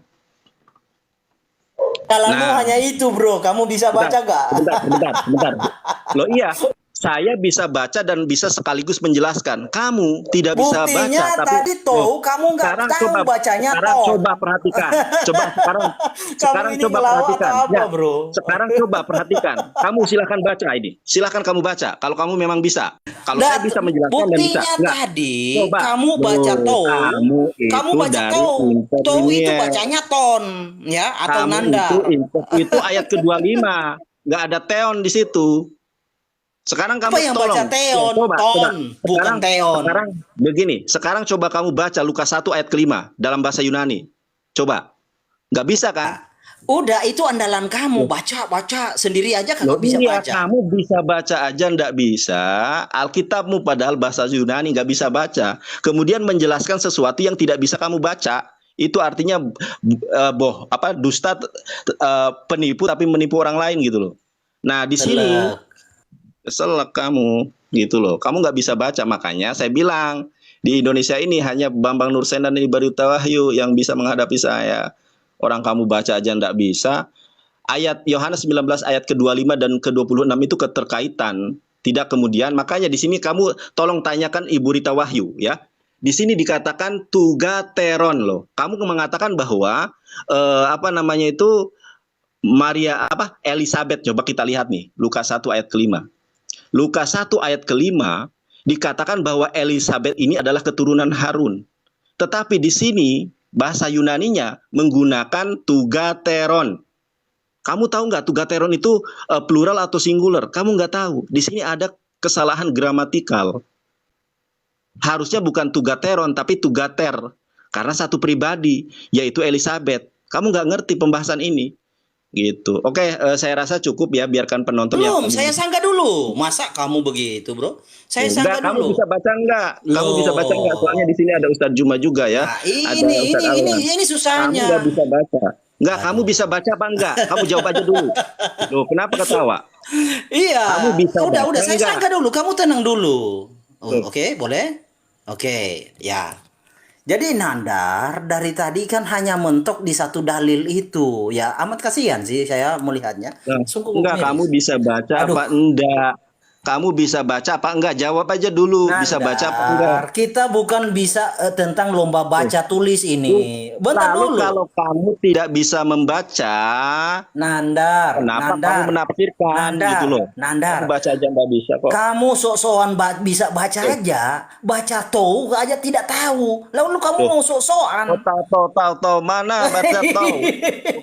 Kalamu
Nah.
hanya itu, bro. Kamu bisa baca gak?
Bentar. Loh iya, saya bisa baca dan bisa sekaligus menjelaskan. Kamu tidak bisa baca.
Buktinya tadi tahu, kamu nggak
sekarang
tahu bacanya
sekarang
toh.
coba perhatikan. Sekarang
ini
coba
ngelawak
perhatikan.
atau apa,
Ya,
bro?
sekarang coba perhatikan. Kamu silakan baca ini. Silakan kamu baca. Kalau kamu memang bisa. Kalau saya bisa menjelaskan dan bisa.
Buktinya
Enggak.
tadi
Coba.
kamu baca
Loh,
toh.
kamu
Baca
dari
toh. Toh itu
internet.
bacanya ton, ya, atau
Kamu
nanda.
itu ayat ke-25. Nggak ada teon di situ. Sekarang kamu
Apa yang
tolong.
baca teon?
Coba.
Bukan teon.
Sekarang begini. Sekarang coba kamu baca Lukas 1 ayat ke-5 dalam bahasa Yunani. Coba. Nggak bisa kan?
Udah, itu andalan kamu. Baca sendiri aja
Loh,
kagak bisa
iya,
baca.
kamu bisa baca aja nggak bisa. Alkitabmu padahal bahasa Yunani nggak bisa baca. Kemudian menjelaskan sesuatu yang tidak bisa kamu baca. Itu artinya dusta, penipu tapi menipu orang lain gitu loh. Nah di sini selek kamu gitu loh. Kamu nggak bisa baca, makanya saya bilang di Indonesia ini hanya Bambang Nursen dan Ibu Rita Wahyu yang bisa menghadapi saya. Orang kamu baca aja nggak bisa. Ayat Yohanes 19 ayat ke-25 dan ke-26 itu keterkaitan. Tidak kemudian, makanya di sini kamu tolong tanyakan Ibu Rita Wahyu ya. Di sini dikatakan tugateron loh. Kamu mengatakan bahwa Maria apa? Elizabeth. Coba kita lihat nih, Lukas 1 ayat ke-5. Lukas 1 ayat ke-5 dikatakan bahwa Elizabeth ini adalah keturunan Harun. Tetapi di sini bahasa Yunaninya menggunakan tugateron. Kamu tahu nggak tugateron itu plural atau singular? Kamu nggak tahu. Di sini ada kesalahan gramatikal. Harusnya bukan tugateron tapi tugater. Karena satu pribadi, yaitu Elizabeth. Kamu nggak ngerti pembahasan ini. Gitu. Oke, saya rasa cukup ya, biarkan penonton
Belum,
yang
saya sangka dulu. Masa kamu begitu, bro? Saya sangka
enggak, kamu
dulu.
bisa baca enggak? Kamu
Loh.
bisa baca enggak? Soalnya di sini ada Ustadz Juma juga ya.
Nah,
Ada Ustadz Alwan.
ini
Kamu
susahnya.
nggak bisa baca. Enggak, kamu bisa baca apa enggak? Kamu jawab aja dulu. Loh, kenapa ketawa?
Iya.
Kamu bisa
Udah,
baca
saya
enggak?
sangka dulu. Kamu tenang dulu.
Tuh.
Oke, boleh? Oke, ya. Jadi Nandar dari tadi kan hanya mentok di satu dalil itu. Ya, amat kasihan sih saya melihatnya.
Nah,
Sungguh
enggak,
miris.
kamu bisa baca
Aduh.
apa enggak? Kamu bisa baca apa enggak? Jawab aja dulu. Bisa baca apa enggak?
Nandar, kita bukan bisa tentang lomba baca tulis ini. Bentar
Lalu
dulu.
kalau kamu tidak bisa membaca,
Nandar,
kenapa
Nandar,
kamu menafsirkan
Nandar,
gitu loh?
Nandar.
Kamu baca aja nggak bisa kok.
Kamu sok-sokan bisa baca aja, baca tahu aja tidak tahu. Lalu kamu
Tuh.
mau sok-sokan.
Oh, tahu mana baca tahu.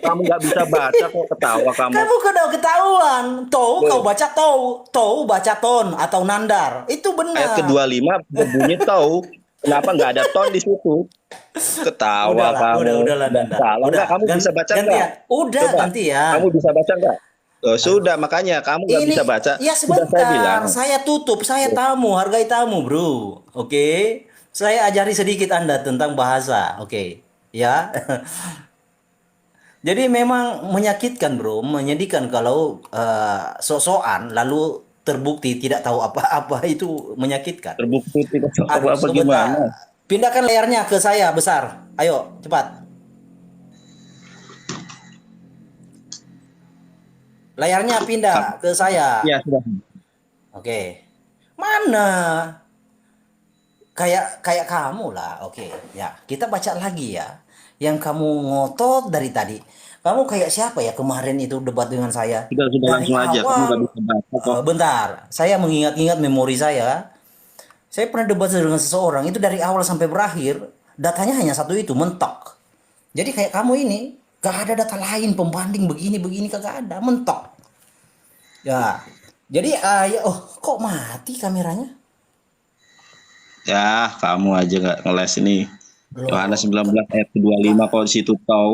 Kamu nggak bisa baca kok, ketawa kamu.
Kamu udah ketahuan. Tahu kau baca tahu baca ton atau Nandar. Itu
Ayat
benar.
ke-25 berbunyi tahu. Kenapa nggak ada ton di situ? Ketawa
Udahlah,
kamu.
udahlah,
Nggak
Nandar.
salah nggak? Kamu bisa baca nggak?
gantian. Udah,
Coba.
gantian.
Kamu bisa baca nggak? Oh, sudah, makanya kamu nggak bisa baca.
Ya
Sudah saya bilang.
sebentar, saya tutup, saya tamu, hargai tamu, bro. Oke, saya ajari sedikit Anda tentang bahasa. Oke, ya. Jadi memang menyakitkan, bro, menyedihkan kalau sok-sokan lalu terbukti tidak tahu apa-apa, itu menyakitkan.
Terbukti tidak tahu
Aduh,
apa gimana.
Pindahkan layarnya ke saya besar. Ayo, cepat. Layarnya pindah ke saya.
Ya sudah.
Oke. Mana? Kayak kamu lah. Oke, ya. Kita baca lagi ya. Yang kamu ngotot dari tadi. Kamu kayak siapa ya kemarin itu debat dengan saya?
Sudah
Dari
langsung aja. Kamu nggak
awal.
bisa baca kok.
Bentar, saya mengingat-ingat memori saya. Saya pernah debat dengan seseorang itu dari awal sampai berakhir. Datanya hanya satu itu, mentok. Jadi kayak kamu ini, gak ada data lain pembanding begini-begini, kagak ada, mentok. Ya, jadi kok mati kameranya?
Ya, kamu aja nggak ngeles ini.
Loh.
Yohanes 19 ayat 25 kalau di situ tahu.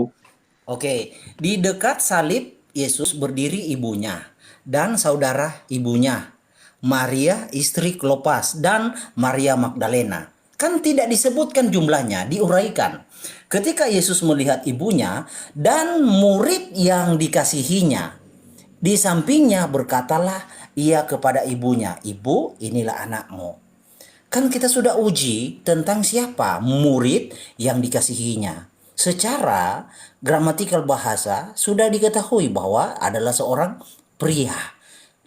Oke, di dekat salib Yesus berdiri ibunya dan saudara ibunya, Maria istri Klopas dan Maria Magdalena. Kan tidak disebutkan jumlahnya, diuraikan. Ketika Yesus melihat ibunya dan murid yang dikasihinya, di sampingnya berkatalah ia kepada ibunya, "Ibu, inilah anakmu." Kan kita sudah uji tentang siapa murid yang dikasihinya. Secara gramatikal bahasa sudah diketahui bahwa adalah seorang pria.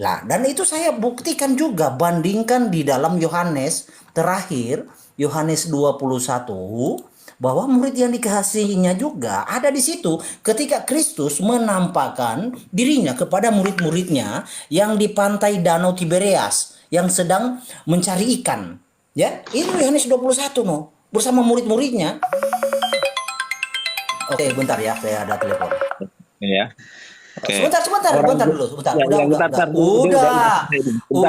Lah, dan itu saya buktikan juga, bandingkan di dalam Yohanes terakhir, Yohanes 21, bahwa murid yang dikasihinya juga ada di situ ketika Kristus menampakkan dirinya kepada murid-muridnya yang di pantai Danau Tiberias yang sedang mencari ikan. Ya, itu Yohanes 21 no, bersama murid-muridnya. Oke, bentar ya, saya ada telepon.
Ya. Oke.
Sebentar dulu, sebentar.
Ya,
Udah,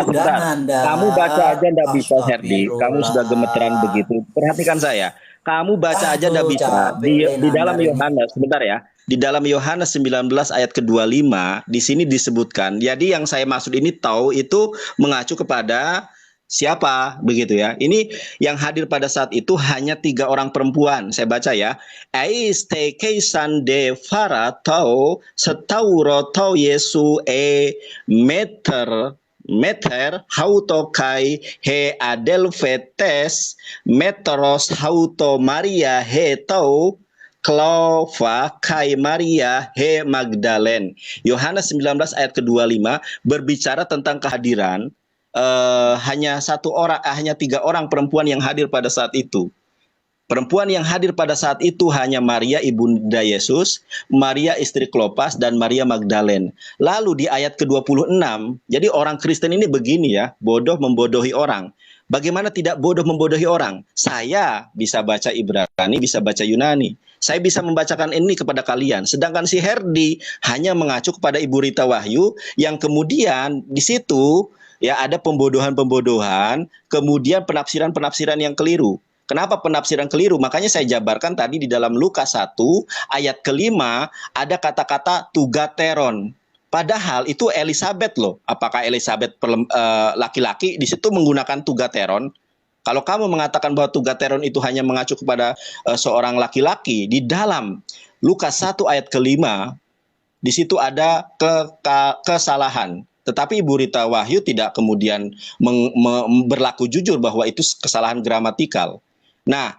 bentar.
Nanda.
Kamu baca aja ndak bisa, Herdi. Kamu sudah gemeteran
Astagfirullah.
begitu. Perhatikan saya. Kamu baca aja ndak
Aduh,
bisa.
capek,
Di dalam
Nanda ini.
Yohanes, sebentar ya. Di dalam Yohanes 19 ayat ke-25 di sini disebutkan. Jadi yang saya maksud ini tahu itu mengacu kepada siapa begitu ya. Ini yang hadir pada saat itu hanya 3 orang perempuan. Saya baca ya. Ais te keisan de fara tau setauro tau Yesu meter hauto kai he adelfetes metros hauto Maria he tau Clova kai Maria he Magdalen. Yohanes 19 ayat ke-25 berbicara tentang kehadiran hanya 3 orang perempuan yang hadir pada saat itu. Perempuan yang hadir pada saat itu hanya Maria ibunda Yesus, Maria istri Klopas, dan Maria Magdalene. Lalu di ayat ke-26, jadi orang Kristen ini begini ya, bodoh membodohi orang. Bagaimana tidak bodoh membodohi orang? Saya bisa baca Ibrani, bisa baca Yunani. Saya bisa membacakan ini kepada kalian. Sedangkan si Herdi hanya mengacu kepada Ibu Rita Wahyu yang kemudian di situ ya ada pembodohan-pembodohan, kemudian penafsiran-penafsiran yang keliru. Kenapa penafsiran keliru? Makanya saya jabarkan tadi di dalam Lukas 1 ayat kelima ada kata-kata tugateron. Padahal itu Elizabeth loh. Apakah Elizabeth laki-laki di situ menggunakan tugateron? Kalau kamu mengatakan bahwa tugateron itu hanya mengacu kepada seorang laki-laki, di dalam Lukas 1 ayat kelima di situ ada kesalahan. Tetapi Ibu Rita Wahyu tidak kemudian berlaku jujur bahwa itu kesalahan gramatikal. Nah,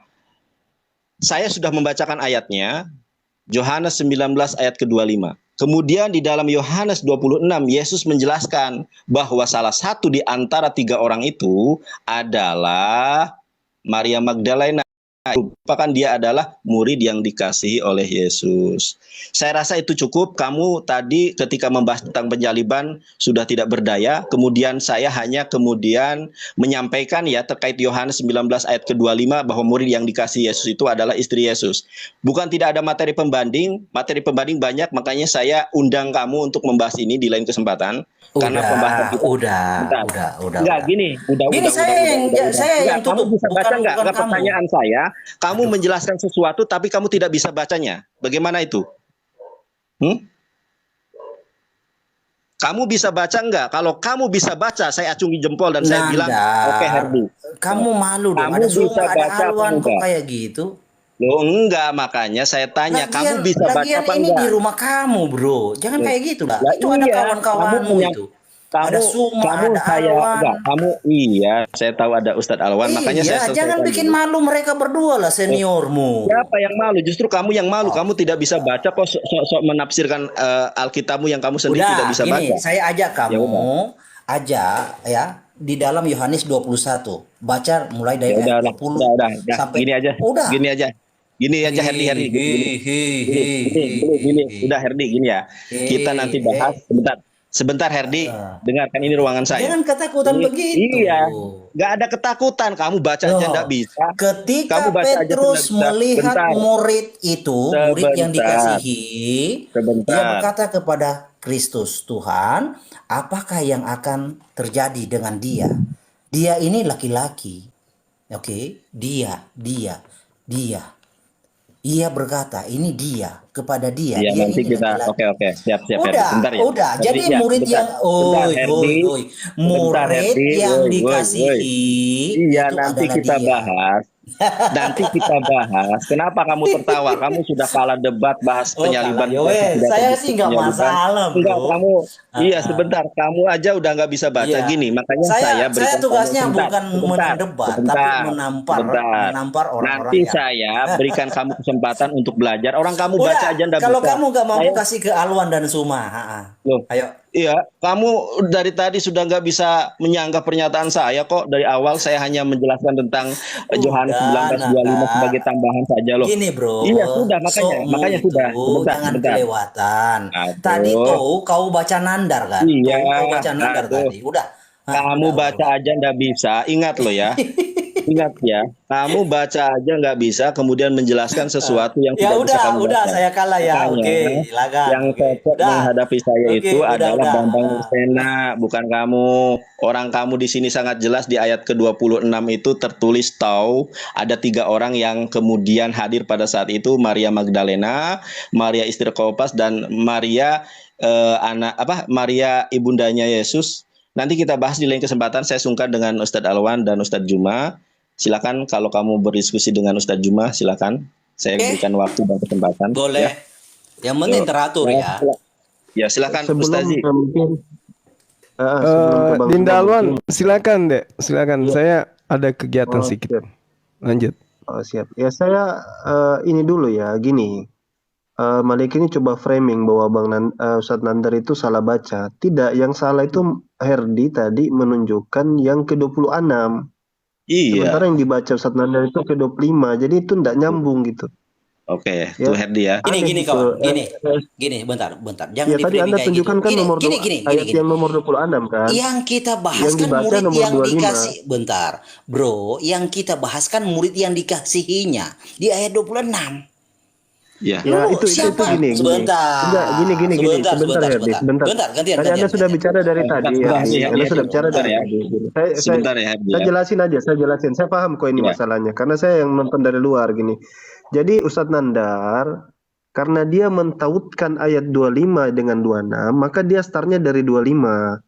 saya sudah membacakan ayatnya, Yohanes 19 ayat ke-25. Kemudian di dalam Yohanes 26, Yesus menjelaskan bahwa salah satu di antara 3 orang itu adalah Maria Magdalena. Merupakan dia adalah murid yang dikasihi oleh Yesus. Saya rasa itu cukup. Kamu tadi ketika membahas tentang penyaliban sudah tidak berdaya. Kemudian saya hanya kemudian menyampaikan ya terkait Yohanes 19 ayat ke-25 bahwa murid yang dikasihi Yesus itu adalah istri Yesus. Bukan tidak ada materi pembanding banyak, makanya saya undang kamu untuk membahas ini di lain kesempatan. Karena pembahasan kita
udah.
Enggak, gini,
Saya yang
kamu
tutup.
bisa baca
Bukan
enggak?
kamu.
Pertanyaan saya, kamu menjelaskan sesuatu tapi kamu tidak bisa bacanya. Bagaimana itu? Kamu bisa baca enggak? Kalau kamu bisa baca, saya acungi jempol dan saya bilang, oke Herdi.
Kamu malu dong.
Kamu
Ada
bisa
Suma, ada
baca apa
Alwan kok
enggak?
kayak gitu.
Loh enggak, makanya saya tanya, kamu bisa baca
Lagian
apa
ini
enggak?
di rumah kamu, bro. Jangan kayak gitu lah.
Lah
Itu ada
iya,
kawan-kawanmu itu. Ada Suma, ada Alwan.
Saya tahu ada Ustadz Alwan, makanya saya
Iya, jangan
selesaikan
bikin
dulu.
malu mereka berdua lah, seniormu.
Siapa yang malu? Justru kamu yang malu. Kamu tidak bisa baca kok, sok menafsirkan Alkitabmu yang kamu sendiri
Udah,
tidak bisa
gini,
baca.
saya ajak
Ya udah.
kamu, ya, di dalam Yohanes 21. Baca mulai dari
Ya
ayat 20 sampai...
Gini aja.
Udah.
Gini aja Herdi. Gini. Udah Herdi, gini ya. Kita nanti bahas sebentar Herdi, dengarkan ini ruangan saya.
Jangan ketakutan begitu.
Iya, nggak ada ketakutan. Kamu baca aja nggak bisa.
Ketika
Kamu baca aja
Petrus
nggak bisa.
melihat
Bentar.
murid itu, murid yang
Sebentar.
dikasihi,
Sebentar.
dia berkata kepada Kristus, Tuhan, apakah yang akan terjadi dengan dia? Dia ini laki-laki. Oke, dia. Ia berkata, ini dia, kepada dia.
Iya,
Dia
nanti
ini
kita
laki-laki.
oke siap
Udah,
Herdi. Bentar ya.
udah.
Herdi,
Jadi
ya,
murid
bentar.
yang
Bentar, Herdi. Bentar,
murid
Herdi.
yang
Woi.
dikasihi
Iya,
itu
nanti
adalah
kita
dia.
bahas. Nanti kita bahas. Kenapa kamu tertawa? Kamu sudah kalah debat bahas penyaliban.
Kalah, Yowe. Saya sih nggak masalah, bro.
Enggak, kamu. Iya, sebentar. Kamu aja udah nggak bisa baca
Iya.
gini. Makanya
Saya
berikan
tugasnya
kamu
bukan menang debat, tapi menampar orang-orang
Nanti
yang...
saya berikan kamu kesempatan untuk belajar. Orang kamu baca aja nggak bisa.
Kalau kamu nggak mampu
Saya-
kasih ke Alwan dan Suma,
Loh.
ayo.
Iya, kamu dari tadi sudah nggak bisa menyanggah pernyataan saya kok. Dari awal saya hanya menjelaskan tentang Yohanes 19:25 sebagai tambahan saja loh.
Gini bro,
Iya, sudah, makanya
itu
sudah.
jangan
Sebentar.
kelewatan.
Aduh.
Tadi tuh kau baca nandar kan?
Iya,
Kau baca nandar
aduh.
tadi. Udah.
Kamu baca aja nggak bisa. Ingat loh ya. Ingat ya. Kamu baca aja nggak bisa, kemudian menjelaskan sesuatu yang
Ya
tidak bisa kamu
udah
baca.
saya kalah ya.
Makanya,
Oke, silakan.
yang
Oke.
cocok
Udah.
menghadapi saya
Oke,
itu
udah.
adalah Bambang Nursena, bukan kamu. Orang kamu di sini sangat jelas di ayat ke-26 itu tertulis tahu ada 3 orang yang kemudian hadir pada saat itu, Maria Magdalena, Maria istri Klopas, dan Maria Maria ibundanya Yesus. Nanti kita bahas di lain kesempatan. Saya sungkan dengan Ustadz Alwan dan Ustadz Juma. Silakan kalau kamu berdiskusi dengan Ustadz Juma, silakan. Saya berikan waktu dan kesempatan.
Boleh.
Ya.
Yang penting teratur ya.
Ya, silakan Ustazi.
Sebelum ke Bang
Dinda
Suma
Alwan,
mungkin.
silakan dek, silakan. Saya ada kegiatan sedikit.
Siap.
Lanjut.
Siap. Ya saya ini dulu ya, gini. Malik ini coba framing bahwa Ustadz Nandar itu salah baca. Tidak, yang salah itu Herdi tadi menunjukkan yang ke-26.
Iya.
Sementara yang dibaca Ustadz Nanda itu ke 25. Jadi itu nggak nyambung gitu.
Oke,
Ya.
tuh Herdi ya.
Gini,
Aneh
gini
gitu.
kawan, gini, bentar. Jangan
Ya tadi
di-framing
Anda
kayak gitu.
tunjukkan kan nomor ayat
Gini.
yang nomor 26 kan?
Yang kita bahas
Yang
kan
dibaca
murid
nomor
yang
25.
dikasih, bentar, bro. Yang kita bahas kan murid yang dikasihinya di ayat 26.
Iya.
Ya
Lu
itu
siapa?
gini.
Sebentar.
Enggak, gini. Sebentar Herdi, sebentar.
Gantian.
Tadi Anda sudah bicara dari tadi ya. Anda sudah bicara
Sebentar
dari
ya.
tadi.
Sebentar ya Herdi
Saya
ya.
jelasin aja, saya jelasin. Saya paham kok ini
Iya.
masalahnya. Karena saya yang nonton dari luar gini. Jadi Ustadz Nandar, karena dia mentautkan ayat 25 dengan 26, maka dia startnya dari 25.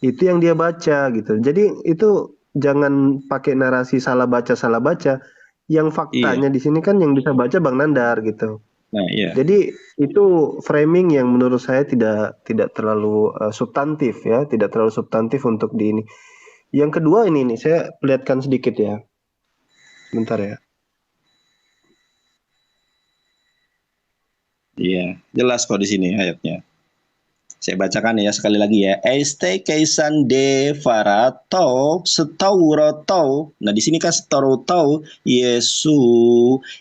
Itu yang dia baca gitu. Jadi itu jangan pakai narasi salah baca. Yang faktanya di sini kan yang bisa baca Bang Nandar gitu.
Nah, iya.
Jadi itu framing yang menurut saya tidak terlalu substantif ya, tidak terlalu substantif untuk di ini. Yang kedua ini nih saya perlihatkan sedikit ya. Bentar ya.
Iya, jelas kok di sini ayatnya. Saya bacakan ya sekali lagi ya. Este kaisan de farato setaurato. Nah, di sini kan setaurato Yesu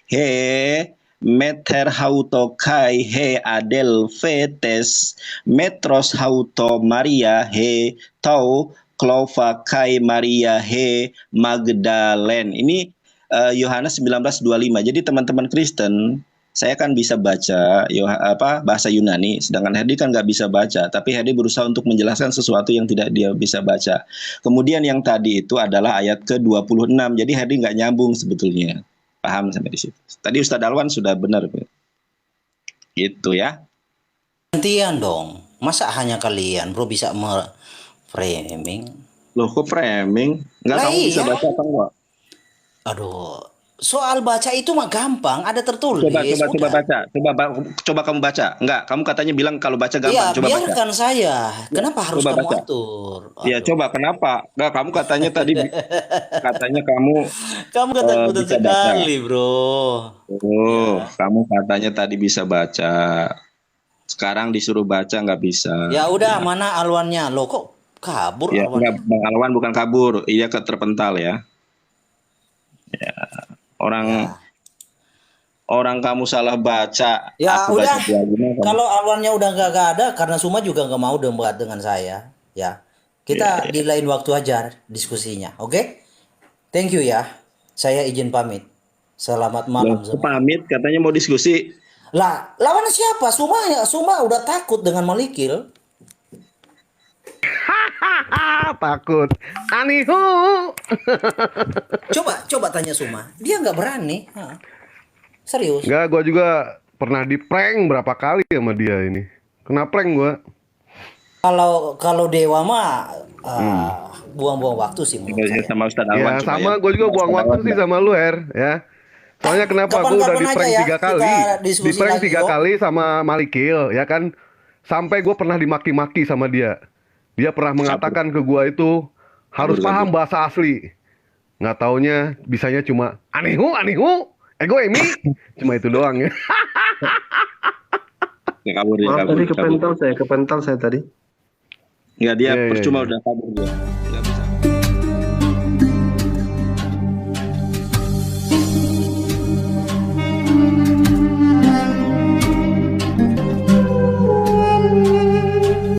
he meter hauto kai he adel fetes metros hauto Maria he tau klova kai Maria he Magdalen. Ini Yohanes 19:25. Jadi teman-teman Kristen, saya kan bisa baca bahasa Yunani, sedangkan Herdi kan nggak bisa baca. Tapi Herdi berusaha untuk menjelaskan sesuatu yang tidak dia bisa baca. Kemudian yang tadi itu adalah ayat ke-26. Jadi Herdi nggak nyambung sebetulnya. Paham sampai di situ. Tadi Ustadz Alwan sudah benar. Gitu ya.
Gantian dong. Masa hanya kalian, bro, bisa framing?
Loh, kok framing? Nggak,
Lah
kamu bisa
iya.
baca apa enggak?
Aduh, soal baca itu mah gampang, ada tertulis.
Coba
Udah.
baca. Coba kamu baca. Enggak, kamu katanya bilang kalau baca gampang.
Iya,
Coba baca.
biarkan saya. Kenapa harus
Coba
kamu
baca.
atur?
Iya,
Aduh.
coba kenapa? Enggak, kamu katanya tadi katanya kamu
Kamu ketakutan
bisa baca.
sekali, bro.
Kamu katanya tadi bisa baca. Sekarang disuruh baca nggak bisa.
Ya udah, mana Alwannya? Lo kok kabur
Ya,
Alwannya?
enggak, Bang Alwan bukan kabur, iya terpental ya. Ya, orang kamu salah baca.
Ya
aku
udah,
baca 25, kamu-
kalau Alwannya udah gak ada, karena Suma juga gak mau debat dengan saya, ya. Kita di lain waktu aja diskusinya, oke? Thank you ya. Saya izin pamit. Selamat malam
Loh,
semua.
pamit katanya mau diskusi.
Lah, lawan siapa? Suma udah takut dengan Malikil.
Takut. Anihu.
Coba tanya Suma. Dia nggak berani. Hah. Serius.
Enggak, gue juga pernah di prank berapa kali sama dia ini. Kena prank gue.
Kalau Dewa mah buang-buang waktu sih menurut saya.
Sama Ustadz Alwan.
Ya
coba
sama, gue juga buang
Ustadz
waktu
Alwan,
sih
Mbak.
sama lu, Her. Ya. Soalnya kenapa gue udah
Kapan-kapan
di prank
aja ya,
3 kali.
kita diskusi
Di prank
lagi,
3
yuk.
kali sama Malikil, ya kan. Sampai gue pernah dimaki-maki sama dia. Dia pernah mengatakan ke gue itu harus paham bahasa asli. Nggak taunya bisanya cuma anihu, ego emi. Cuma itu doang ya.
Ya, kabur.
Maaf tadi kepental saya tadi.
Enggak, dia
Iya,
percuma
iya.
udah kabur dia.